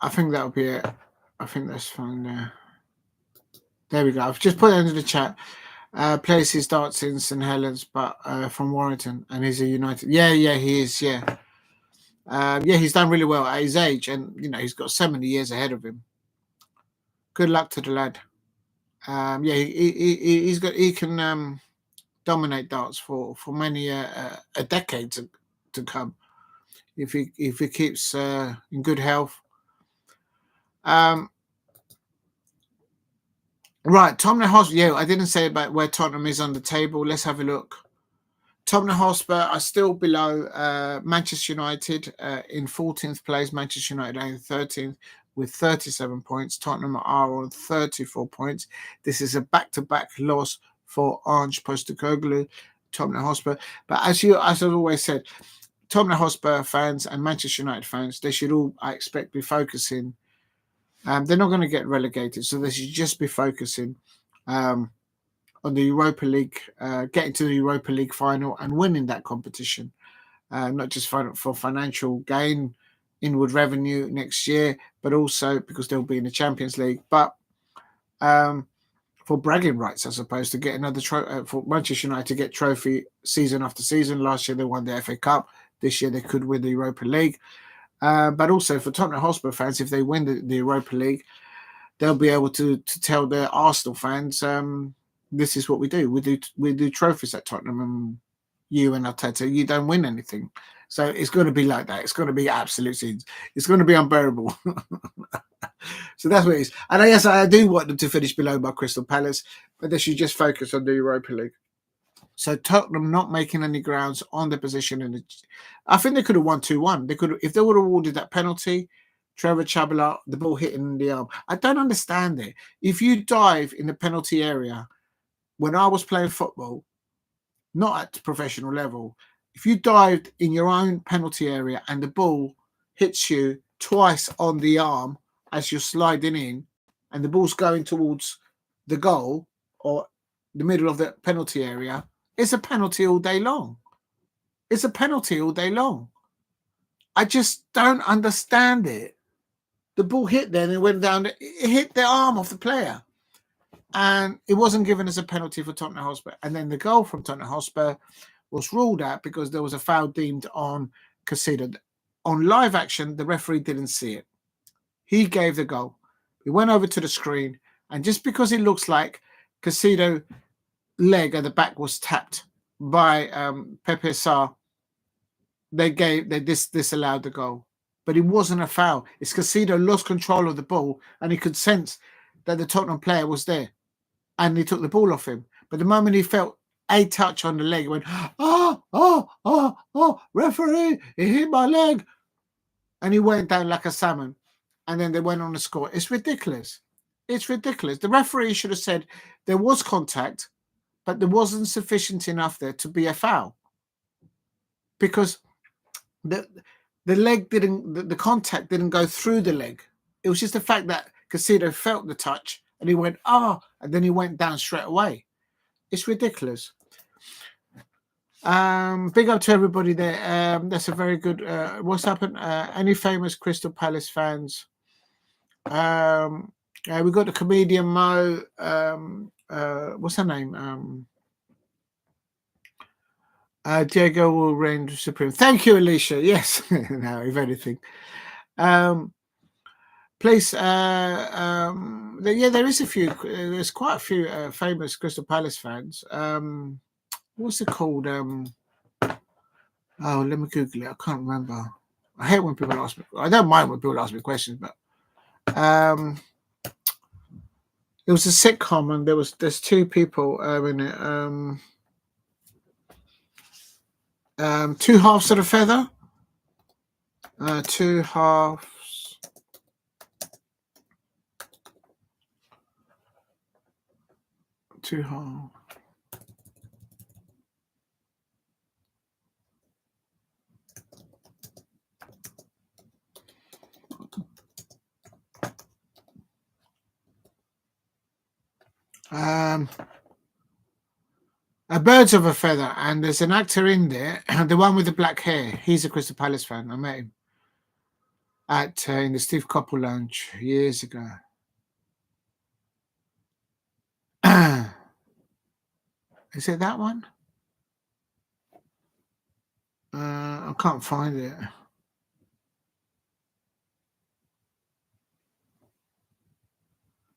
I think that'll be it. I think that's fine there. There we go. I've just put it into the chat. Plays his darts in St Helens, but from Warrington, and he's a United. Yeah, he is. Yeah, he's done really well at his age, and he's got so many years ahead of him. Good luck to the lad. He can dominate darts for many a decade to come if he keeps in good health. Right, Tottenham Hotspur. Yeah, I didn't say about where Tottenham is on the table. Let's have a look. Tottenham Hotspur are still below Manchester United in 14th place. Manchester United are in 13th with 37 points. Tottenham are on 34 points. This is a back-to-back loss for Ange Postecoglou, Tottenham Hotspur. But as I've always said, Tottenham Hotspur fans and Manchester United fans, they should all, I expect, be focusing. They're not going to get relegated, so they should just be focusing on the Europa League, getting to the Europa League final and winning that competition, not just for financial gain, inward revenue next year, but also because they'll be in the Champions League. But for bragging rights, I suppose, to get another trophy, for Manchester United to get trophy season after season. Last year they won the FA Cup. This year they could win the Europa League. But also for Tottenham Hotspur fans, if they win the Europa League, they'll be able to tell their Arsenal fans, this is what we do. We do trophies at Tottenham, and you and Arteta, you don't win anything. So it's going to be like that. It's going to be absolutely, it's going to be unbearable. So that's what it is. And yes, I do want them to finish below by Crystal Palace, but they should just focus on the Europa League. So Tottenham not making any grounds on the position in the. I think they could have won 2-1. They could have, if they would have awarded that penalty. Trevor Chalobah, the ball hitting the arm. I don't understand it. If you dive in the penalty area, when I was playing football, not at professional level, if you dived in your own penalty area and the ball hits you twice on the arm as you're sliding in, and the ball's going towards the goal or the middle of the penalty area, it's a penalty all day long. It's a penalty all day long. I just don't understand it. The ball hit there and it went down. It hit the arm of the player. And it wasn't given as a penalty for Tottenham Hotspur. And then the goal from Tottenham Hotspur was ruled out because there was a foul deemed on Caicedo. On live action, the referee didn't see it. He gave the goal. He went over to the screen. And just because it looks like Caicedo's leg at the back was tapped by Pepe Sarr, they disallowed the goal. But it wasn't a foul. It's Caicedo lost control of the ball and he could sense that the Tottenham player was there and he took the ball off him. But the moment he felt a touch on the leg, he went, referee, he hit my leg. And he went down like a salmon. And then they went on to score. It's ridiculous. It's ridiculous. The referee should have said there was contact, but there wasn't sufficient enough there to be a foul. Because the leg the contact didn't go through the leg. It was just the fact that Caicedo felt the touch and he went, and then he went down straight away. It's ridiculous. Big up to everybody there. That's a very good. What's happened? Any famous Crystal Palace fans? We got the comedian Mo. What's her name? Diego will reign supreme. Thank you, Alicia. Yes, no, if anything. Please, there is a few. There's quite a few famous Crystal Palace fans. What's it called? Let me Google it. I can't remember. I hate when people ask me. I don't mind when people ask me questions, but it was a sitcom, and there's two people in it. Two halves of the feather. Two halves. Two halves. A Birds of a Feather, and there's an actor in there, the one with the black hair. He's a Crystal Palace fan. I met him at in the Steve Coppell Lounge years ago. Is it that one? I can't find it.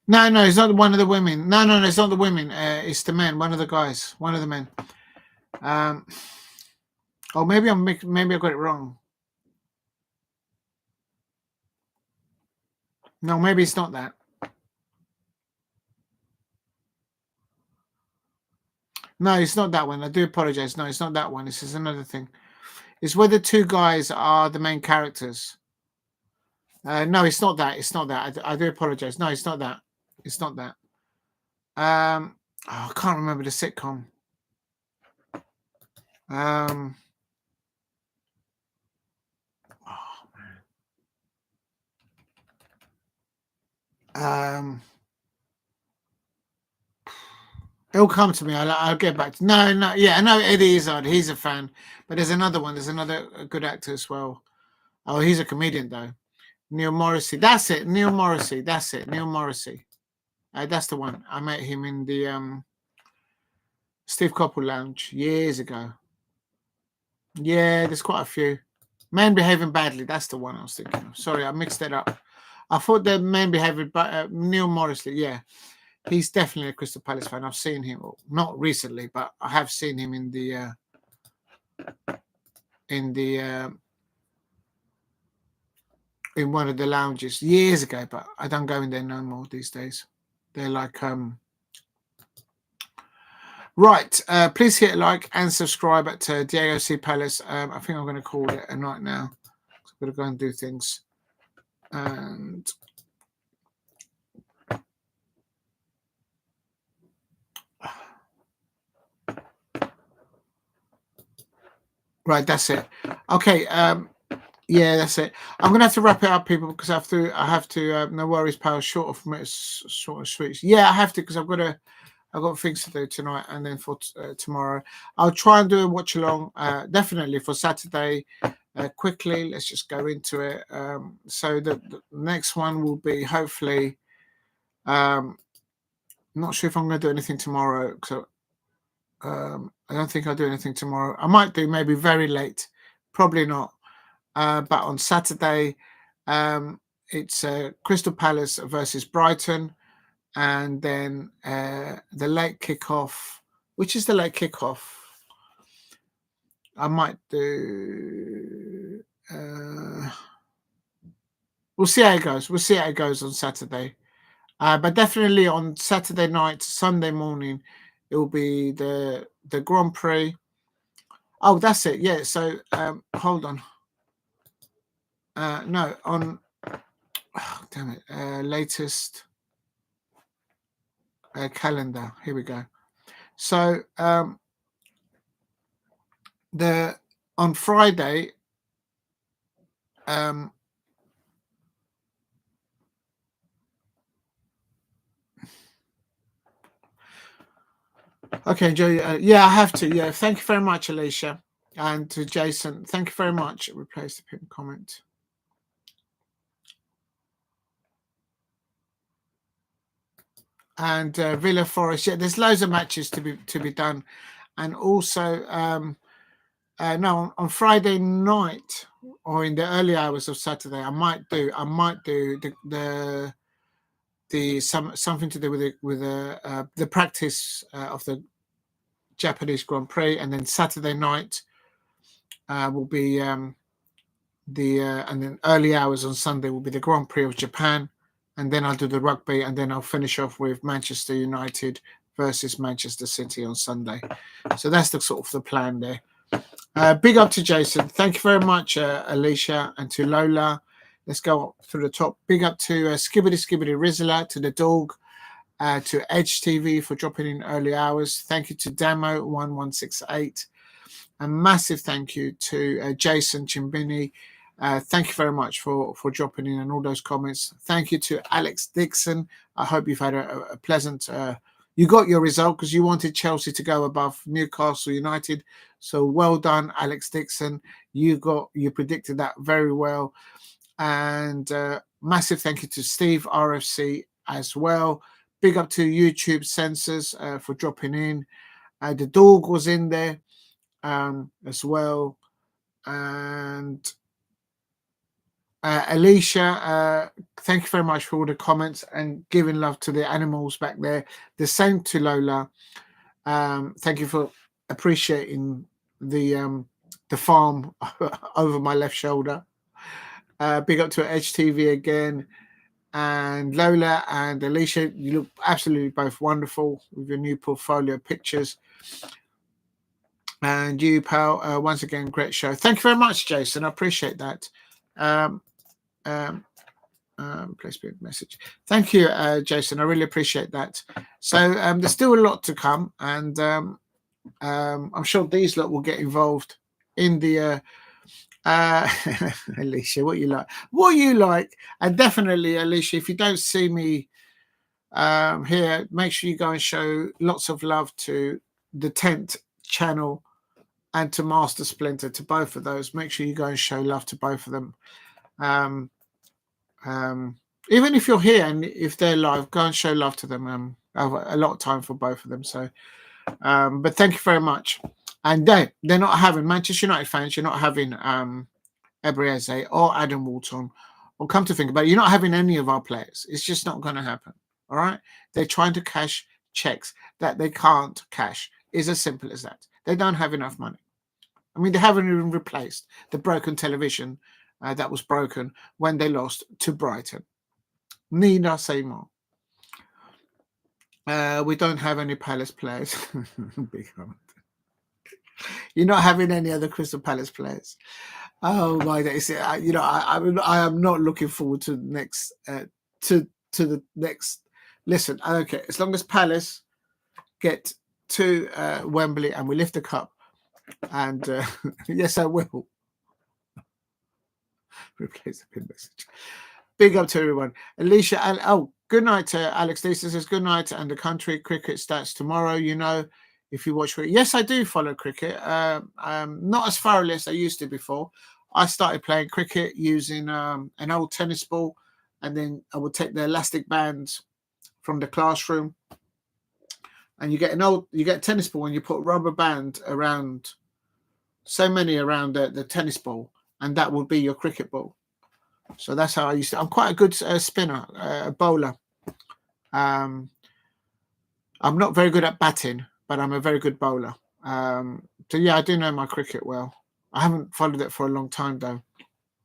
No, it's not one of the women. No, it's not the women. It's the men. One of the guys. One of the men. Maybe I got it wrong. No, maybe it's not that. No, it's not that one. I do apologize. No, it's not that one. This is another thing. It's where the two guys are the main characters. No, it's not that. It's not that. I do apologize. No, it's not that. It's not that. I can't remember the sitcom. Oh, it'll come to me. I'll get back to. No. Yeah, I know Eddie Izzard. He's a fan, but there's another one. There's another good actor as well. Oh, he's a comedian though. Neil Morrissey. That's it. Neil Morrissey. That's it. Neil Morrissey. That's the one. I met him in the Steve Coppell Lounge years ago. Yeah, there's quite a few. Man Behaving Badly. That's the one I was thinking of. Sorry, I mixed it up. I thought the Man Behaving, but Neil Morrissey. Yeah, he's definitely a Crystal Palace fan. I've seen him, not recently, but I have seen him in the in one of the lounges years ago. But I don't go in there no more these days. They're like Right, please hit like and subscribe at Diego C Palace. I think I'm going to call it a night now. I'm going to go and do things. And right, that's it. Okay, yeah, that's it. I'm going to have to wrap it up, people, because I have to. No worries, pal. Short of switch. Yeah, I have to because I've got things to do tonight and then for tomorrow. I'll try and do a watch along, definitely for Saturday. Quickly, let's just go into it. So the next one will be hopefully. Not sure if I'm going to do anything tomorrow. So I don't think I'll do anything tomorrow. I might do maybe very late, probably not. But on Saturday, it's Crystal Palace versus Brighton. And then the late kickoff, which is the late kickoff. I might do. We'll see how it goes. We'll see how it goes on Saturday. But definitely on Saturday night, Sunday morning, it will be the Grand Prix. Oh, that's it. Yeah. So hold on. No, on. Oh, damn it. Latest. Calendar. Here we go. So on Friday, okay, Joe. Yeah, I have to. Yeah, thank you very much, Alicia, and to Jason. Thank you very much. Replace the pinned comment. And Villa Forest. Yeah, there's loads of matches to be done, and also no, on Friday night or in the early hours of Saturday, I might do the something to do with the practice of the Japanese Grand Prix, and then Saturday night will be and then early hours on Sunday will be the Grand Prix of Japan, and then I'll do the rugby, and then I'll finish off with Manchester United versus Manchester City on Sunday. So that's the sort of the plan there. Big up to Jason. Thank you very much, Alicia, and to Lola. Let's go up through the top. Big up to Skibbity Rizzler, to the dog, to Edge TV for dropping in early hours. Thank you to Damo1168. A massive thank you to Jason Chimbini. Thank you very much for dropping in and all those comments. Thank you to Alex Dixon. I hope you've had a pleasant... you got your result because you wanted Chelsea to go above Newcastle United. So well done, Alex Dixon. You predicted that very well. And massive thank you to Steve RFC as well. Big up to YouTube Censors for dropping in. The dog was in there as well. And Alicia, thank you very much for all the comments and giving love to the animals back there. The same to Lola. Thank you for appreciating the farm over my left shoulder. Big up to Edge TV again. And Lola and Alicia, you look absolutely both wonderful with your new portfolio pictures. And you, pal, once again, great show. Thank you very much, Jason. I appreciate that. Please be a message. Thank you, Jason. I really appreciate that. So there's still a lot to come, and I'm sure these lot will get involved in the Alicia, what you like, and definitely, Alicia, if you don't see me here, make sure you go and show lots of love to the 10th channel and to Master Splinter, to both of those. Make sure you go and show love to both of them. Even if you're here and if they're live, go and show love to them. I have a lot of time for both of them. So, but thank you very much. And they're not having, Manchester United fans, you're not having Ebreze or Adam Walton, or come to think about it, you're not having any of our players. It's just not going to happen. All right? They're trying to cash checks that they can't cash. It's as simple as that. They don't have enough money. I mean, they haven't even replaced the broken television that was broken when they lost to Brighton. Need I say more? We don't have any Palace players. You're not having any other Crystal Palace players. Oh my days! I am not looking forward to the next to the next. Listen, I don't care as long as Palace get to Wembley and we lift the cup. And yes, I will replace the pin message. Big up to everyone. Alicia, good night to Alex Lisa says good night, and the country cricket starts tomorrow. You know, if you watch cricket. Yes, I do follow cricket. Not as thoroughly as I used to before. I started playing cricket using an old tennis ball, and then I would take the elastic bands from the classroom, and you get a tennis ball, and you put a rubber band around, so many around the tennis ball, and that would be your cricket ball. So that's how I used to. I'm quite a good spinner, bowler. I'm not very good at batting, but I'm a very good bowler. So yeah, I do know my cricket well. I haven't followed it for a long time though,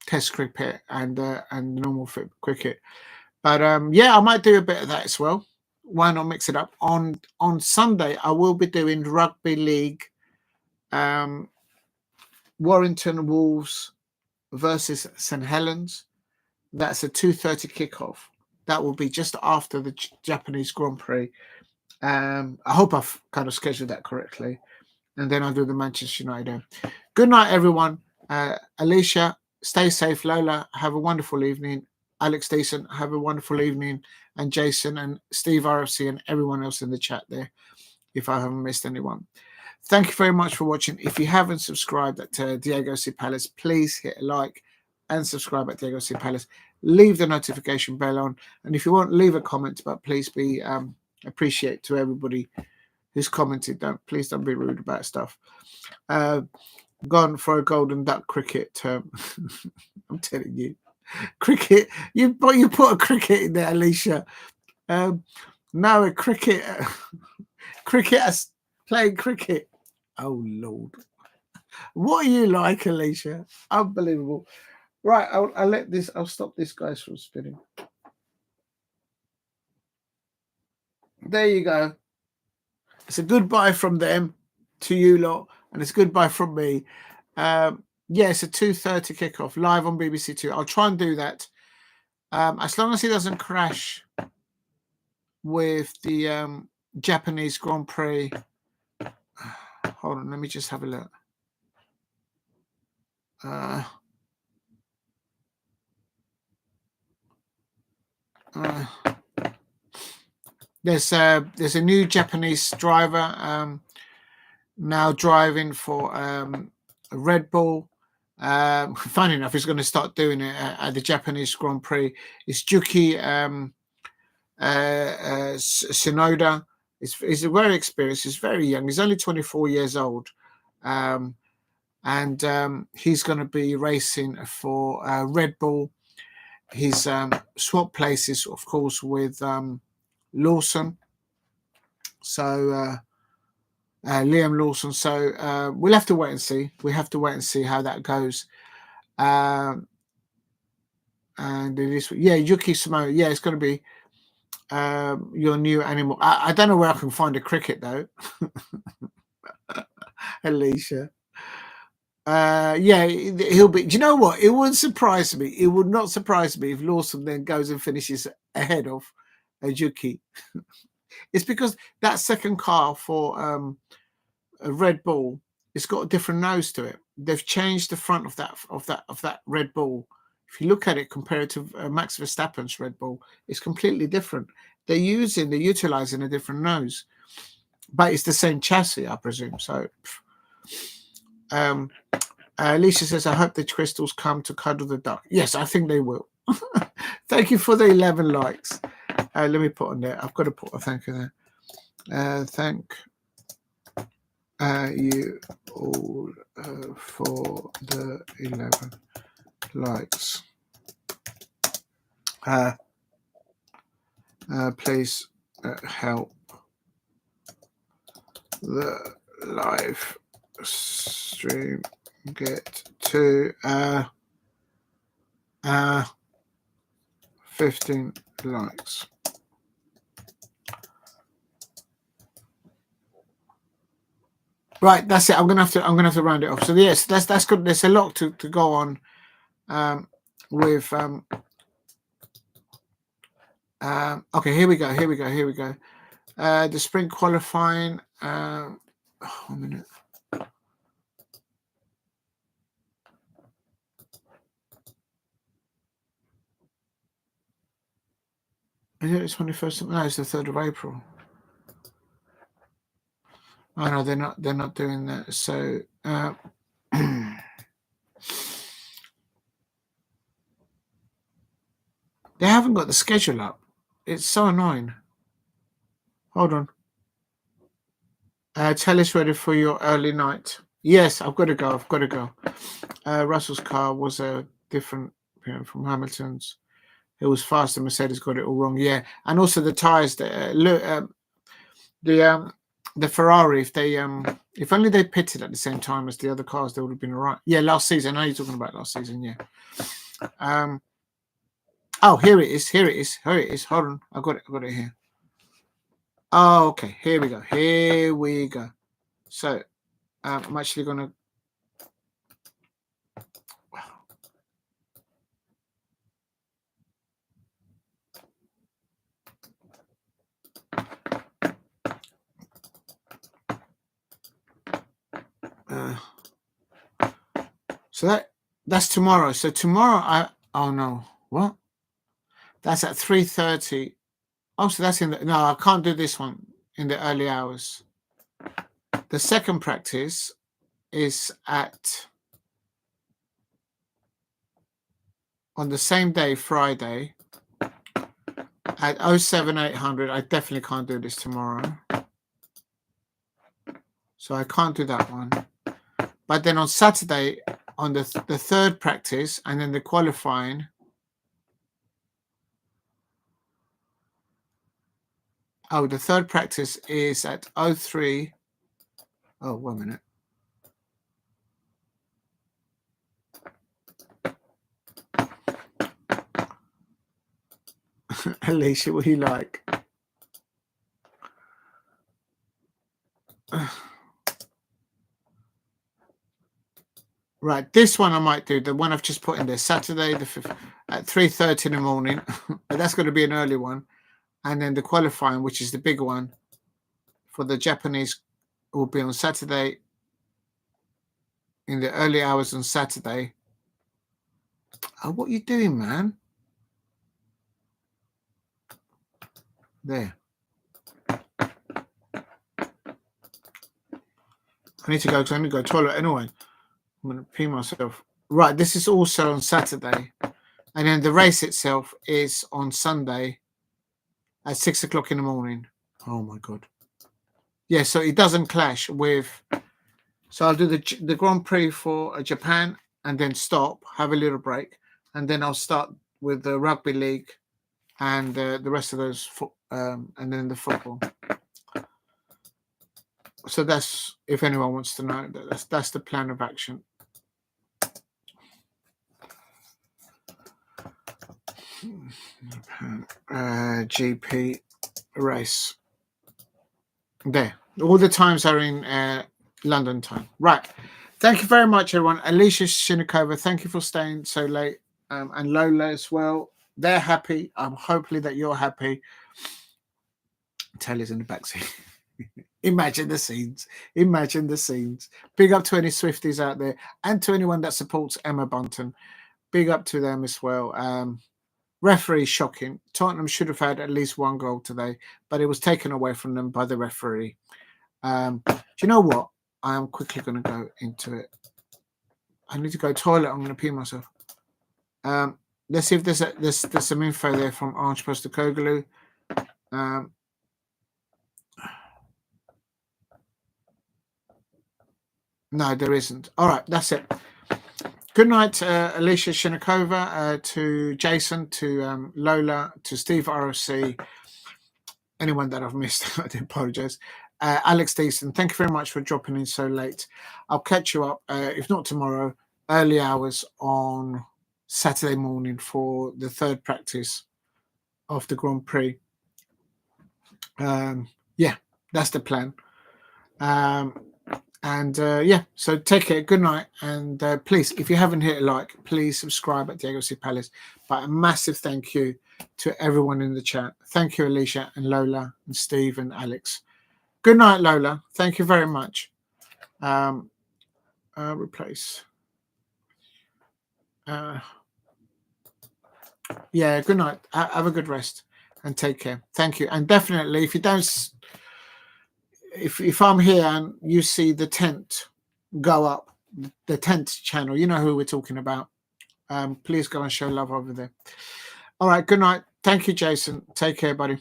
Test cricket and normal cricket. But yeah, I might do a bit of that as well. Why not mix it up? On Sunday, I will be doing rugby league. Warrington Wolves versus St Helens. That's a 2:30 kickoff. That will be just after the Japanese Grand Prix. I hope I've kind of scheduled that correctly. And then I'll do the Manchester United. Good night, everyone. Alicia, stay safe. Lola, have a wonderful evening. Alex Decent, have a wonderful evening. And Jason and Steve RFC and everyone else in the chat there, if I haven't missed anyone. Thank you very much for watching. If you haven't subscribed at Diego C. Palace, please hit a like and subscribe at Diego C. Palace. Leave the notification bell on. And if you want, leave a comment, but please be appreciate to everybody who's commented. Please don't be rude about stuff. Gone for a golden duck cricket term. I'm telling you. Cricket. You put a cricket in there, Alicia. No, a cricket. Cricket playing cricket. Oh Lord. What are you like, Alicia? Unbelievable. Right, I'll stop this guys from spinning. There you go. It's a goodbye from them to you lot, and it's goodbye from me. Yeah, it's a 2:30 kickoff live on BBC Two. I'll try and do that. As long as he doesn't crash with the Japanese Grand Prix. Hold on, let me just have a look. There's a new Japanese driver now driving for Red Bull. Funny enough, he's going to start doing it at the Japanese Grand Prix. It's Juki Tsunoda. He's very experienced. He's very young. He's only 24 years old. And he's going to be racing for Red Bull. He's swapped places, of course, with Lawson. So Liam Lawson. So we'll have to wait and see. We have to wait and see how that goes. And it is, yeah, Yuki Samoa. Yeah, it's going to be your new animal. I don't know where I can find a cricket though. Alicia. Yeah, he'll be. Do you know what? It wouldn't surprise me. It would not surprise me if Lawson then goes and finishes ahead of Juki. It's because that second car for a Red Bull, it's got a different nose to it. They've changed the front of that Red Bull. If you look at it compared to Max Verstappen's Red Bull, it's completely different. They're utilizing a different nose, but it's the same chassis, I presume. So. Alicia says, I hope the crystals come to cuddle the duck. Yes, I think they will. Thank you for the 11 likes. Let me put on there. I've got to put a thank you there. Thank you all for the 11 likes. Please help the live stream get to 15 likes. Right, that's it. I'm gonna have to round it off. So yes, that's good. There's a lot to go on with okay, here we go. The spring qualifying 1 minute. Is it the 21st? No, it's the 3rd of April. Oh no, they're not doing that. So they haven't got the schedule up. It's so annoying. Hold on. Tell us ready for your early night. Yes, I've got to go. Russell's car was a different from Hamilton's. It was faster. Mercedes got it all wrong. Yeah, and also the tires. The Ferrari. If only they pitted at the same time as the other cars, they would have been all right. Yeah, last season. I know you're talking about last season. Yeah. Oh, here it is. Hold on, I got it here. Oh, okay. Here we go. So, I'm actually gonna. So that's tomorrow. So tomorrow, oh no, what? That's at 3:30. Oh, so that's no, I can't do this one in the early hours. The second practice is on the same day, Friday, at 07800. I definitely can't do this tomorrow. So I can't do that one. But then on Saturday, on the third practice, and then the qualifying. Oh, the third practice is at 03. Oh, 1 minute. Alicia, what do you like? Right, this one I might do. The one I've just put in there, Saturday the 5th at 3:30 in the morning. But that's going to be an early one. And then the qualifying, which is the big one for the Japanese, will be on Saturday in the early hours on Saturday. Oh, what are you doing, man? There. I need to go to the toilet anyway. I'm going to pee myself. Right, this is also on Saturday. And then the race itself is on Sunday at 6 o'clock in the morning. Oh, my God. Yeah, so it doesn't clash with... So I'll do the Grand Prix for Japan and then stop, have a little break. And then I'll start with the Rugby League and the rest of those, and then the football. So that's, if anyone wants to know, that's the plan of action. GP race. There. All the times are in London time. Right. Thank you very much, everyone. Alicia Shinikova, thank you for staying so late. And Lola as well. They're happy. Hopefully that you're happy. Taylor's in the backseat. Imagine the scenes. Imagine the scenes. Big up to any Swifties out there and to anyone that supports Emma Bunton. Big up to them as well. Referee shocking. Tottenham should have had at least one goal today, but it was taken away from them by the referee. Do you know what? I am quickly going to go into it. I need to go toilet. I'm going to pee myself. Let's see if there's some info there from Ange Postecoglou. No, there isn't. All right, that's it. Good night, Alicia Shinikova, to Jason, to Lola, to Steve RFC, anyone that I've missed, I do apologise. Alex Deason, thank you very much for dropping in so late. I'll catch you up, if not tomorrow, early hours on Saturday morning for the third practice of the Grand Prix. Yeah, that's the plan. So take care. Good night. And please, if you haven't hit a like, please subscribe at Diego C. Palace. But a massive thank you to everyone in the chat. Thank you, Alicia and Lola and Steve and Alex. Good night, Lola. Thank you very much. Replace. Yeah, good night. Have a good rest and take care. Thank you. And definitely, if you don't... If I'm here and you see the tent go up, the tent channel, you know who we're talking about. Please go and show love over there. All right, good night. Thank you, Jason. Take care, buddy.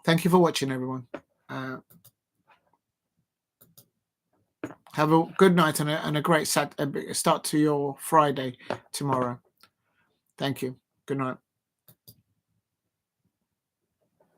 Thank you for watching, everyone. Have a good night and a great start to your Friday tomorrow. Thank you. Good night.